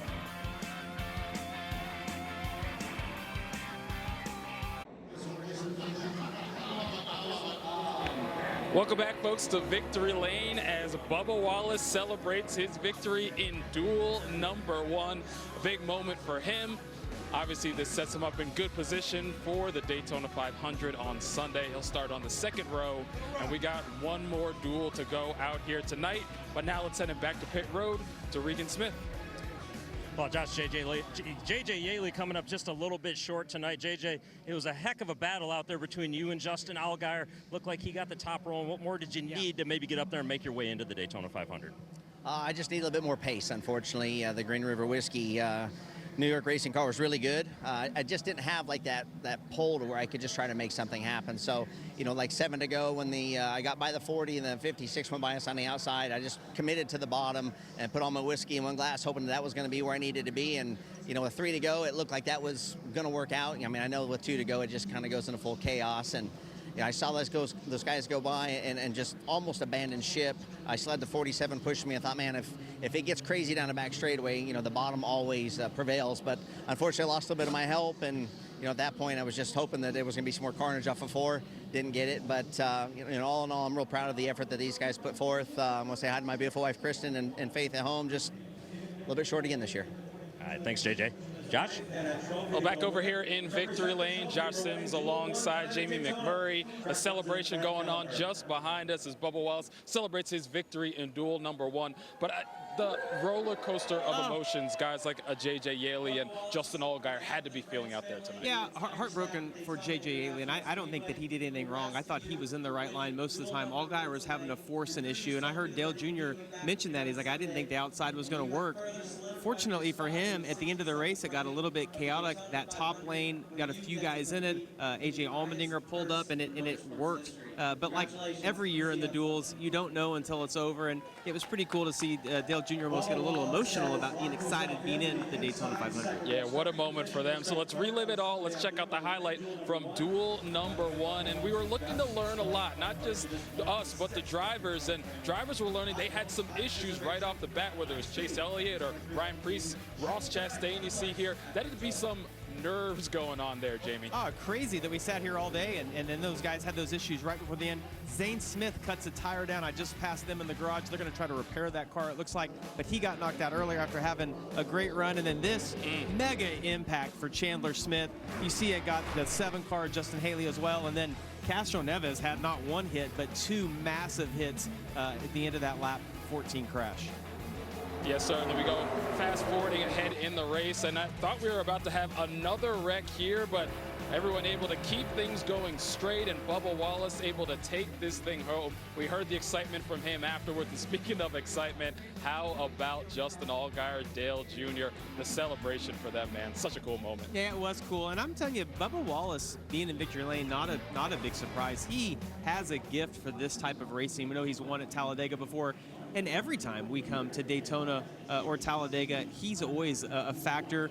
Welcome back, folks, to Victory Lane as Bubba Wallace celebrates his victory in duel number 1. A big moment for him. Obviously, this sets him up in good position for the Daytona 500 on Sunday. He'll start on the second row, and we got one more duel to go out here tonight. But now let's send him back to pit road to Regan Smith. Well, Josh, JJ Yaley coming up just a little bit short tonight. JJ, it was a heck of a battle out there between you and Justin Allgaier. Looked like he got the top roll. And what more did you need to maybe get up there and make your way into the Daytona 500? I just need a little bit more pace, unfortunately. The Green River Whiskey New York racing car was really good. I just didn't have like that pull to where I could just try to make something happen. So, you know, like 7 to go when I got by the 40 and the 56 went by us on the outside, I just committed to the bottom and put all my whiskey in one glass, hoping that was going to be where I needed to be. And, you know, with 3 to go, it looked like that was going to work out. I mean, I know with 2 to go, it just kind of goes into full chaos. And you know, I saw those guys go by and just almost abandon ship. I still had the 47 pushing me. I thought, man, if it gets crazy down the back straightaway, you know, the bottom always prevails. But unfortunately, I lost a little bit of my help. And, you know, at that point, I was just hoping that there was going to be some more carnage off of 4. Didn't get it. But, you know, all in all, I'm real proud of the effort that these guys put forth. I'm going to say hi to my beautiful wife, Kristen, and Faith at home. Just a little bit short again this year. All right, thanks, JJ. Josh? Well, back over here in victory lane, Josh Sims alongside Jamie McMurray. A celebration going on just behind us as Bubba Wallace celebrates his victory in duel number 1. But the roller coaster of emotions, guys like a J.J. Yaley and Justin Allgaier had to be feeling out there tonight. Yeah, heartbroken for J.J. Yaley, and I don't think that he did anything wrong. I thought he was in the right line most of the time. Allgaier was having to force an issue, and I heard Dale Jr. mention that. He's like, I didn't think the outside was going to work. Fortunately for him, at the end of the race, it got a little bit chaotic. That top lane got a few guys in it. A.J. Allmendinger pulled up, and it worked. But like every year in the duels, you don't know until it's over, and it was pretty cool to see Dale Jr. almost get a little emotional about being excited being in the Daytona 500. Yeah, what a moment for them. So let's relive it all. Let's check out the highlight from duel number 1. And we were looking to learn a lot, not just us, but the drivers. And drivers were learning they had some issues right off the bat, whether it was Chase Elliott or Ryan Preece, Ross Chastain you see here. That would be some nerves going on there, Jamie. Oh, crazy that we sat here all day and then those guys had those issues right before the end. Zane Smith cuts a tire down. I just passed them in the garage. They're going to try to repair that car, it looks like, but he got knocked out earlier after having a great run. And then this mega impact for Chandler Smith. You see it got the 7 car, Justin Haley as well, and then Castro Neves had not 1 hit, but 2 massive hits at the end of that lap 14 crash. Yes, certainly. We go fast forwarding ahead in the race, and I thought we were about to have another wreck here, but everyone able to keep things going straight, and Bubba Wallace able to take this thing home. We heard the excitement from him afterwards. And speaking of excitement, how about Justin Allgaier, Dale Jr., the celebration for them, man? Such a cool moment. Yeah, it was cool, and I'm telling you, Bubba Wallace being in victory lane, not a big surprise. He has a gift for this type of racing. We know he's won at Talladega before. And every time we come to Daytona or Talladega, he's always a factor.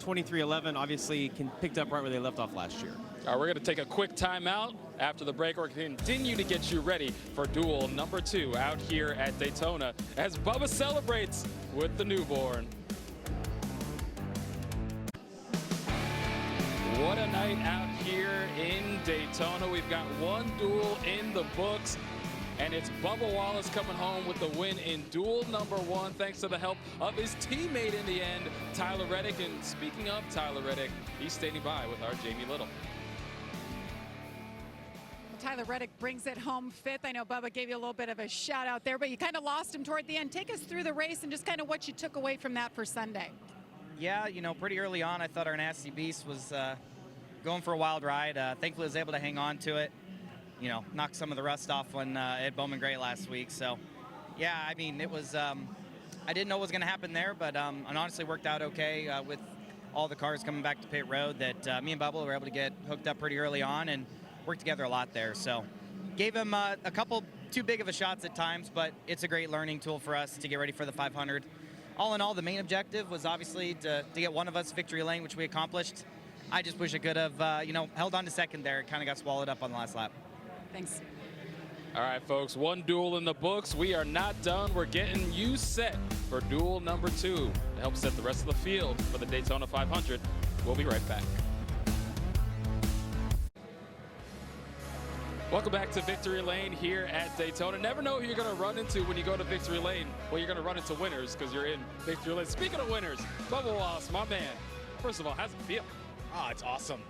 2311 obviously picked up right where they left off last year. All right, we're going to take a quick timeout. After the break, we're going to continue to get you ready for duel number 2 out here at Daytona as Bubba celebrates with the newborn. What a night out here in Daytona. We've got 1 duel in the books. And it's Bubba Wallace coming home with the win in duel number 1, thanks to the help of his teammate in the end, Tyler Reddick. And speaking of Tyler Reddick, he's standing by with our Jamie Little. Well, Tyler Reddick brings it home 5th. I know Bubba gave you a little bit of a shout out there, but you kind of lost him toward the end. Take us through the race and just kind of what you took away from that for Sunday. Yeah, you know, pretty early on, I thought our Nasty Beast was going for a wild ride. Thankfully, I was able to hang on to it. You know, knocked some of the rust off when at Bowman Gray last week. So, yeah, I mean, it was, I didn't know what was going to happen there, but it honestly worked out okay with all the cars coming back to pit road that me and Bubba were able to get hooked up pretty early on and work together a lot there. So, gave him a couple too big of a shots at times, but it's a great learning tool for us to get ready for the 500. All in all, the main objective was obviously to get one of us victory lane, which we accomplished. I just wish I could have, you know, held on to second there. It kind of got swallowed up on the last lap. Thanks. All right, folks, 1 duel in the books. We are not done. We're getting you set for duel number 2 to help set the rest of the field for the Daytona 500. We'll be right back. Welcome back to Victory Lane here at Daytona. Never know who you're going to run into when you go to Victory Lane. Well, you're going to run into winners because you're in Victory Lane. Speaking of winners, Bubba Wallace, my man. First of all, how's it feel? Oh, it's awesome.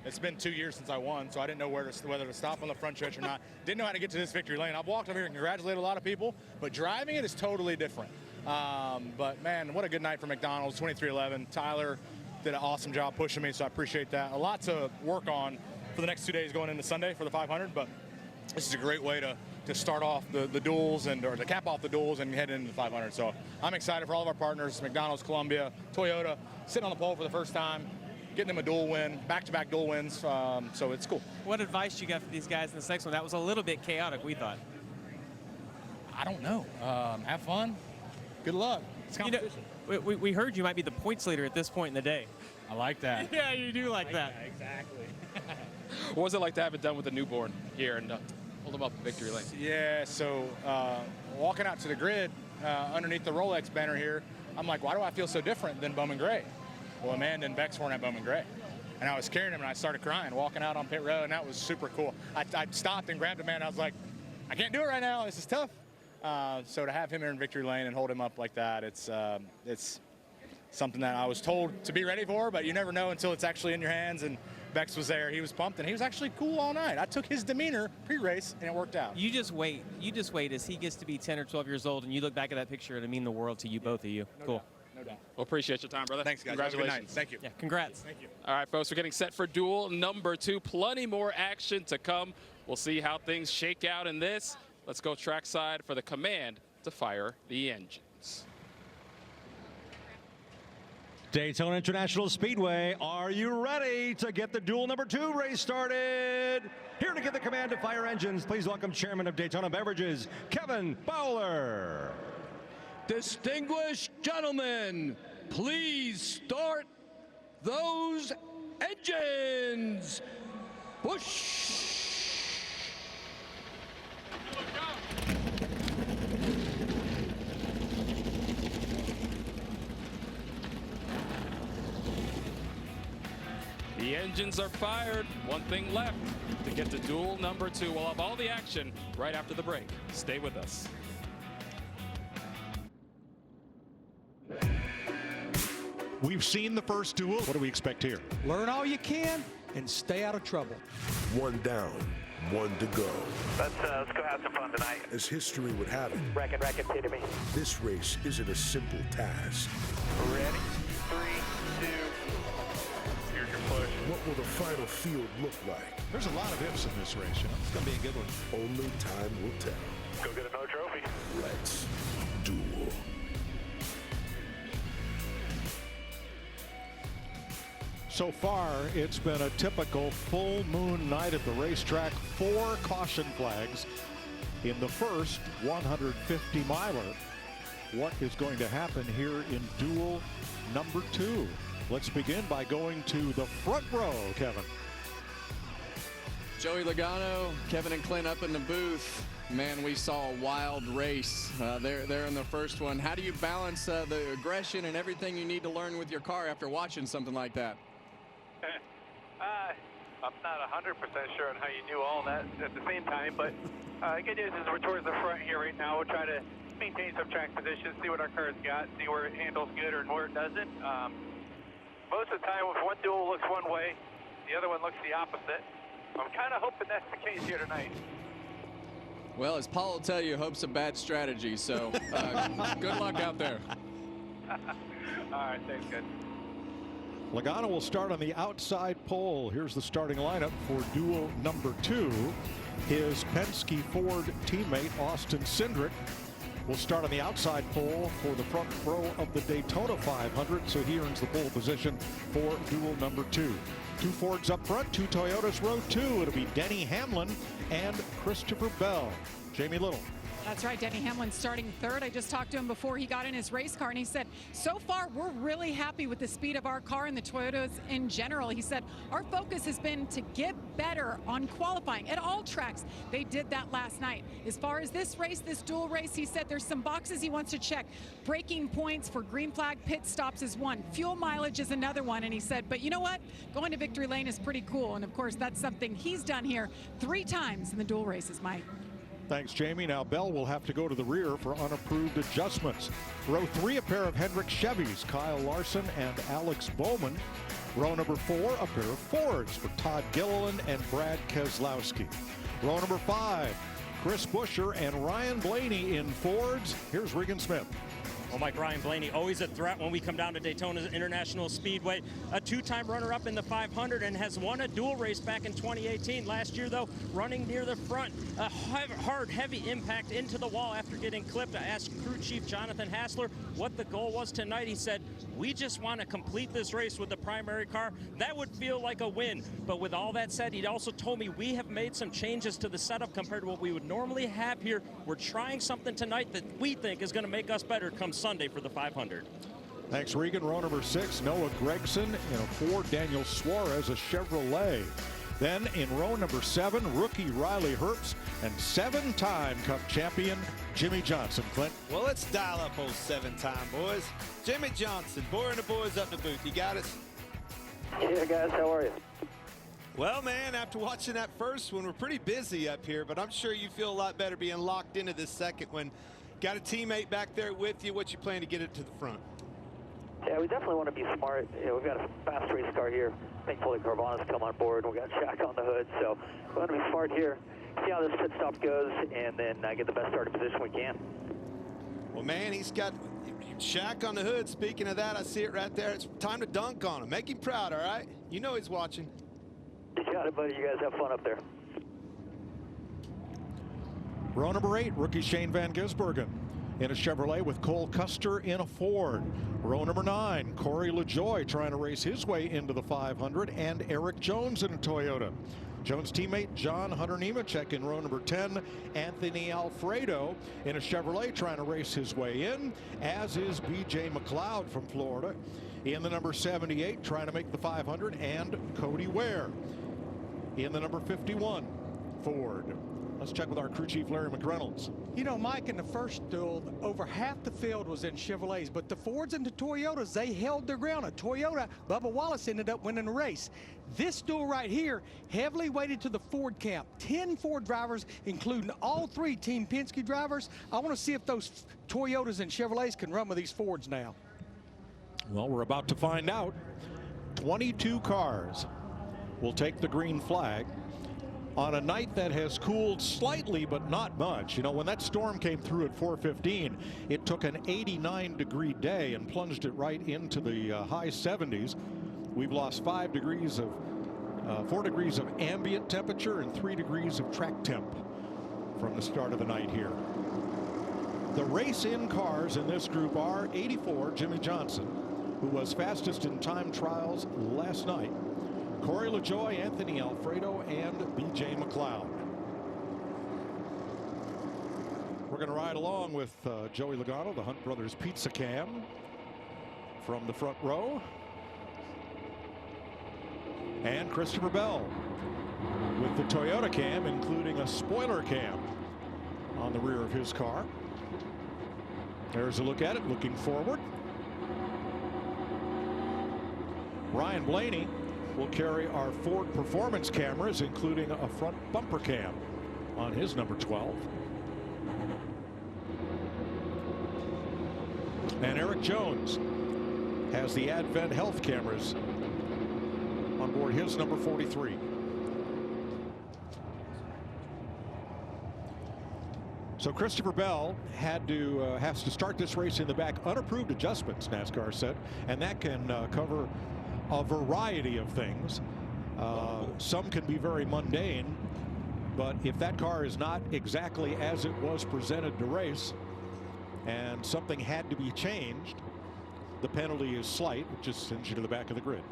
It's been 2 years since I won, so I didn't know whether to stop on the front stretch or not. Didn't know how to get to this victory lane. I've walked over here and congratulated a lot of people, but driving it is totally different. But, man, what a good night for McDonald's, 2311. Tyler did an awesome job pushing me, so I appreciate that. A lot to work on for the next 2 days going into Sunday for the 500, but this is a great way to start off the duels or to cap off the duels and head into the 500. So I'm excited for all of our partners, McDonald's, Columbia, Toyota, sitting on the pole for the first time, getting them a dual win, back-to-back dual wins, so it's cool. What advice you got for these guys in this next one? That was a little bit chaotic, we thought. I don't know. Have fun. Good luck. It's competition. You know, we heard you might be the points leader at this point in the day. I like that. Yeah, you do like that. Exactly. What was it like to have it done with the newborn here and hold him up in victory lane? Yeah, so walking out to the grid underneath the Rolex banner here, I'm like, why do I feel so different than Bowman Gray? Well, Amanda and Bex weren't at Bowman Gray. And I was carrying him, and I started crying, walking out on pit road, and that was super cool. I stopped and grabbed Amanda. I was like, I can't do it right now. This is tough. So to have him here in victory lane and hold him up like that, it's something that I was told to be ready for, but you never know until it's actually in your hands. And Bex was there. He was pumped, and he was actually cool all night. I took his demeanor pre-race, and it worked out. You just wait. You just wait as he gets to be 10 or 12 years old, and you look back at that picture, it'll mean the world to you, both of you. Cool. No doubt. Well, appreciate your time, brother. Thanks, guys. Have a good Congratulations. night. Thank you. Yeah, congrats. Thank you. All right, folks, we're getting set for duel number 2. Plenty more action to come. We'll see how things shake out in this. Let's go trackside for the command to fire the engines. Daytona International Speedway, are you ready to get the duel number 2 race started? Here to get the command to fire engines, please welcome Chairman of Daytona Beverages, Kevin Bowler. Distinguished gentlemen, please start those engines. Push. The engines are fired. One thing left to get to duel number 2. We'll have all the action right after the break. Stay with us. We've seen the first duel. What do we expect here? Learn all you can and stay out of trouble. One down, one to go. Let's go have some fun tonight. As history would have it, Racket, see to me. this race isn't a simple task. Ready? 3, 2. Here's your push. What will the final field look like? There's a lot of ifs in this race. It's going to be a good one. Only time will tell. Go get another trophy. Let's duel. So far, it's been a typical full moon night at the racetrack. 4 caution flags in the first 150 miler. What is going to happen here in duel number 2? Let's begin by going to the front row, Kevin. Joey Logano, Kevin and Clint up in the booth. Man, we saw a wild race there in the first one. How do you balance the aggression and everything you need to learn with your car after watching something like that? I'm not 100% sure on how you do all that at the same time, but good news is we're towards the front here right now. We'll try to maintain some track position, see what our car's got, see where it handles good or where it doesn't. Most of the time, if one duel looks one way, the other one looks the opposite. I'm kind of hoping that's the case here tonight. Well, as Paul will tell you, hope's a bad strategy, so good luck out there. All right, thanks, guys. Logano will start on the outside pole. Here's the starting lineup for duel number 2. His Penske Ford teammate, Austin Cindric, will start on the outside pole for the front row of the Daytona 500, so he earns the pole position for duel number 2. 2 Fords up front, 2 Toyotas row 2. It'll be Denny Hamlin and Christopher Bell. Jamie Little. That's right, Denny Hamlin starting 3rd. I just talked to him before he got in his race car, and he said, so far, we're really happy with the speed of our car and the Toyotas in general. He said, our focus has been to get better on qualifying at all tracks. They did that last night. As far as this race, this dual race, he said there's some boxes he wants to check. Braking points for green flag pit stops is one. Fuel mileage is another one. And he said, but you know what? Going to victory lane is pretty cool. And of course, that's something he's done here 3 times in the dual races, Mike. Thanks, Jamie. Now Bell will have to go to the rear for unapproved adjustments. Row 3, a pair of Hendrick Chevys, Kyle Larson and Alex Bowman. Row number 4, a pair of Fords for Todd Gilliland and Brad Keselowski. Row number 5, Chris Buescher and Ryan Blaney in Fords. Here's Regan Smith. Well, Mike, Ryan Blaney, always a threat when we come down to Daytona International Speedway. A 2-time runner-up in the 500 and has won a dual race back in 2018. Last year, though, running near the front. A hard, heavy impact into the wall after getting clipped. I asked crew chief Jonathan Hassler what the goal was tonight. He said, we just want to complete this race with the primary car. That would feel like a win. But with all that said, he also told me we have made some changes to the setup compared to what we would normally have here. We're trying something tonight that we think is going to make us better come Sunday for the 500. Thanks, Regan. Row number 6, Noah Gregson in a Ford, Daniel Suarez, a Chevrolet. Then in row number 7, rookie Riley Herbst and 7-time Cup champion Jimmy Johnson. Clint. Well, let's dial up old 7-time, boys. Jimmy Johnson, boring the boys up in the booth. You got us? Yeah, guys, how are you? Well, man, after watching that first one, we're pretty busy up here, but I'm sure you feel a lot better being locked into this second one. Got a teammate back there with you. What you plan to get it to the front? Yeah, we definitely want to be smart. You know, we've got a fast race car here. Thankfully, Carvana's come on board, and we got Jack on the hood, so we want to be smart here. See how this pit stop goes, and then get the best starting position we can. Well, man, he's got Shaq on the hood. Speaking of that, I see it right there. It's time to dunk on him. Make him proud, all right? You know he's watching. You got it, buddy. You guys have fun up there. Row number 8, rookie Shane Van Gisbergen in a Chevrolet with Cole Custer in a Ford. Row number 9, Corey LaJoie trying to race his way into the 500, and Eric Jones in a Toyota. Jones' teammate John Hunter Nemechek in row number 10. Anthony Alfredo in a Chevrolet trying to race his way in, as is B.J. McLeod from Florida in the number 78 trying to make the 500, and Cody Ware in the number 51 Ford. Let's check with our crew chief, Larry McReynolds. You know, Mike, in the first duel, over half the field was in Chevrolets, but the Fords and the Toyotas, they held their ground. A Toyota, Bubba Wallace ended up winning the race. This duel right here, heavily weighted to the Ford camp. 10 Ford drivers, including all 3 Team Penske drivers. I want to see if those Toyotas and Chevrolets can run with these Fords now. Well, we're about to find out. 22 cars will take the green flag on a night that has cooled slightly, but not much. You know, when that storm came through at 4:15, it took an 89-degree day and plunged it right into the high 70s. We've lost 4 degrees of ambient temperature and 3 degrees of track temp from the start of the night here. The race-in cars in this group are 84, Jimmy Johnson, who was fastest in time trials last night, Corey LaJoie, Anthony Alfredo, and B.J. McLeod. We're going to ride along with Joey Logano, the Hunt Brothers Pizza Cam, from the front row, and Christopher Bell with the Toyota cam, including a spoiler cam on the rear of his car. There's a look at it, looking forward. Ryan Blaney will carry our Ford performance cameras, including a front bumper cam on his number 12. And Eric Jones has the Advent Health cameras on board his number 43. So Christopher Bell has to start this race in the back. Unapproved adjustments, NASCAR said, and that can cover a variety of things. Some can be very mundane, but if that car is not exactly as it was presented to race and something had to be changed, the penalty is slight. It just sends you to the back of the grid.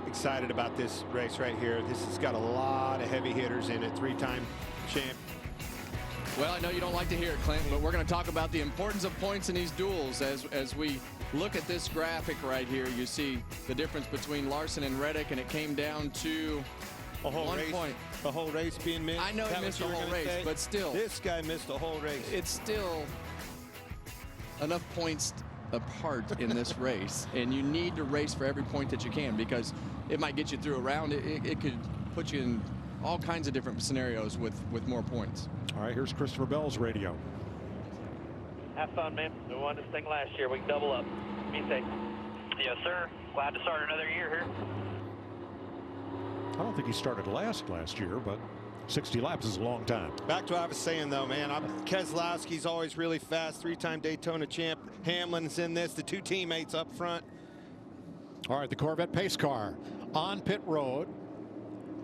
Excited about this race right here. This has got a lot of heavy hitters in it. 3-time champ. Well, I know you don't like to hear it, Clint, but we're going to talk about the importance of points in these duels. As we look at this graphic right here, you see the difference between Larson and Reddick, and it came down to a whole 1 race, point. A whole race being missed. I know he missed the whole race, but still. This guy missed the whole race. It's still enough points apart in this race, and you need to race for every point that you can, because it might get you through a round. It could put you in all kinds of different scenarios with more points. All right, here's Christopher Bell's radio. Have fun, man. We won this thing last year. We can double up. Be safe. Yes, sir. Glad to start another year here. I don't think he started last year, but 60 laps is a long time. Back to what I was saying, though, man. Keselowski's always really fast. 3-time Daytona champ. Hamlin's in this. The 2 teammates up front. All right, the Corvette pace car on pit road.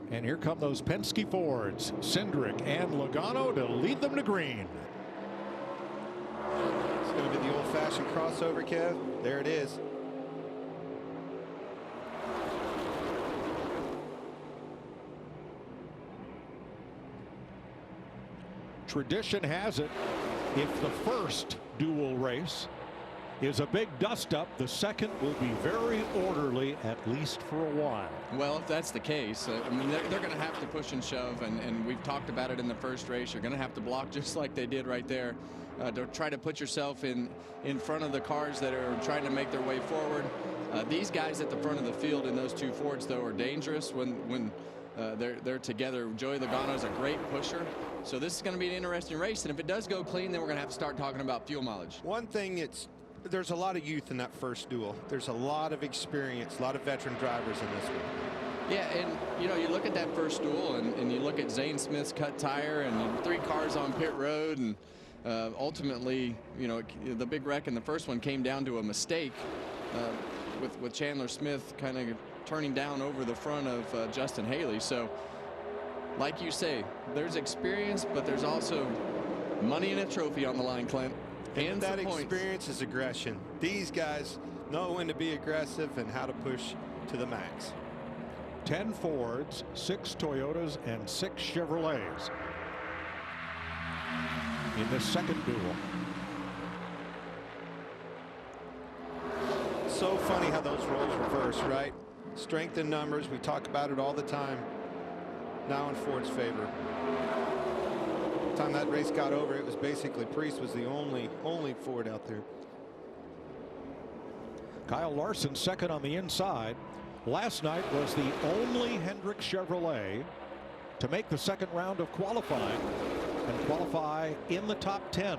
And here come those Penske Fords, Cindric and Logano, to lead them to green. It's going to be the old-fashioned crossover, Kev. There it is. Tradition has it, if the first dual race is a big dust-up, the second will be very orderly, at least for a while. Well, if that's the case, I mean, they're going to have to push and shove, and we've talked about it in the first race. You're going to have to block just like they did right there to try to put yourself in front of the cars that are trying to make their way forward. These guys at the front of the field in those 2 Fords, though, are dangerous when they're together. Joey Logano is a great pusher, So this is going to be an interesting race, and if it does go clean, then we're going to have to start talking about fuel mileage. One thing, there's a lot of youth in that first duel. There's a lot of experience, a lot of veteran drivers in this one. Yeah, and you know, you look at that first duel, and you look at Zane Smith's cut tire, and 3 cars on pit road, and ultimately, you know, the big wreck in the first one came down to a mistake with Chandler Smith kind of turning down over the front of Justin Haley. So, like you say, there's experience, but there's also money and a trophy on the line, Clint. And that experience is aggression. These guys know when to be aggressive and how to push to the max. 10 Fords, 6 Toyotas, and 6 Chevrolets in this second duel. So funny how those roles reverse, right? Strength in numbers, we talk about it all the time. Now in Ford's favor. By the time that race got over, it was basically Priest was the only Ford out there. Kyle Larson second on the inside. Last night was the only Hendrick Chevrolet to make the second round of qualifying and qualify in the top 10.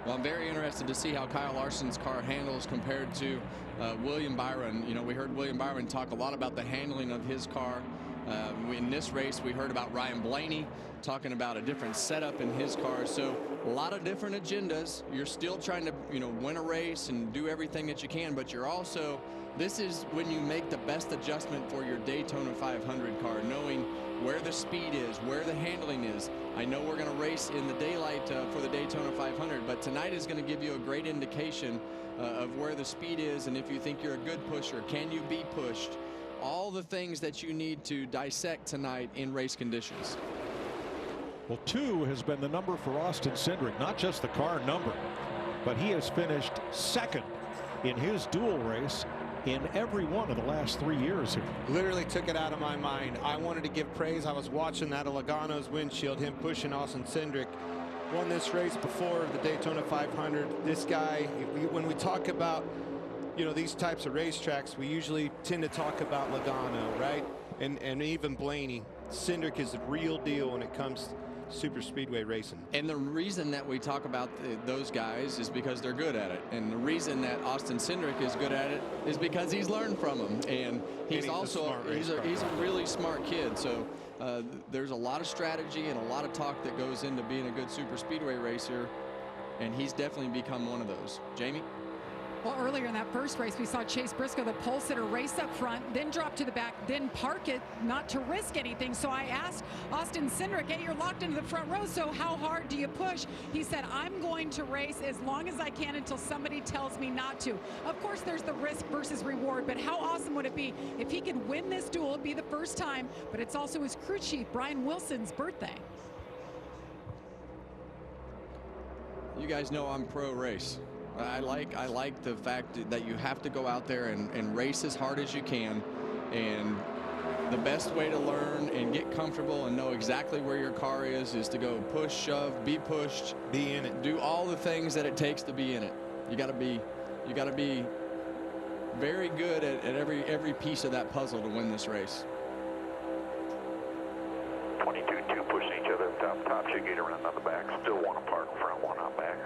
Well, I'm very interested to see how Kyle Larson's car handles compared to William Byron. You know, we heard William Byron talk a lot about the handling of his car. In this race, we heard about Ryan Blaney talking about a different setup in his car. So a lot of different agendas. You're still trying to, you know, win a race and do everything that you can, but you're also, this is when you make the best adjustment for your Daytona 500 car, knowing where the speed is, where the handling is. I know we're going to race in the daylight for the Daytona 500, but tonight is going to give you a great indication of where the speed is, and if you think you're a good pusher, can you be pushed? All the things that you need to dissect tonight in race conditions. Well, 2 has been the number for Austin Cindric, not just the car number, but he has finished second in his dual race in every one of the last 3 years here. Literally took it out of my mind. I wanted to give praise. I was watching that of Logano's windshield, him pushing Austin Cindric. Won this race before the Daytona 500. This guy, when we talk about, you know, these types of racetracks, we usually tend to talk about Logano, right? And even Blaney. Cindric is the real deal when it comes to super speedway racing. And the reason that we talk about those guys is because they're good at it. And the reason that Austin Cindric is good at it is because he's learned from them. And he's also he's a really smart kid. So there's a lot of strategy and a lot of talk that goes into being a good super speedway racer. And he's definitely become one of those. Jamie? Well, earlier in that first race, we saw Chase Briscoe, the pole sitter, race up front, then drop to the back, then park it, not to risk anything. So I asked Austin Cindric, hey, you're locked into the front row, so how hard do you push? He said, I'm going to race as long as I can until somebody tells me not to. Of course, there's the risk versus reward, but how awesome would it be if he could win this duel? It'd be the first time, but it's also his crew chief, Brian Wilson's birthday. You guys know I'm pro race. I like the fact that you have to go out there and race as hard as you can, and the best way to learn and get comfortable and know exactly where your car is to go push, shove, be pushed, be in it, do all the things that it takes to be in it. You got to be very good at every piece of that puzzle to win this race. 22-2 pushing each other up top. Should get around on the back. Still one apart in front, one out back.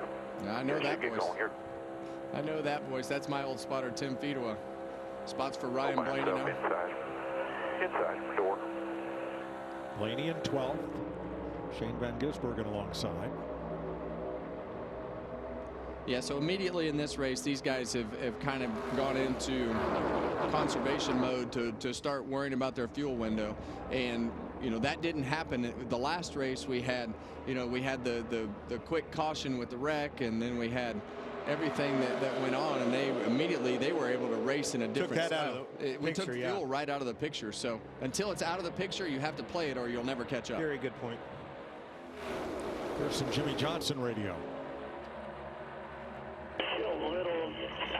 I know that voice. I know that voice. That's my old spotter, Tim Fedewa. Spots for Ryan Blaney now. Inside door. Blaney in 12th. Shane Van Gisbergen alongside. Yeah, so immediately in this race, these guys have kind of gone into conservation mode to start worrying about their fuel window. And, you know, that didn't happen. The last race we had, you know, we had the quick caution with the wreck, and then we had everything that went on, and they were able to race in a different style. We took fuel right out of the picture. So until it's out of the picture, you have to play it or you'll never catch up. Very good point. Here's some Jimmy Johnson radio. A little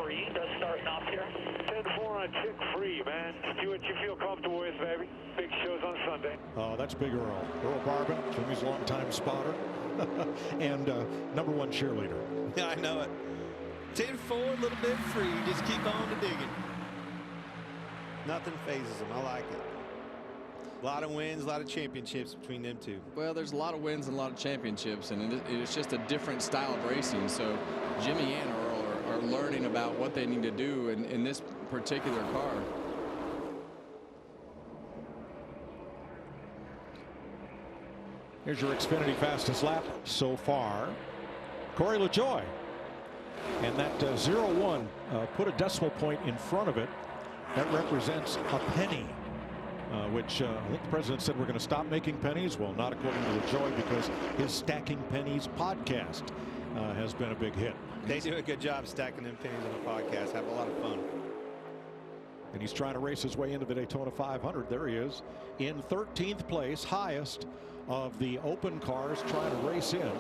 free, just starting off here. 10-4 on chick free, man. Do what you feel comfortable with, baby. Big shows on Sunday. Oh, that's Big Earl. Earl Barbin, Jimmy's longtime spotter and #1 cheerleader. Yeah, I know it. 10-4, a little bit free. Just keep on to digging. Nothing phases him. I like it. A lot of wins, a lot of championships between them two. Well, there's a lot of wins and a lot of championships, and it's just a different style of racing. So Jimmy and Earl are learning about what they need to do in this particular car. Here's your Xfinity fastest lap so far. Corey LaJoie. And that 0-1 put a decimal point in front of it. That represents a penny, which I think the president said we're going to stop making pennies. Well, not according to LaJoie, because his Stacking Pennies podcast has been a big hit. They do a good job stacking them pennies on the podcast. Have a lot of fun. And he's trying to race his way into the Daytona 500. There he is in 13th place, highest of the open cars, trying to race in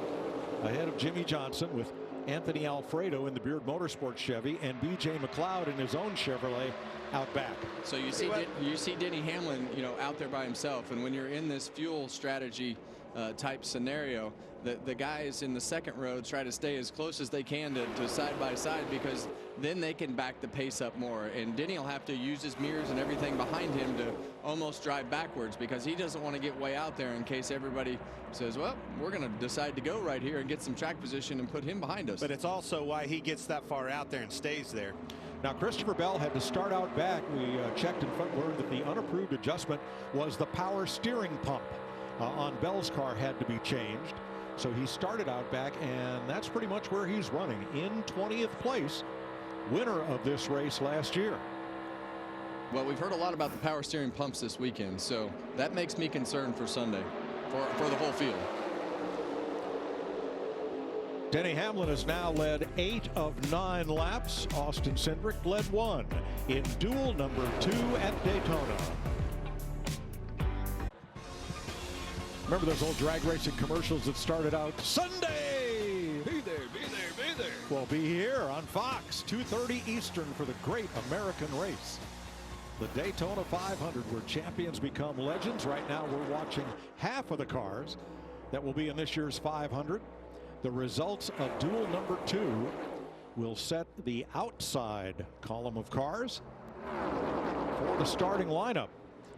ahead of Jimmy Johnson with Anthony Alfredo in the Beard Motorsports Chevy and B.J. McLeod in his own Chevrolet out back. So you see Denny Hamlin, out there by himself, and when you're in this fuel strategy type scenario, the guys in the second row try to stay as close as they can to side by side, because then they can back the pace up more, and Denny will have to use his mirrors and everything behind him to almost drive backwards, because he doesn't want to get way out there in case everybody says, well, we're going to decide to go right here and get some track position and put him behind us. But it's also why he gets that far out there and stays there. Now, Christopher Bell had to start out back. We checked and learned that the unapproved adjustment was the power steering pump on Bell's car had to be changed. So he started out back, and that's pretty much where he's running, in 20th place, winner of this race last year. Well, we've heard a lot about the power steering pumps this weekend, so that makes me concerned for Sunday, for the whole field. Denny Hamlin has now led 8 of 9 laps. Austin Cindric led 1 in duel number 2 at Daytona. Remember those old drag racing commercials that started out Sunday? Be there, be there, be there. Well, be here on Fox, 2:30 Eastern for the great American race. The Daytona 500, where champions become legends. Right now we're watching half of the cars that will be in this year's 500. The results of duel number 2 will set the outside column of cars for the starting lineup.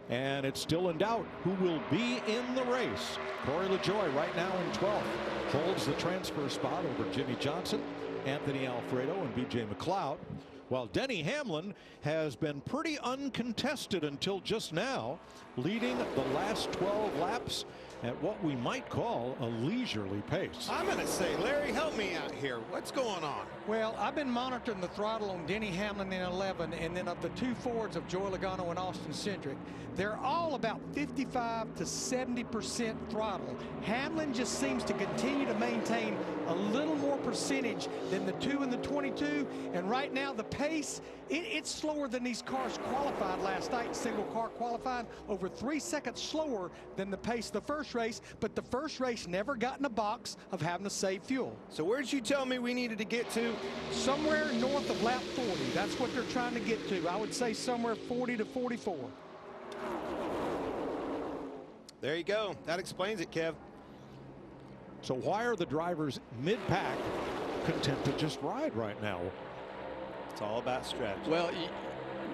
And it's still in doubt who will be in the race. Corey LaJoie right now in 12th holds the transfer spot over Jimmy Johnson, Anthony Alfredo, and B.J. McLeod, while Denny Hamlin has been pretty uncontested until just now, leading the last 12 laps at what we might call a leisurely pace. I'm going to say, Larry, help me out here. What's going on? Well, I've been monitoring the throttle on Denny Hamlin in 11, and then of the 2 Fords of Joey Logano and Austin Cindric, they're all about 55 to 70% throttle. Hamlin just seems to continue to maintain a little more percentage than the 2 and the 22, and right now the pace, it's slower than these cars qualified last night. Single car qualified over 3 seconds slower than the pace of the first race, but the first race never got in a box of having to save fuel. So where'd you tell me we needed to get to? Somewhere north of lap 40. That's what they're trying to get to. I would say somewhere 40 to 44. There you go. That explains it, Kev. So why are the drivers mid-pack content to just ride right now? It's all about strategy. Well,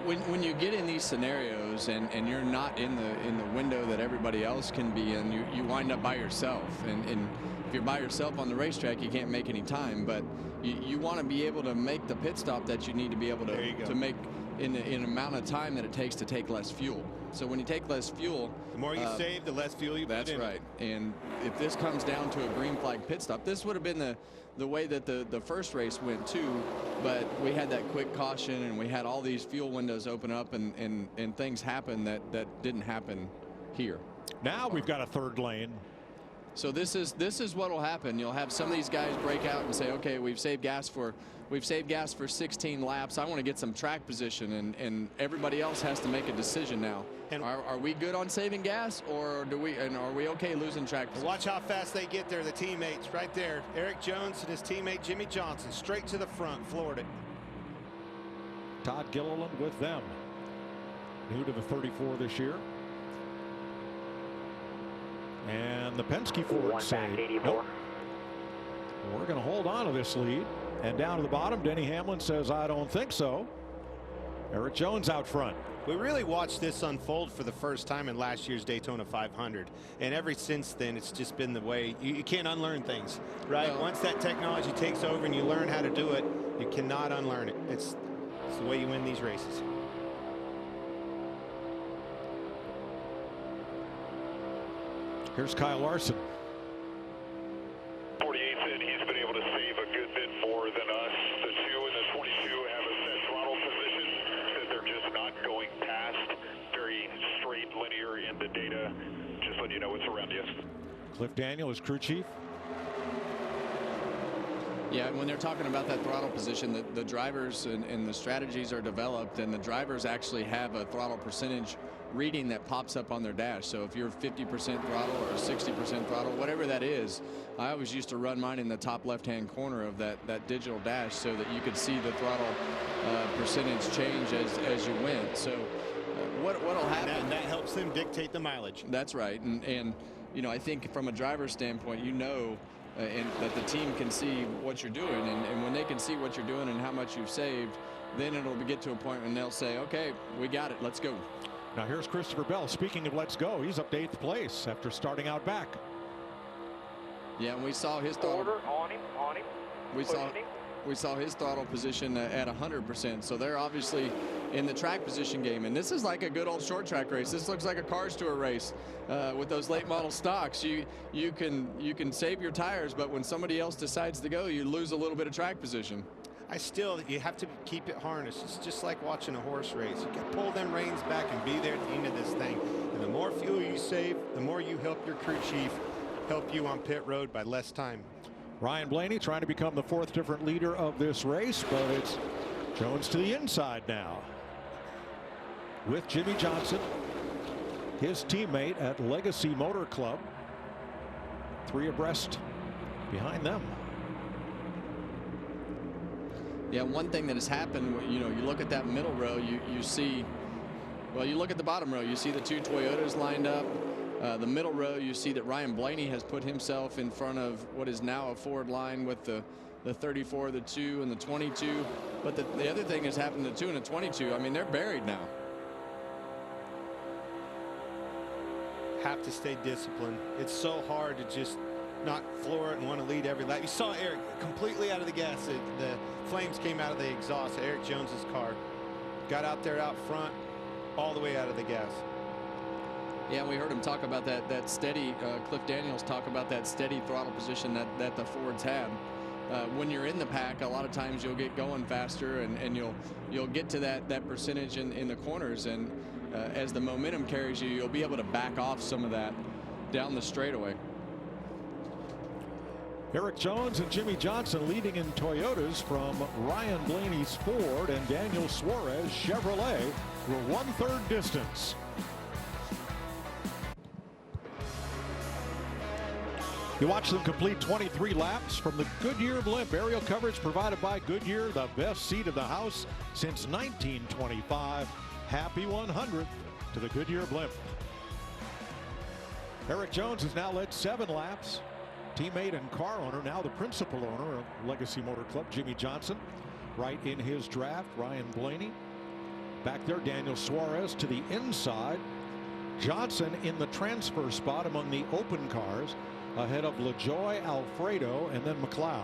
when you get in these scenarios and you're not in the window that everybody else can be in, you wind up by yourself. And if you're by yourself on the racetrack, you can't make any time. But you want to be able to make the pit stop that you need to be able to make in an amount of time that it takes to take less fuel. So when you take less fuel, the more you save, the less fuel you put in. That's right. And if this comes down to a green flag pit stop, this would have been the way that the first race went too, but we had that quick caution and we had all these fuel windows open up and things happen that didn't happen here. Now we've got a third lane. So this is what will happen. You'll have some of these guys break out and say, okay, we've saved gas for 16 laps. I want to get some track position, and everybody else has to make a decision now. And are we good on saving gas, or are we okay losing track position? Watch how fast they get there, the teammates right there. Eric Jones and his teammate Jimmy Johnson straight to the front, floored it. Todd Gilliland with them. New to the 34 this year. And the Penske Ford say, nope, we're going to hold on to this lead. And down to the bottom, Denny Hamlin says, I don't think so. Eric Jones out front. We really watched this unfold for the first time in last year's Daytona 500. And ever since then, it's just been the way you can't unlearn things, right? No. Once that technology takes over and you learn how to do it, you cannot unlearn it. It's the way you win these races. Here's Kyle Larson. 48 said he's been able to save a good bit more than us. The 2 and the 22 have a set throttle position that they're just not going past. Very straight, linear in the data. Just letting you know what's around you. Cliff Daniel is crew chief. Yeah, when they're talking about that throttle position, the drivers and the strategies are developed, and the drivers actually have a throttle percentage reading that pops up on their dash. So if you're 50% throttle or 60% throttle, whatever that is, I always used to run mine in the top left-hand corner of that digital dash so that you could see the throttle percentage change as you went. So what'll happen? And that helps them dictate the mileage. That's right, and you know, I think from a driver's standpoint, you know. And that the team can see what you're doing, and when they can see what you're doing and how much you've saved, then it'll get to a point when they'll say, okay, we got it, let's go. Now here's Christopher Bell. Speaking of let's go, he's up to 8th place after starting out back. Yeah, and we saw his throttle. Order on him. We saw his throttle position at 100%. So they're obviously in the track position game, and this is like a good old short track race. This looks like a Cars Tour race with those late model stocks. You can save your tires, but when somebody else decides to go, you lose a little bit of track position. You have to keep it harnessed. It's just like watching a horse race. You can pull them reins back and be there at the end of this thing. And the more fuel you save, the more you help your crew chief help you on pit road by less time. Ryan Blaney trying to become the 4th different leader of this race, but it's Jones to the inside now with Jimmy Johnson, his teammate at Legacy Motor Club, 3 abreast behind them. Yeah, one thing that has happened, you know, you look at that middle row, you see, well, you look at the bottom row, you see the 2 Toyotas lined up. The middle row, you see that Ryan Blaney has put himself in front of what is now a Ford line with the 34, the 2, and the 22. But the other thing has happened to the 2 and the 22. I mean, they're buried now. Have to stay disciplined. It's so hard to just not floor it and want to lead every lap. You saw Eric completely out of the gas. The flames came out of the exhaust of Eric Jones's car. Got out there out front, all the way out of the gas. Yeah, we heard him talk about that steady, Cliff Daniels talk about that steady throttle position that the Fords have. When you're in the pack, a lot of times you'll get going faster and you'll get to that percentage in the corners, and as the momentum carries you, you'll be able to back off some of that down the straightaway. Eric Jones and Jimmy Johnson leading in Toyotas from Ryan Blaney's Ford and Daniel Suarez Chevrolet. We're 1/3 distance. You watch them complete 23 laps from the Goodyear blimp. Aerial coverage provided by Goodyear, the best seat of the house since 1925. Happy 100th to the Goodyear blimp. Eric Jones has now led 7 laps. Teammate and car owner, now the principal owner of Legacy Motor Club, Jimmy Johnson, right in his draft. Ryan Blaney back there. Daniel Suarez to the inside. Johnson in the transfer spot among the open cars, ahead of LaJoy, Alfredo, and then McLeod.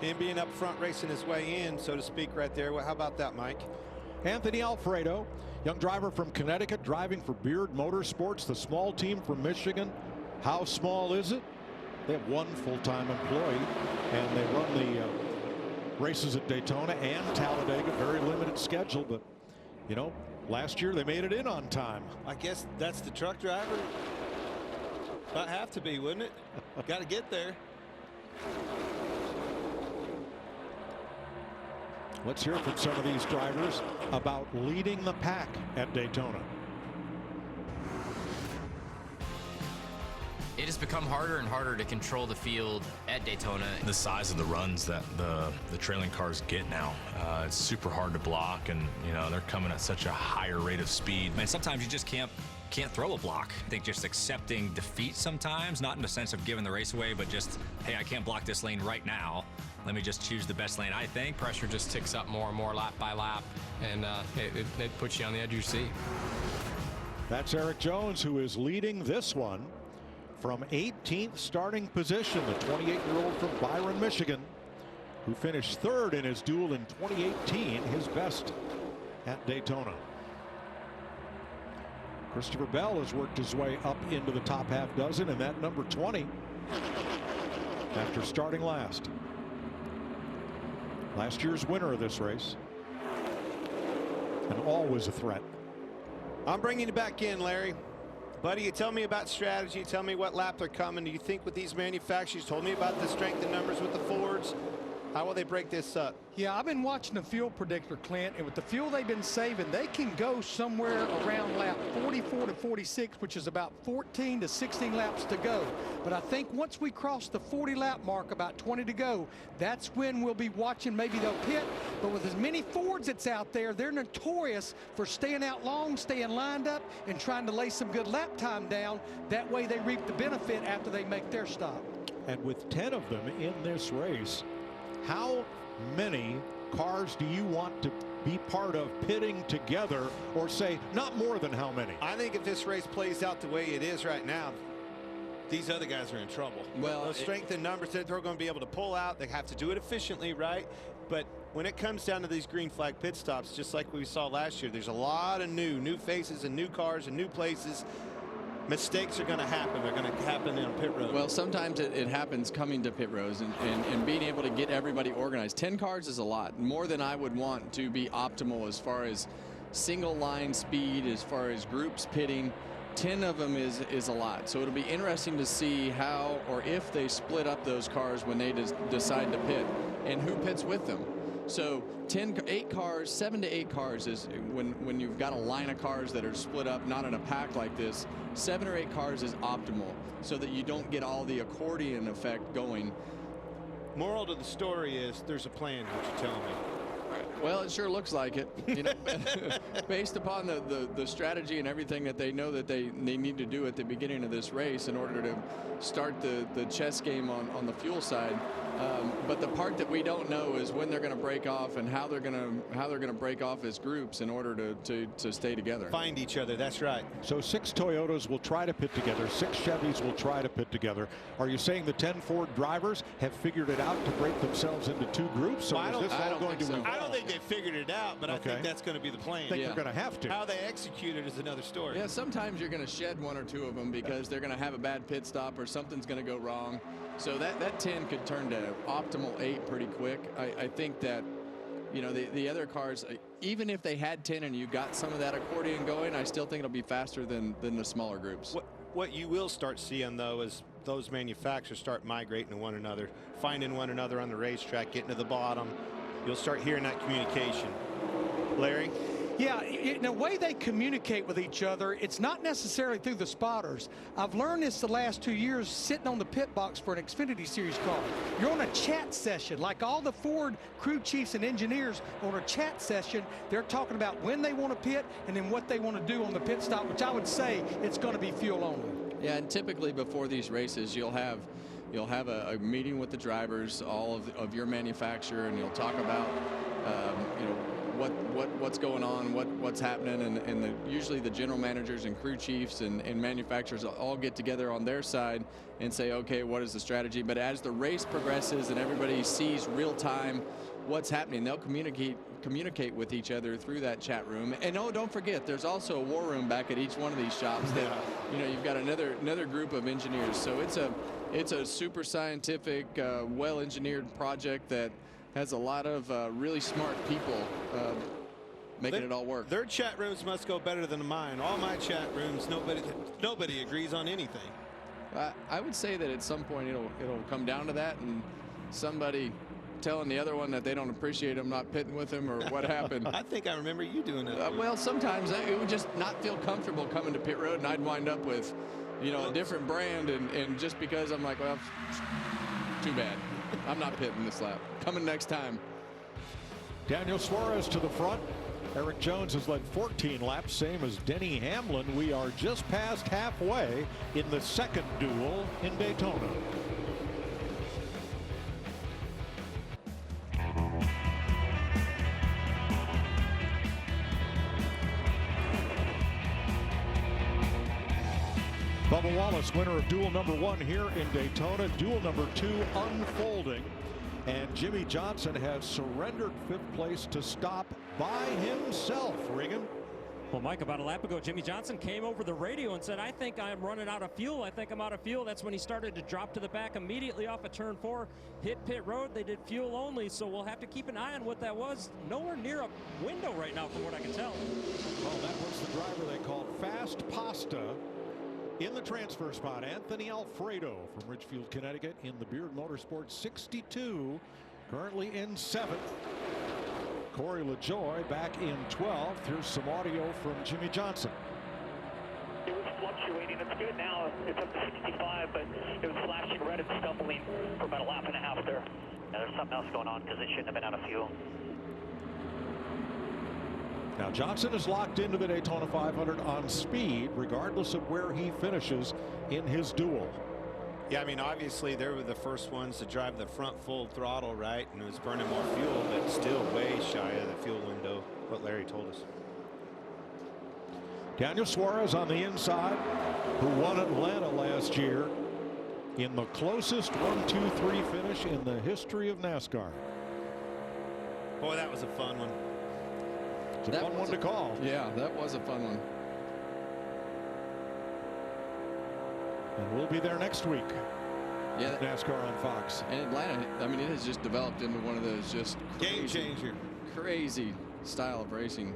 Him being up front racing his way in, so to speak, right there. Well, how about that, Mike? Anthony Alfredo, young driver from Connecticut, driving for Beard Motorsports, the small team from Michigan. How small is it? They have 1 full-time employee, and they run the races at Daytona and Talladega. Very limited schedule, but, you know, last year they made it in on time. I guess that's the truck driver. About have to be, wouldn't it? Got to get there. Let's hear from some of these drivers about leading the pack at Daytona. It has become harder and harder to control the field at Daytona. The size of the runs that the trailing cars get now, it's super hard to block, and you know they're coming at such a higher rate of speed. And sometimes you just can't throw a block. I think just accepting defeat sometimes, not in the sense of giving the race away, but just, hey, I can't block this lane right now. let me just choose the best lane. I think pressure just ticks up more and more lap by lap, and it puts you on the edge of your seat. That's Eric Jones, who is leading this one from 18th starting position, the 28-year-old from Byron, Michigan, who finished third in his duel in 2018, his best at Daytona. Christopher Bell has worked his way up into the top half dozen, and that number 20 after starting last. Last year's winner of this race, and always a threat. I'm bringing you back in, Larry. Buddy, you tell me about strategy. You tell me what lap they're coming. Do you think with these manufacturers, told me about the strength in numbers with the Fords, how will they break this up? Yeah, I've been watching the fuel predictor, Clint, and with the fuel they've been saving, they can go somewhere around lap 44 to 46, which is about 14 to 16 laps to go. But I think once we cross the 40 lap mark, about 20 to go, that's when we'll be watching. Maybe they'll pit. But with as many Fords that's out there, they're notorious for staying out long, staying lined up, and trying to lay some good lap time down. That way they reap the benefit after they make their stop. And with 10 of them in this race, how many cars do you want to be part of pitting together, or say not more than how many? I think if this race plays out the way it is right now, these other guys are in trouble. Well, those strength in numbers that they're going to be able to pull out, they have to do it efficiently, right? But when it comes down to these green flag pit stops, just like we saw last year, there's a lot of new faces and new cars and new places. Mistakes are going to happen. They're going to happen in pit road. Well, sometimes it happens coming to pit roads and being able to get everybody organized. 10 cars is a lot, more than I would want to be optimal as far as single line speed, as far as groups pitting. 10 of them is a lot. So it'll be interesting to see how or if they split up those cars when they decide to pit, and who pits with them. So 7 to 8 cars is when you've got a line of cars that are split up, not in a pack like this. 7 or 8 cars is optimal so that you don't get all the accordion effect going. Moral to the story is there's a plan, what you're telling me. Well, it sure looks like it, you know, based upon the strategy and everything that they know that they need to do at the beginning of this race in order to start the chess game on the fuel side. But the part that we don't know is when they're going to break off and how they're going to break off as groups in order to stay together. Find each other. That's right. So 6 Toyotas will try to pit together. 6 Chevys will try to pit together. Are you saying the 10 Ford drivers have figured it out to break themselves into 2 groups? Well, Or is this all going to involve? I don't think they figured it out, but Okay. I think that's going to be the plan. I think they're going to have to. How they execute it is another story. Yeah, sometimes you're going to shed 1 or 2 of them because they're going to have a bad pit stop or something's going to go wrong. So that 10 could turn to optimal 8 pretty quick. I think that, you know, the other cars, even if they had 10 and you got some of that accordion going, I still think it'll be faster than the smaller groups. What you will start seeing, though, is those manufacturers start migrating to one another, finding one another on the racetrack, getting to the bottom. You'll start hearing that communication. Larry? Yeah, in a way they communicate with each other. It's not necessarily through the spotters. I've learned this the last 2 years sitting on the pit box for an Xfinity Series car. You're on a chat session, like all the Ford crew chiefs and engineers on a chat session. They're talking about when they want to pit and then what they want to do on the pit stop, which I would say it's going to be fuel only. Yeah, and typically before these races, you'll have a meeting with the drivers, all of your manufacturer, and you'll talk about you know, what's going on, what's happening, and usually the general managers and crew chiefs and manufacturers all get together on their side and say, okay, what is the strategy? But as the race progresses and everybody sees real time what's happening, they'll communicate with each other through that chat room. And oh, don't forget, there's also a war room back at each one of these shops that, you know, you've got another group of engineers. So it's a super scientific, well-engineered project that has a lot of really smart people making it all work. Their chat rooms must go better than mine. All my chat rooms, nobody agrees on anything. I would say that at some point it'll come down to that, and somebody telling the other one that they don't appreciate him not pitting with him, or what happened. I think I remember you doing that. Well, sometimes it would just not feel comfortable coming to pit road, and I'd wind up with, you know, a different brand, and just because I'm like, well, too bad. I'm not pitting this lap. Coming next time. Daniel Suarez to the front. Eric Jones has led 14 laps, same as Denny Hamlin. We are just past halfway in the second duel in Daytona. Bubba Wallace, winner of duel number 1 here in Daytona. Duel number 2 unfolding. And Jimmy Johnson has surrendered 5th place to stop by himself. Regan. Well, Mike, about a lap ago, Jimmy Johnson came over the radio and said, I think I'm running out of fuel. I think I'm out of fuel. That's when he started to drop to the back immediately off of turn 4, hit pit road. They did fuel only, so we'll have to keep an eye on what that was. Nowhere near a window right now from what I can tell. Well, that was the driver they called Fast Pasta in the transfer spot. Anthony Alfredo from Ridgefield, Connecticut in the Beard Motorsports 62, currently in 7th. Corey LaJoy back in 12th. Here's some audio from Jimmy Johnson. It was fluctuating. It's good now. It's up to 65, but it was flashing red and stumbling for about a lap and a half there. Yeah, there's something else going on because it shouldn't have been out of fuel. Now Johnson is locked into the Daytona 500 on speed, regardless of where he finishes in his duel. Yeah, I mean, obviously they were the first ones to drive the front full throttle, right? And it was burning more fuel, but still way shy of the fuel window, what Larry told us. Daniel Suarez on the inside, who won Atlanta last year in the closest 1-2-3 finish in the history of NASCAR. Boy, that was a fun one. It's a fun one to call. Yeah, that was a fun one. And we'll be there next week. Yeah, NASCAR on Fox. And Atlanta, I mean, it has just developed into one of those just game changer, crazy style of racing.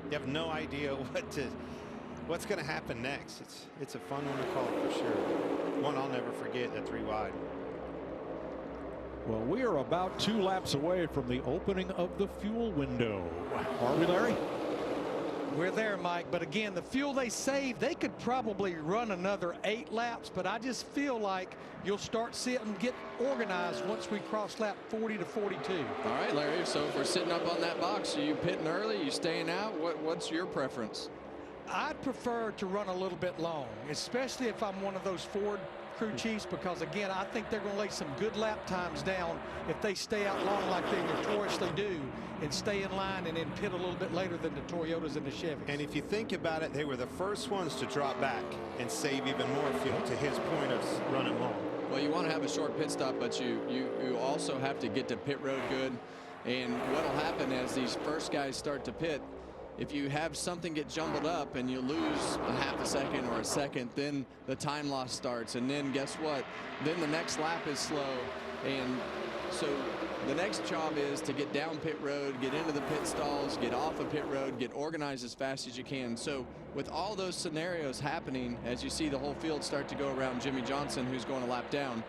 You have no idea what's going to happen next. It's a fun one to call for sure. One I'll never forget, that 3 wide. Well, we are about 2 laps away from the opening of the fuel window. Are we, Larry? We're there, Mike, but again, the fuel they saved, they could probably run another 8 laps, but I just feel like you'll start seeing them get organized once we cross lap 40 to 42. All right, Larry, so if we're sitting up on that box, are you pitting early, you staying out? What's your preference? I'd prefer to run a little bit long, especially if I'm one of those Ford crew chiefs, because again, I think they're going to lay some good lap times down if they stay out long like they notoriously do and stay in line and then pit a little bit later than the Toyotas and the Chevys. And if you think about it, they were the first ones to drop back and save even more fuel, to his point of running long. Well, you want to have a short pit stop, but you also have to get to pit road good. And what will happen as these first guys start to pit, if you have something get jumbled up and you lose a half a second or a second, then the time loss starts. And then guess what? Then the next lap is slow. And so the next job is to get down pit road, get into the pit stalls, get off of pit road, get organized as fast as you can. So with all those scenarios happening, as you see the whole field start to go around Jimmy Johnson, who's going a lap down,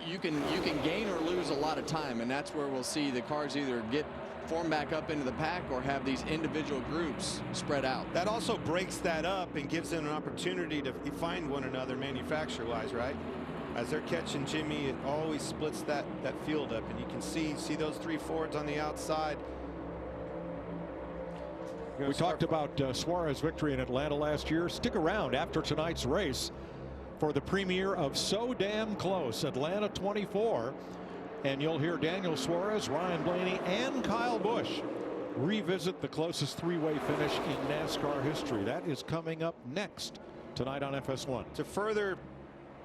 you can gain or lose a lot of time. And that's where we'll see the cars either form back up into the pack or have these individual groups spread out. That also breaks that up and gives them an opportunity to find one another manufacturer-wise, right? As they're catching Jimmy, it always splits that field up, and you can see those 3 Fords on the outside. We talked about Suarez's victory in Atlanta last year. Stick around after tonight's race for the premiere of So Damn Close, Atlanta 24. And you'll hear Daniel Suarez, Ryan Blaney, and Kyle Busch revisit the closest 3-way finish in NASCAR history. That is coming up next tonight on FS1. To further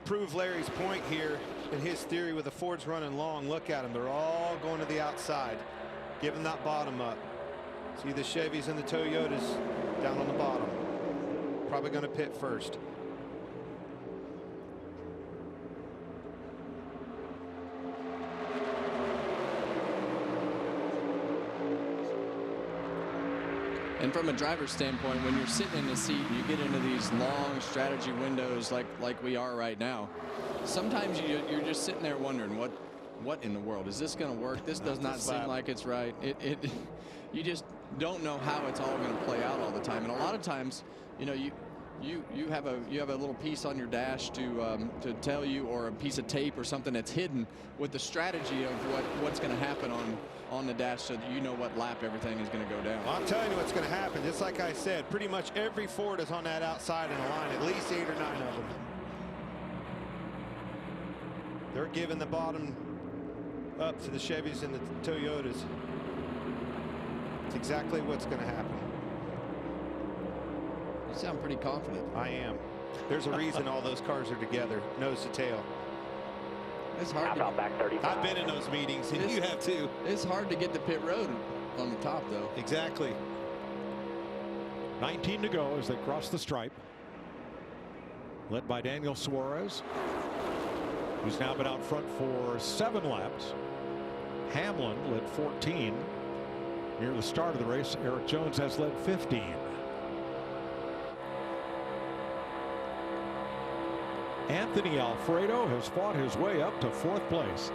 prove Larry's point here in his theory with the Fords running long, look at them. They're all going to the outside, giving that bottom up. See the Chevys and the Toyotas down on the bottom. Probably going to pit first. And from a driver's standpoint, when you're sitting in the seat, you get into these long strategy windows like we are right now. Sometimes you're just sitting there wondering, what in the world is this going to work? This does not seem like it's right. You just don't know how it's all going to play out all the time. And a lot of times, you know, you have a little piece on your dash to tell you, or a piece of tape or something that's hidden with the strategy of what's going to happen on the dash, so that you know what lap everything is going to go down. Well, I'm telling you what's going to happen. Just like I said, pretty much every Ford is on that outside in a line, at least 8 or 9 of them. They're giving the bottom up to the Chevys and the Toyotas. It's exactly what's going to happen. You sound pretty confident. I am. There's a reason all those cars are together, nose to tail. It's hard. About back 35. I've been in those meetings, and you have too. It's hard to get the pit road on the top, though. Exactly. 19 to go as they cross the stripe. Led by Daniel Suarez, who's now been out front for 7 laps. Hamlin led 14. Near the start of the race, Eric Jones has led 15. Anthony Alfredo has fought his way up to 4th place.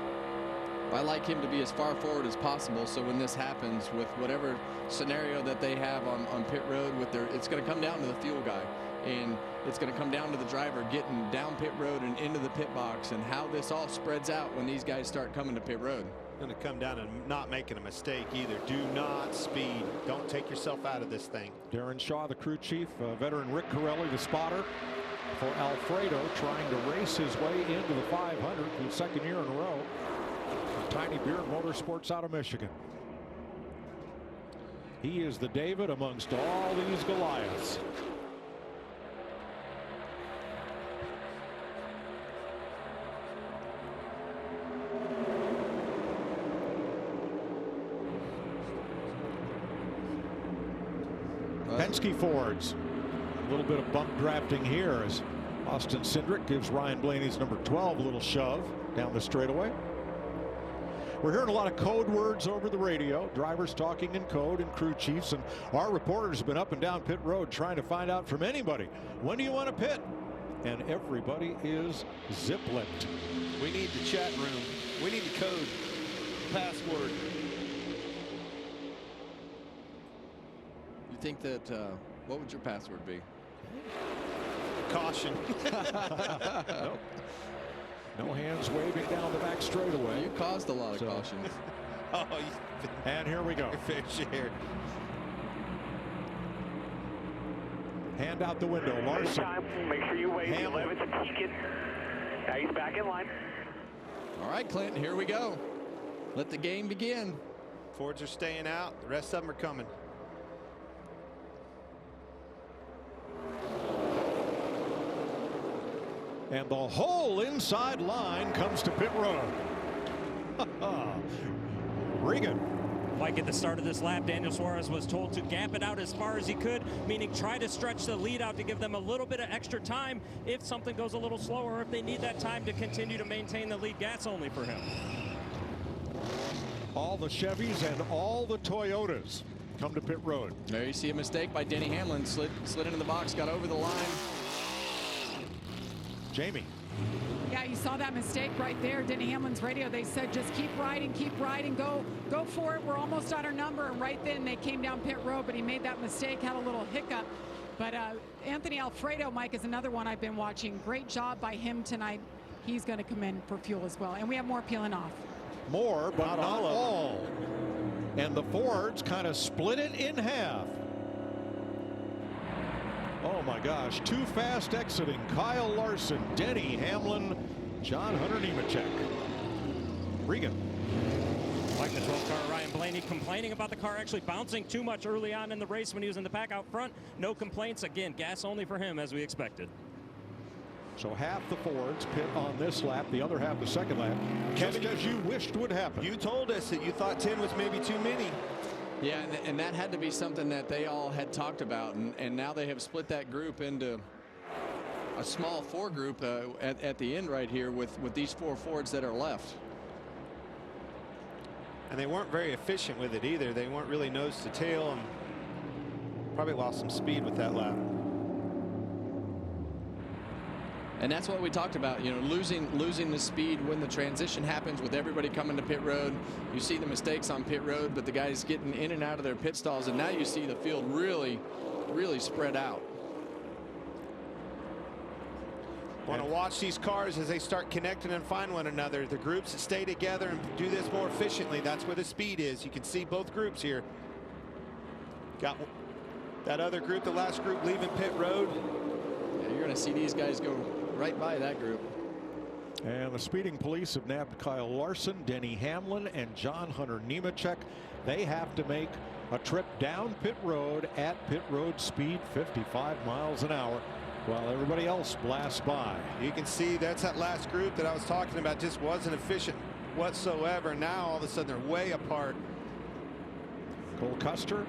I like him to be as far forward as possible, so when this happens, with whatever scenario that they have on pit road, it's going to come down to the fuel guy, and it's going to come down to the driver getting down pit road and into the pit box, and how this all spreads out when these guys start coming to pit road. Going to come down and not making a mistake either. Do not speed. Don't take yourself out of this thing. Darren Shaw, the crew chief, veteran Rick Corelli, the spotter for Alfredo, trying to race his way into the 500 for the 2nd year in a row. Tiny Beard Motorsports out of Michigan. He is the David amongst all these Goliaths. Penske Fords. A little bit of bump drafting here as Austin Cindric gives Ryan Blaney's number 12 a little shove down the straightaway. We're hearing a lot of code words over the radio, drivers talking in code and crew chiefs, and our reporters have been up and down pit road trying to find out from anybody, when do you want to pit? And everybody is zip-lipped. We need the chat room. We need the code password. You think that, what would your password be? Caution. Nope. No hands waving down the back straightaway. You caused a lot of cautions. Oh, and here we go. Fair share. Hand out the window. Larson. Make sure you wave. Hamlin. Levitt's peeking. Now he's back in line. All right, Clinton, here we go. Let the game begin. Fords are staying out. The rest of them are coming. And the whole inside line comes to pit road. Regan. Like at the start of this lap, Daniel Suarez was told to gap it out as far as he could, meaning try to stretch the lead out to give them a little bit of extra time if something goes a little slower, if they need that time to continue to maintain the lead. Gas only for him. All the Chevys and all the Toyotas come to pit road. There you see a mistake by Denny Hamlin. Slid into the box, got over the line. Jamie. Yeah, you saw that mistake right there. Denny Hamlin's radio, they said just keep riding, go for it. We're almost on our number. And right then they came down pit road, but he made that mistake, had a little hiccup. But Anthony Alfredo, Mike, is another one I've been watching. Great job by him tonight. He's going to come in for fuel as well. And we have more peeling off. More, but not all. And the Fords kind of split it in half. Oh my gosh, too fast exiting. Kyle Larson, Denny Hamlin, John Hunter Nemechek. Regan. Like the 12 car, Ryan Blaney complaining about the car actually bouncing too much early on in the race when he was in the pack out front. No complaints. Again, gas only for him as we expected. So half the Fords pit on this lap, the other half the second lap. Kevin, just as you wished would happen. You told us that you thought 10 was maybe too many. Yeah, and that had to be something that they all had talked about, and now they have split that group into a small 4 group at the end right here with these 4 Fords that are left. And they weren't very efficient with it either. They weren't really nose to tail, and probably lost some speed with that lap. And that's what we talked about, you know, losing the speed when the transition happens with everybody coming to pit road. You see the mistakes on pit road, but the guys getting in and out of their pit stalls, and now you see the field really spread out. Want to watch these cars as they start connecting and find one another. The groups that stay together and do this more efficiently, that's where the speed is. You can see both groups here. Got that other group, the last group leaving pit road. Yeah, you're going to see these guys go right by that group. And the speeding police have nabbed Kyle Larson, Denny Hamlin, and John Hunter Nemechek. They have to make a trip down pit road at pit road speed, 55 miles an hour. while everybody else blasts by. You can see that's that last group that I was talking about, just wasn't efficient whatsoever. Now all of a sudden they're way apart. Cole Custer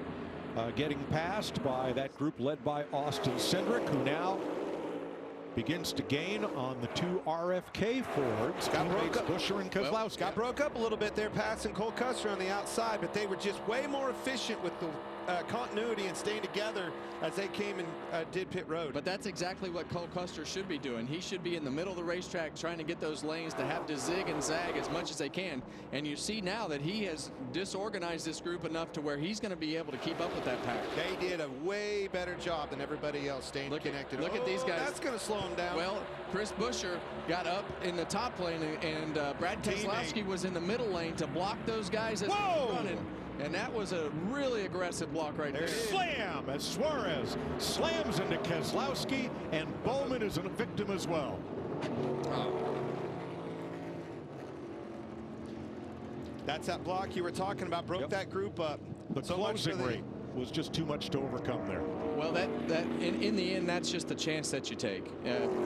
getting passed by that group led by Austin Cindric, who now begins to gain on the two RFK Fords. Got broke up. Buscher and Keselowski. Got broke up a little bit there, passing Cole Custer on the outside, but they were just way more efficient with the continuity and staying together as they came and did pit road. But that's exactly what Cole Custer should be doing. He should be in the middle of the racetrack trying to get those lanes to have to zig and zag as much as they can. And you see now that he has disorganized this group enough to where he's going to be able to keep up with that pack. They did a way better job than everybody else staying connected. Look at these guys. That's going to slow them down. Well, Chris Buescher got up in the top lane, and Brad Keselowski was in the middle lane to block those guys as they were running. And that was a really aggressive block right there. Slam as Suarez slams into Keselowski, and Bowman is a victim as well. That's that block you were talking about, broke that group up. The closing rate was just too much to overcome there. Well, that in the end, that's just the chance that you take.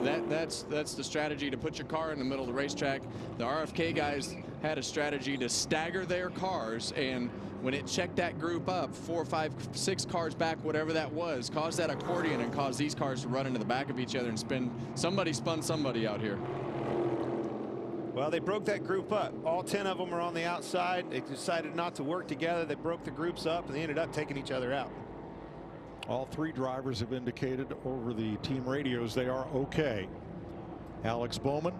That's the strategy, to put your car in the middle of the racetrack. The RFK guys had a strategy to stagger their cars, and when it checked that group up 4, 5, 6 cars back, whatever that was, caused that accordion and caused these cars to run into the back of each other and spin. Somebody spun somebody out here. Well, they broke that group up. All 10 of them were on the outside. They decided not to work together. They broke the groups up, and they ended up taking each other out. All three drivers have indicated over the team radios they are okay. Alex Bowman,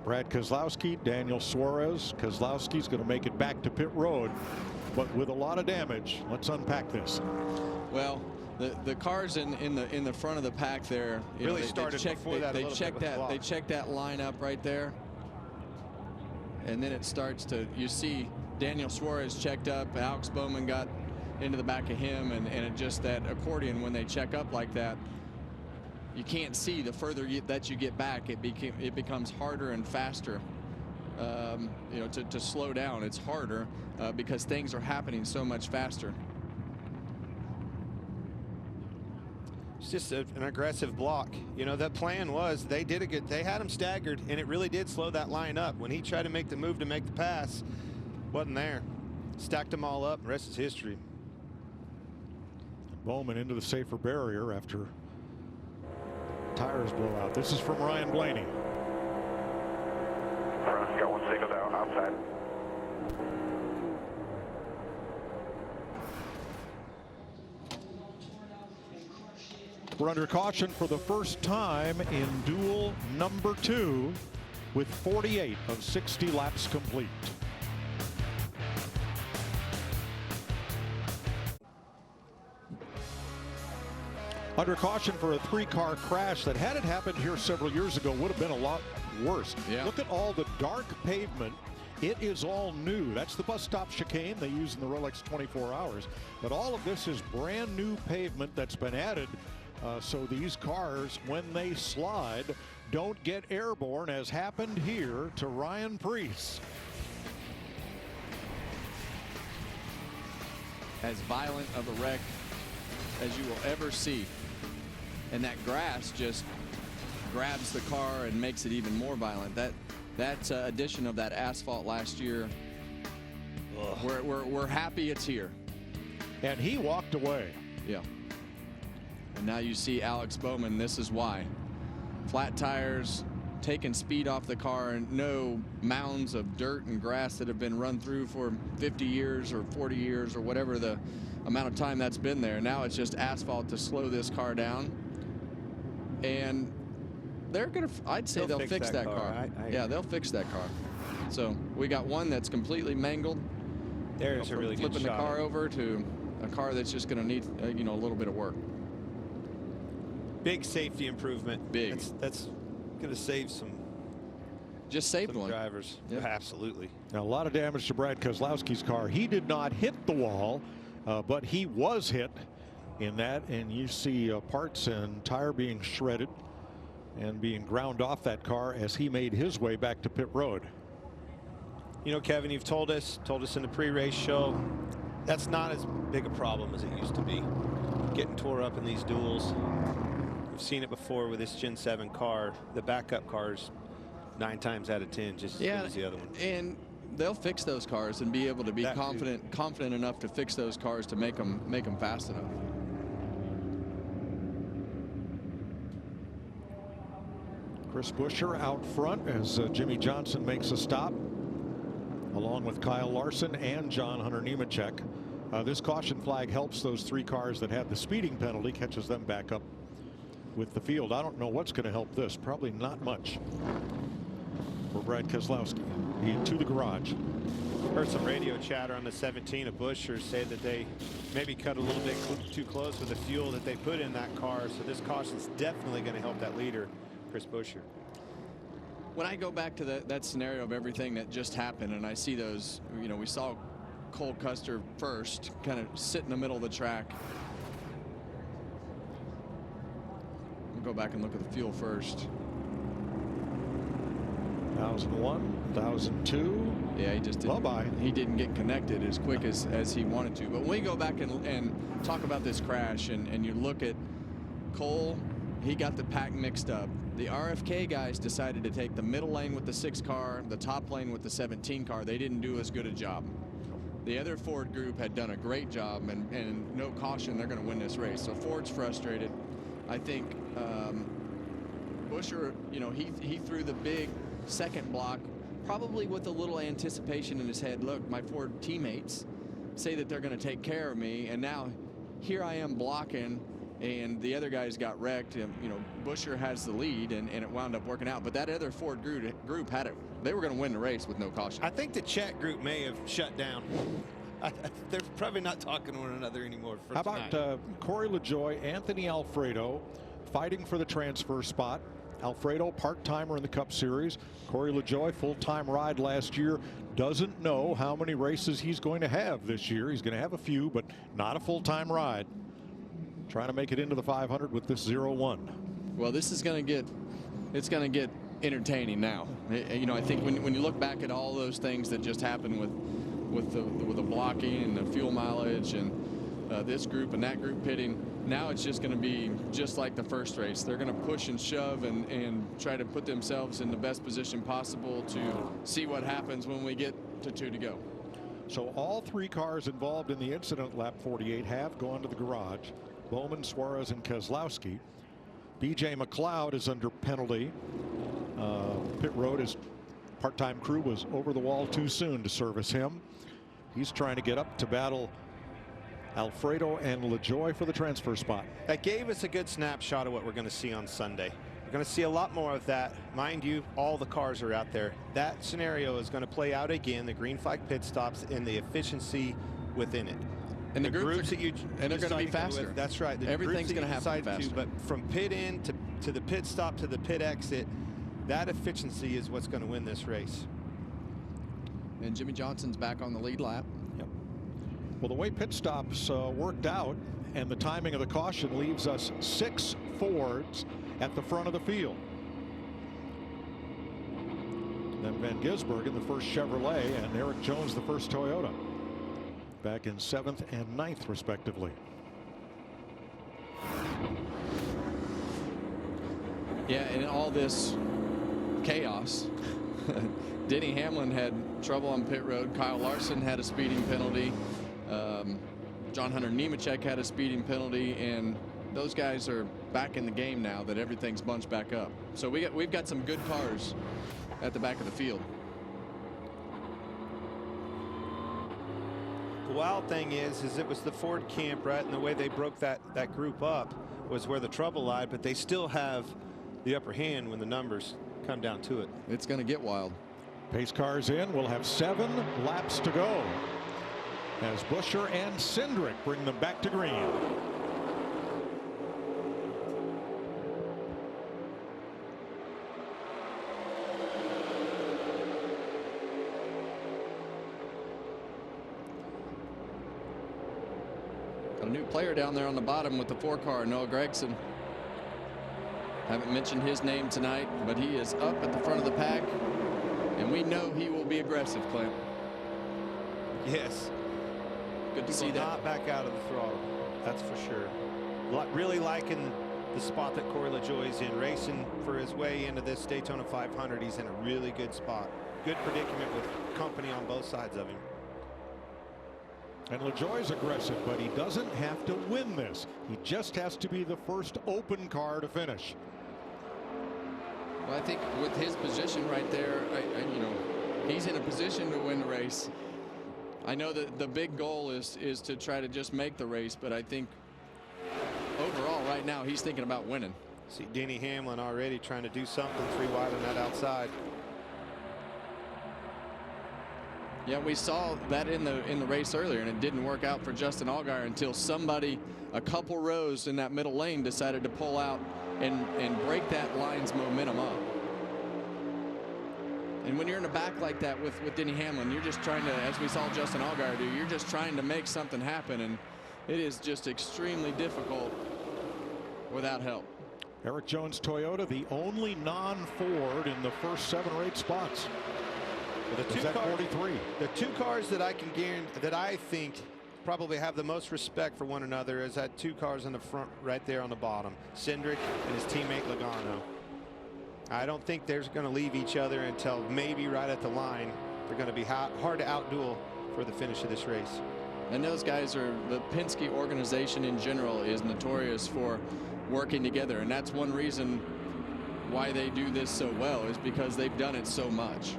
Brad Keselowski, Daniel Suarez. Keselowski's going to make it back to pit road, but with a lot of damage. Let's unpack this. Well, the cars in the front of the pack there really started before that. They checked that lineup right there, and then it starts to, you see Daniel Suarez checked up, Alex Bowman got into the back of him, and it just, that accordion, when they check up like that, you can't see. The further that you get back, it becomes harder and faster. You know, to slow down, it's harder because things are happening so much faster. It's just an aggressive block. You know, that plan was, they had him staggered, and it really did slow that line up. When he tried to make the move to make the pass, wasn't there. Stacked them all up, the rest is history. Bowman into the safer barrier after tires blow out. This is from Ryan Blaney. Front's got one signal down outside. We're under caution for the first time in duel number 2 with 48 of 60 laps complete. Under caution for a 3-car crash that, had it happened here several years ago, would have been a lot worse. Yeah. Look at all the dark pavement. It is all new. That's the bus stop chicane they use in the Rolex 24 Hours. But all of this is brand new pavement that's been added so these cars, when they slide, don't get airborne, as happened here to Ryan Preece. As violent of a wreck as you will ever see. And that grass just grabs the car and makes it even more violent. That addition of that asphalt last year, we're happy it's here. And he walked away. Yeah. And now you see Alex Bowman. This is why. Flat tires, taking speed off the car, and no mounds of dirt and grass that have been run through for 50 years or 40 years or whatever the amount of time that's been there. Now it's just asphalt to slow this car down. And they're gonna, I'd say they'll fix that car. Yeah, they'll fix that car. So we got one that's completely mangled. There's a really good shot. Flipping the car over to a car that's just gonna need you know, a little bit of work. Big safety improvement. Big. That's gonna save some. Just saved one. Drivers. Yep. Absolutely. Now, a lot of damage to Brad Keselowski's car. He did not hit the wall, but he was hit in that, and you see parts and tire being shredded and being ground off that car as he made his way back to pit road. You know, Kevin, you've told us in the pre-race show, that's not as big a problem as it used to be. Getting tore up in these duels. We've seen it before with this Gen 7 car. The backup cars, 9 times out of 10, just as good as the other one. And they'll fix those cars and be able to be confident enough to fix those cars to make them fast enough. Chris Buescher out front as Jimmy Johnson makes a stop, along with Kyle Larson and John Hunter Nemechek. This caution flag helps those 3 cars that had the speeding penalty, catches them back up with the field. I don't know what's going to help this. Probably not much for Brad Keselowski. He to the garage. Heard some radio chatter on the 17 of Buescher say that they maybe cut a little bit too close with the fuel that they put in that car. So this caution is definitely going to help that leader, Chris Buescher. When I go back to that scenario of everything that just happened, and I see those, you know, we saw Cole Custer first kind of sit in the middle of the track. We'll go back and look at the fuel first. 1001, 1002. Yeah, he just didn't. He didn't get connected as quick as he wanted to. But when we go back and talk about this crash, and you look at Cole, he got the pack mixed up. The RFK guys decided to take the middle lane with the 6 car, the top lane with the 17 car. They didn't do as good a job. The other Ford group had done a great job, and no caution, they're going to win this race. So Ford's frustrated. I think Buescher, you know, he threw the big second block, probably with a little anticipation in his head. Look, my Ford teammates say that they're going to take care of me, and now here I am blocking, and the other guys got wrecked. And, you know, Buescher has the lead, and it wound up working out. But that other Ford group had it. They were going to win the race with no caution. I think the chat group may have shut down. They're probably not talking to one another anymore. How about Corey LaJoie, Anthony Alfredo fighting for the transfer spot? Alfredo, part-timer in the Cup Series. Corey LaJoie, full-time ride last year. Doesn't know how many races he's going to have this year. He's going to have a few, but not a full-time ride. Trying to make it into the 500 with this 0-1. Well, this is going to get entertaining now. You know, I think when you look back at all those things that just happened with the blocking and the fuel mileage and this group and that group pitting, now it's just going to be just like the first race. They're going to push and shove and try to put themselves in the best position possible to see what happens when we get to 2 to go. So all 3 cars involved in the incident, lap 48, have gone to the garage. Bowman, Suarez, and Keselowski. B.J. McLeod is under penalty. Pit road, his part-time crew was over the wall too soon to service him. He's trying to get up to battle Alfredo and LaJoie for the transfer spot. That gave us a good snapshot of what we're going to see on Sunday. We're going to see a lot more of that. Mind you, all the cars are out there. That scenario is going to play out again, the green flag pit stops and the efficiency within it. And the groups that you and they're going to be faster. With, that's right. Everything's going to happen faster. But from pit in to the pit stop to the pit exit, that efficiency is what's going to win this race. And Jimmy Johnson's back on the lead lap. Yep. Well, the way pit stops worked out and the timing of the caution leaves us 6 Fords at the front of the field. Then Van Gisbergen, the first Chevrolet, and Eric Jones, the first Toyota. Back in 7th and 9th, respectively. Yeah, and in all this chaos, Denny Hamlin had trouble on pit road. Kyle Larson had a speeding penalty. John Hunter Nemechek had a speeding penalty, and those guys are back in the game now that everything's bunched back up. So we've got some good cars at the back of the field. The wild thing is it was the Ford camp, right? And the way they broke that group up was where the trouble lied, but they still have the upper hand when the numbers come down to it. It's going to get wild. Pace cars in. We'll have 7 laps to go as Buescher and Cindric bring them back to green. Got a new player down there on the bottom with the 4 car, Noah Gragson. Haven't mentioned his name tonight, but he is up at the front of the pack, and we know he will be aggressive, Clint. Yes. Good to see that. Not back out of the throttle, that's for sure. Really liking the spot that Corey LaJoie is in, racing for his way into this Daytona 500. He's in a really good spot. Good predicament with company on both sides of him. And LaJoie's aggressive, but he doesn't have to win this. He just has to be the first open car to finish. Well, I think with his position right there, you know, he's in a position to win the race. I know that the big goal is to try to just make the race, but I think overall right now he's thinking about winning. See Denny Hamlin already trying to do something 3 wide on that outside. Yeah, we saw that in the race earlier, and it didn't work out for Justin Allgaier until somebody a couple rows in that middle lane decided to pull out and break that line's momentum up. And when you're in the back like that with Denny Hamlin, you're just trying to, as we saw Justin Allgaier do, you're just trying to make something happen, and it is just extremely difficult without help. Eric Jones Toyota, the only non-Ford in the first 7 or 8 spots. The two, 43. The 2 cars that I can guarantee that I think probably have the most respect for one another is that 2 cars in the front right there on the bottom, Cindric and his teammate Logano. I don't think they're going to leave each other until maybe right at the line. They're going to be hard to outduel for the finish of this race. And those guys are, the Penske organization in general is notorious for working together, and that's one reason why they do this so well, is because they've done it so much.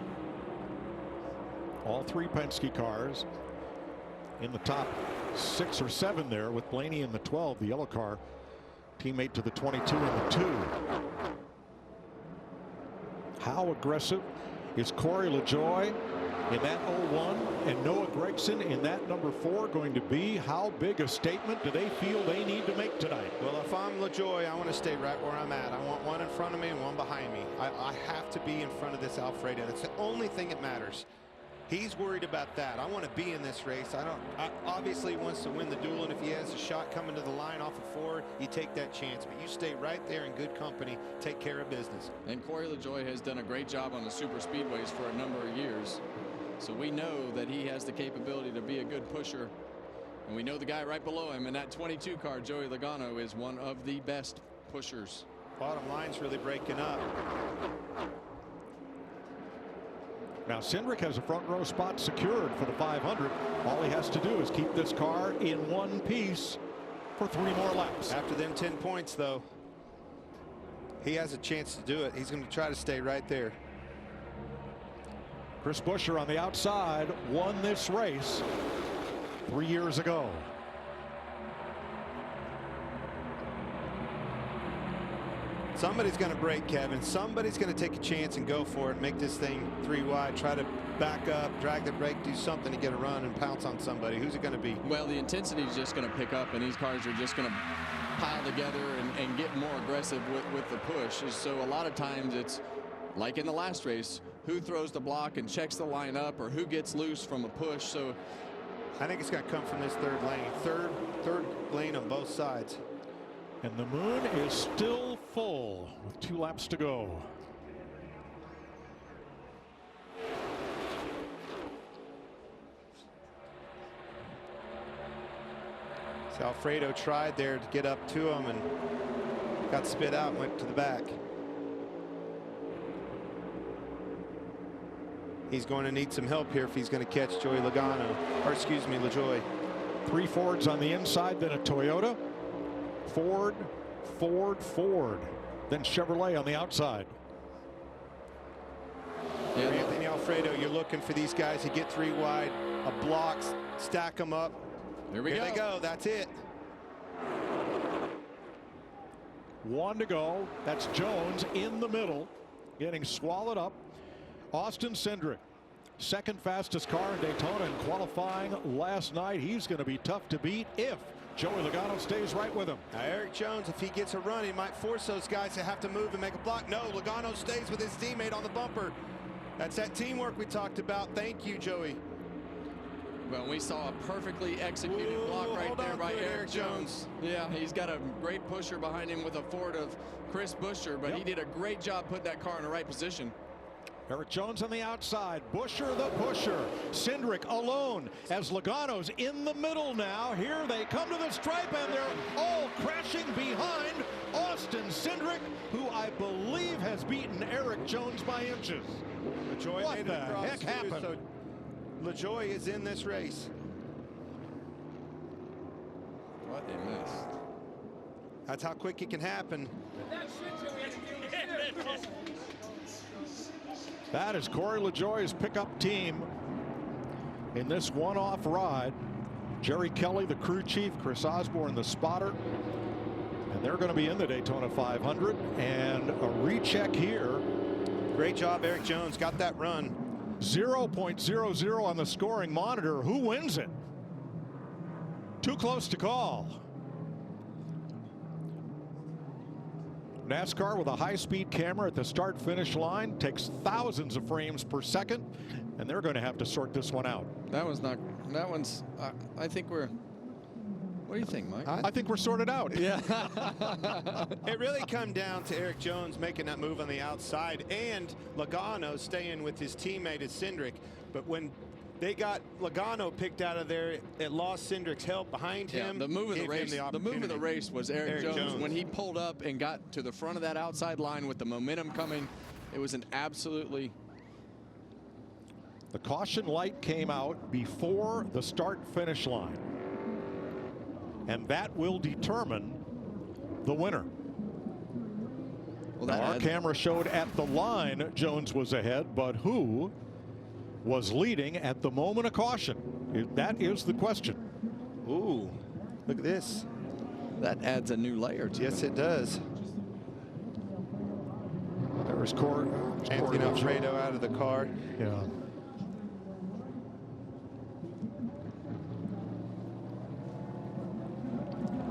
All 3 Penske cars in the top 6 or 7 there, with Blaney in the 12, the yellow car, teammate to the 22 and the 2. How aggressive is Corey LaJoie in that 01 and Noah Gragson in that number 4 going to be? How big a statement do they feel they need to make tonight? Well, if I'm LaJoie, I want to stay right where I'm at. I want one in front of me and one behind me. I have to be in front of this Alfredo. That's the only thing that matters. He's worried about that. I want to be in this race. Obviously he wants to win the duel, and if he has a shot coming to the line off of Ford, you take that chance. But you stay right there in good company, take care of business. And Corey LaJoie has done a great job on the super speedways for a number of years. So we know that he has the capability to be a good pusher. And we know the guy right below him in that 22 car, Joey Logano, is one of the best pushers. Bottom line's really breaking up. Now Cindric has a front row spot secured for the 500. All he has to do is keep this car in one piece for 3 more laps. After them 10 points, though, he has a chance to do it. He's going to try to stay right there. Chris Buescher on the outside won this race 3 years ago. Somebody's going to break, Kevin. Somebody's going to take a chance and go for it, make this thing 3 wide, try to back up, drag the brake, do something to get a run and pounce on somebody. Who's it going to be? Well, the intensity is just going to pick up, and these cars are just going to pile together and get more aggressive with the push. So a lot of times it's like in the last race, who throws the block and checks the line up, or who gets loose from a push. So I think it's going to come from this 3rd lane. Third lane on both sides. And the moon is still full with 2 laps to go. So Alfredo tried there to get up to him and got spit out and went to the back. He's going to need some help here if he's going to catch Joey Logano, or excuse me, LaJoie. 3 Fords on the inside, then a Toyota. Ford, Ford, Ford, then Chevrolet on the outside. Yeah, Anthony Alfredo, you're looking for these guys to get 3 wide, a block, stack them up. Here we go. They go. That's it. 1 to go. That's Jones in the middle, getting swallowed up. Austin Cindric, 2nd fastest car in Daytona in qualifying last night. He's going to be tough to beat if Joey Logano stays right with him. Now Eric Jones, if he gets a run, he might force those guys to have to move and make a block. No, Logano stays with his teammate on the bumper. That's that teamwork we talked about. Thank you, Joey. Well, we saw a perfectly executed block right there by Eric Jones. Yeah, he's got a great pusher behind him with a Ford of Chris Buescher, but he did a great job putting that car in the right position. Eric Jones on the outside. Buescher the pusher. Cindric alone as Logano's in the middle now. Here they come to the stripe, and they're all crashing behind Austin Cindric, who I believe has beaten Eric Jones by inches. LaJoy What made the it across heck too, happened? so LaJoy is in this race. What a miss. That's how quick it can happen. That is Corey LaJoy's pickup team in this one-off ride. Jerry Kelly, the crew chief, Chris Osborne, the spotter. And they're going to be in the Daytona 500. And a recheck here. Great job, Eric Jones. Got that run. 0.00 on the scoring monitor. Who wins it? Too close to call. NASCAR with a high-speed camera at the start-finish line takes thousands of frames per second, and they're going to have to sort this one out. That one's, I think we're, what do you think, Mike? I think we're sorted out. Yeah. It really come down to Eric Jones making that move on the outside and Logano staying with his teammate at Cindric. But when they got Logano picked out of there, it lost Cindric's help behind him. The move of the race was Eric Jones. When he pulled up and got to the front of that outside line with the momentum coming, it was an absolutely. The caution light came out before the start-finish line, and that will determine the winner. Well, our camera showed at the line Jones was ahead, but who was leading at the moment of caution? That is the question. Ooh, look at this. That adds a new layer to Yes, it does. There's Anthony Alfredo out of the car. Yeah.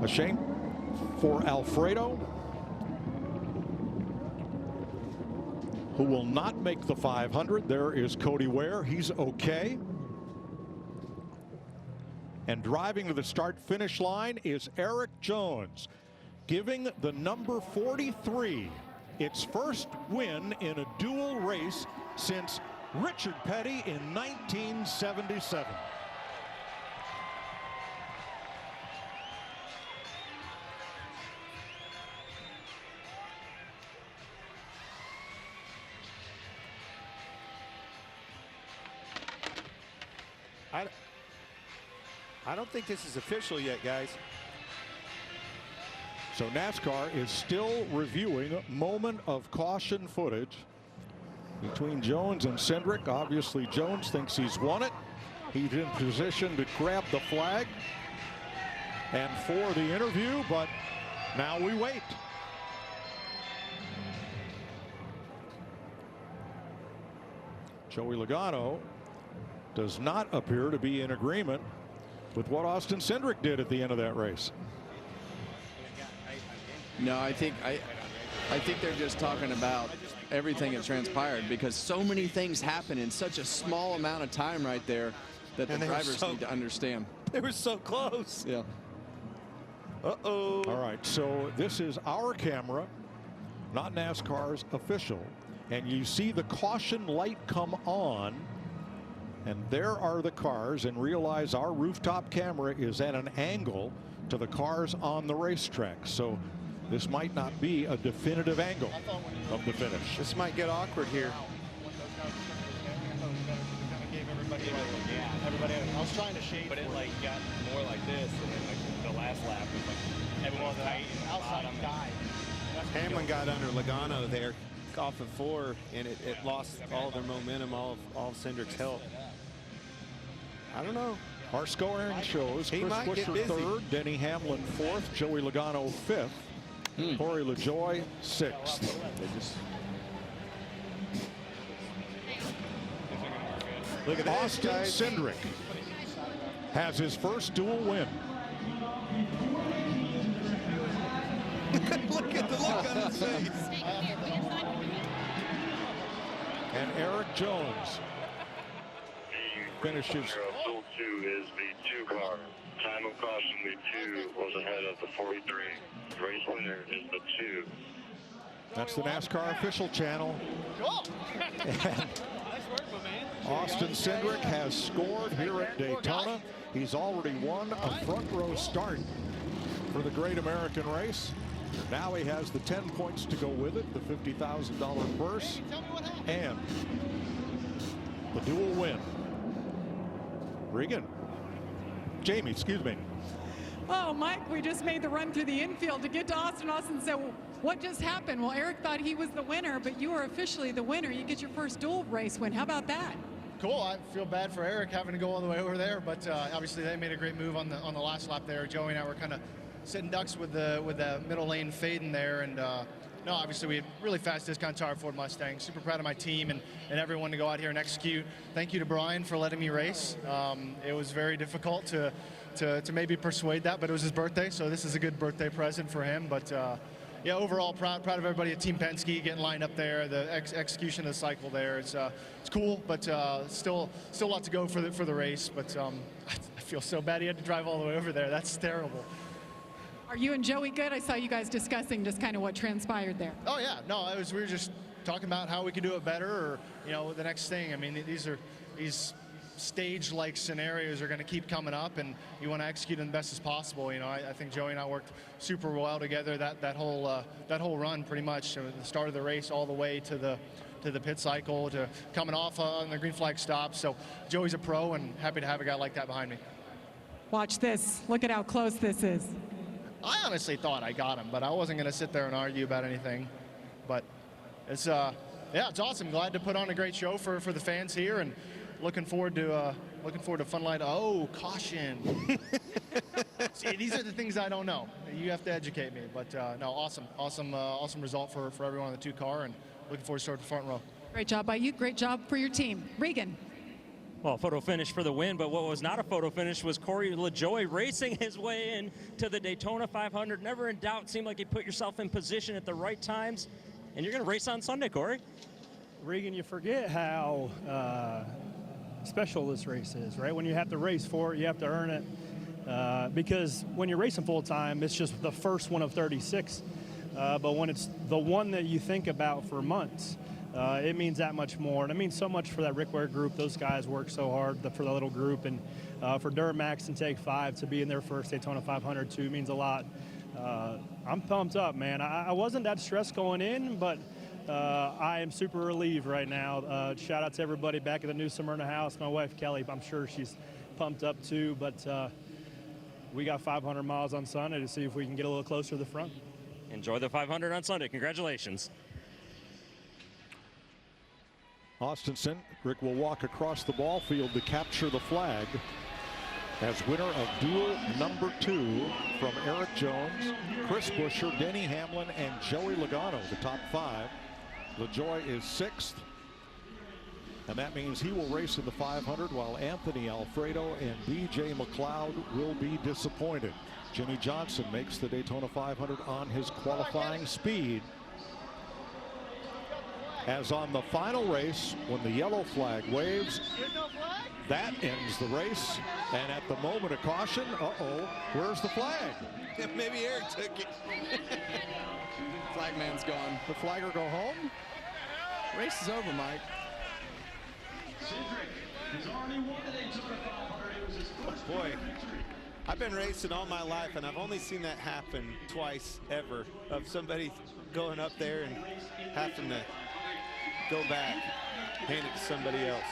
A shame for Alfredo, who will not make the 500. There is Cody Ware. He's okay. And driving to the start-finish line is Eric Jones, giving the number 43 its first win in a dual race since Richard Petty in 1977. I don't think this is official yet, guys. So NASCAR is still reviewing moment of caution footage between Jones and Cindric. Obviously, Jones thinks he's won it. He's in position to grab the flag and for the interview, but now we wait. Joey Logano does not appear to be in agreement with what Austin Cindric did at the end of that race. No, I think they're just talking about everything that transpired, because so many things happen in such a small amount of time right there that the drivers need to understand. They were so close. Yeah. Uh-oh. All right, so this is our camera, not NASCAR's official, and you see the caution light come on, and there are the cars, and realize our rooftop camera is at an angle to the cars on the racetrack. So this might not be a definitive angle of the finish. This might get awkward here. Everybody, I was trying to shade, but it like got more like this, and then like the last lap was like everyone was tight and outside died. Hamlin got under Logano there off of 4, and it lost all their momentum, all of Cindric's help. I don't know. Our scoring shows He Chris might get Buescher busy. 3rd, Denny Hamlin 4th, Joey Logano 5th, Corey LaJoy 6th. Look at this, Austin guys. Cindric has his first dual win. Look at the look on his face. And Eric Jones finishes. Duel 2 is the 2 car. Time of caution, the 2 was ahead of the 43. Race winner is the 2. That's the NASCAR official channel. Austin Cindric has scored here at Daytona. He's already won a front row start for the Great American Race. Now he has the 10 points to go with it, the $50,000 purse, and the dual win. Jamie, excuse me. Oh, Mike, we just made the run through the infield to get to Austin. Austin said, what just happened? Well, Eric thought he was the winner, but you are officially the winner. You get your first dual race win. How about that? Cool. I feel bad for Eric having to go all the way over there, but obviously they made a great move on the last lap there. Joey and I were kind of sitting ducks with the middle lane fading there, and no, obviously we had really fast discount tire Ford Mustang. Super proud of my team and everyone to go out here and execute. Thank you to Brian for letting me race. It was very difficult to maybe persuade that, but it was his birthday, so this is a good birthday present for him. But yeah, overall proud of everybody at Team Penske getting lined up there. The execution of the cycle there, it's cool, but still a lot to go for the race. But I feel so bad he had to drive all the way over there. That's terrible. Are you and Joey good? I saw you guys discussing just kind of what transpired there. Oh yeah, no, we were just talking about how we could do it better, or the next thing. I mean, these stage-like scenarios are going to keep coming up, and you want to execute them the best as possible. I think Joey and I worked super well together that whole run, pretty much, from the start of the race all the way to the pit cycle, to coming off on the green flag stop. So Joey's a pro, and happy to have a guy like that behind me. Watch this. Look at how close this is. I honestly thought I got him, but I wasn't going to sit there and argue about anything. But it's yeah, it's awesome. Glad to put on a great show for the fans here, and looking forward to Fun Light. Oh, caution! See, these are the things I don't know. You have to educate me. But no, awesome result for everyone on the 2-car, and looking forward to starting the front row. Great job by you. Great job for your team, Regan. Well, photo finish for the win, but what was not a photo finish was Corey LaJoie racing his way in to the Daytona 500. Never in doubt. Seemed like you put yourself in position at the right times, and you're going to race on Sunday, Corey. Regan, you forget how special this race is, right? When you have to race for it, you have to earn it, because when you're racing full time, it's just the first one of 36. But when it's the one that you think about for months, it means that much more. And it means so much for that Rick Ware group. Those guys work so hard for the little group. And for Duramax and Take 5 to be in their first Daytona 500 too means a lot. I'm pumped up, man. I wasn't that stressed going in, but I am super relieved right now. Shout out to everybody back at the new Smyrna house. My wife, Kelly, I'm sure she's pumped up too. But we got 500 miles on Sunday to see if we can get a little closer to the front. Enjoy the 500 on Sunday. Congratulations. Austin Cindric will walk across the ball field to capture the flag as winner of duel number 2 from Eric Jones, Chris Buescher, Denny Hamlin, and Joey Logano, the top 5. LaJoie is 6th, and that means he will race in the 500, while Anthony Alfredo and B.J. McLeod will be disappointed. Jimmy Johnson makes the Daytona 500 on his qualifying speed. As on the final race, when the yellow flag waves, that ends the race. And at the moment of caution, where's the flag? Maybe Eric took it. Flagman's gone. The flagger go home? Race is over, Mike. Boy, I've been racing all my life, and I've only seen that happen twice ever, of somebody going up there and having to go back, hand it to somebody else.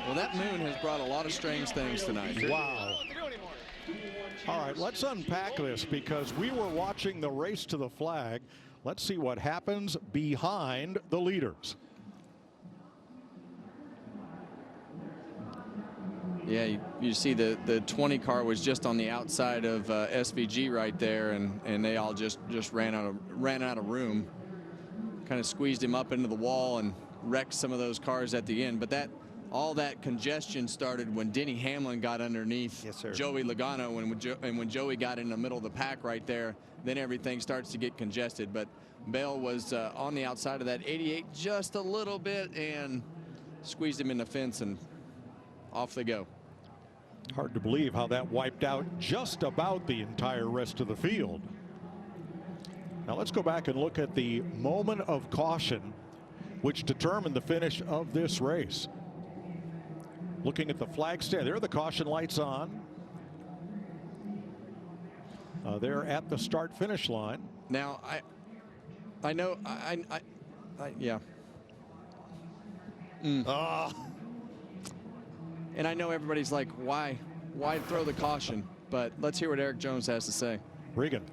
Well, that moon has brought a lot of strange things tonight. Wow. All right, let's unpack this, because we were watching the race to the flag. Let's see what happens behind the leaders. Yeah, you see the 20 car was just on the outside of SVG right there, and they all just ran out of room. Kind of squeezed him up into the wall and wrecked some of those cars at the end. But all that congestion started when Denny Hamlin got underneath Joey Logano, and when Joey got in the middle of the pack right there, then everything starts to get congested. But Bell was on the outside of that 88 just a little bit and squeezed him in the fence, and off they go. Hard to believe how that wiped out just about the entire rest of the field. Now let's go back and look at the moment of caution which determined the finish of this race. Looking at the flag stand, there are the caution lights on. They're at the start-finish line. Now, I know, yeah. And I know everybody's like, why throw the caution? But let's hear what Eric Jones has to say. Regan.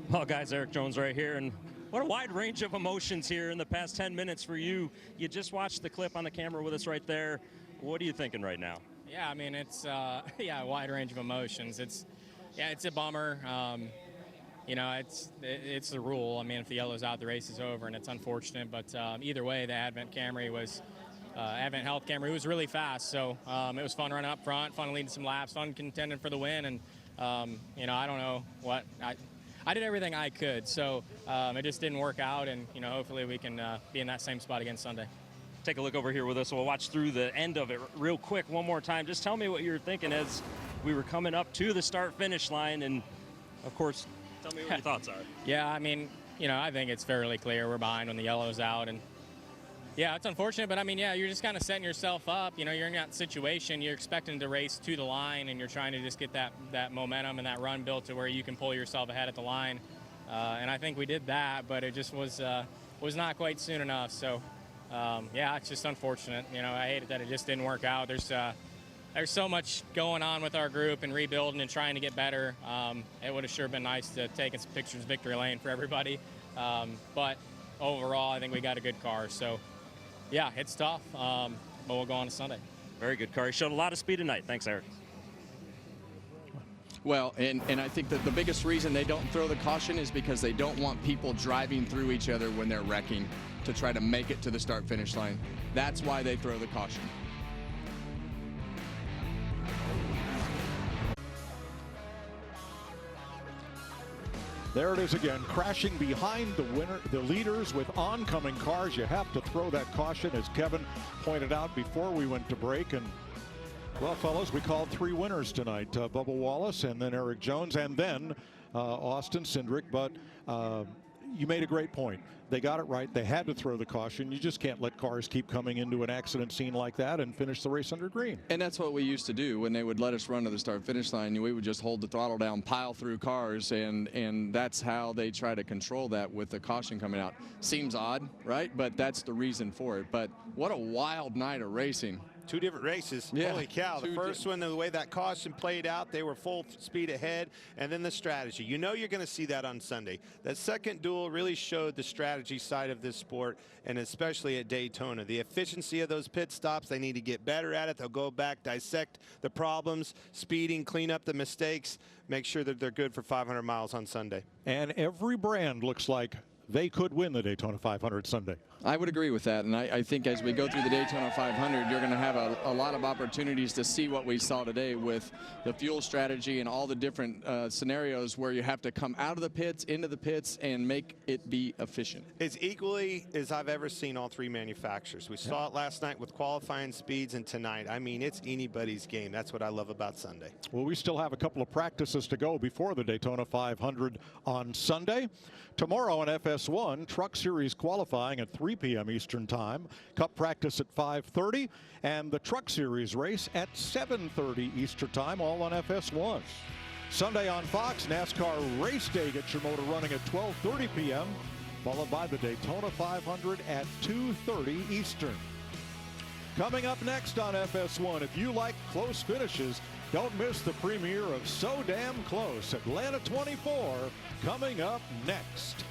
Well, guys, Eric Jones right here, and what a wide range of emotions here in the past 10 minutes for you. You just watched the clip on the camera with us right there. What are you thinking right now? Yeah, I mean, it's a wide range of emotions. It's a bummer. You know, it's the rule. I mean, if the yellow's out, the race is over, and it's unfortunate. But either way, the Advent Camry was Advent Health Camry was really fast. So it was fun running up front, fun leading some laps, fun contending for the win. And you know, I don't know what I did everything I could. So it just didn't work out. And you know, hopefully we can be in that same spot again Sunday. Take a look over here with us. We'll watch through the end of it real quick one more time. Just tell me what you were thinking as we were coming up to the start-finish line, and of course, tell me what your thoughts are. Yeah, I mean, you know, I think it's fairly clear we're behind when the yellow's out, and yeah, it's unfortunate, but I mean, yeah, you're just kind of setting yourself up. You know, you're in that situation, you're expecting to race to the line, and you're trying to just get that momentum and that run built to where you can pull yourself ahead at the line. And I think we did that, but it just was not quite soon enough. So, yeah, it's just unfortunate. You know, I hate it that it just didn't work out. There's so much going on with our group and rebuilding and trying to get better. It would have sure been nice to take some pictures of victory lane for everybody. But overall, I think we got a good car. So, yeah, it's tough, but we'll go on to Sunday. Very good car. You showed a lot of speed tonight. Thanks, Eric. Well, and I think that the biggest reason they don't throw the caution is because they don't want people driving through each other when they're wrecking to try to make it to the start-finish line. That's why they throw the caution. There it is again, crashing behind the leaders with oncoming cars. You have to throw that caution, as Kevin pointed out before we went to break. And well, fellas, we called 3 winners tonight: Bubba Wallace, and then Eric Jones, and then Austin Cindric. But you made a great point. They got it right. They had to throw the caution. You just can't let cars keep coming into an accident scene like that and finish the race under green. And that's what we used to do when they would let us run to the start-finish line. We would just hold the throttle down, pile through cars, and that's how they try to control that with the caution coming out. Seems odd, right? But that's the reason for it. But what a wild night of racing. 2 different races. Yeah. Holy cow. The first one, the way that caution played out, they were full speed ahead. And then the strategy. You know you're going to see that on Sunday. That second duel really showed the strategy side of this sport, and especially at Daytona. The efficiency of those pit stops, they need to get better at it. They'll go back, dissect the problems, speeding, clean up the mistakes, make sure that they're good for 500 miles on Sunday. And every brand looks like they could win the Daytona 500 Sunday. I would agree with that, and I think as we go through the Daytona 500, you're going to have a lot of opportunities to see what we saw today with the fuel strategy and all the different scenarios where you have to come out of the pits, into the pits, and make it be efficient. It's equally as I've ever seen all 3 manufacturers. We saw it last night with qualifying speeds, and tonight, I mean, it's anybody's game. That's what I love about Sunday. Well, we still have a couple of practices to go before the Daytona 500 on Sunday. Tomorrow on FS1, Truck Series qualifying at 3 p.m. Eastern Time. Cup practice at 5:30, and the Truck Series race at 7:30 Eastern Time, all on FS1. Sunday on Fox, NASCAR Race Day gets your motor running at 12:30 p.m., followed by the Daytona 500 at 2:30 Eastern. Coming up next on FS1, if you like close finishes, don't miss the premiere of So Damn Close, Atlanta 24, coming up next.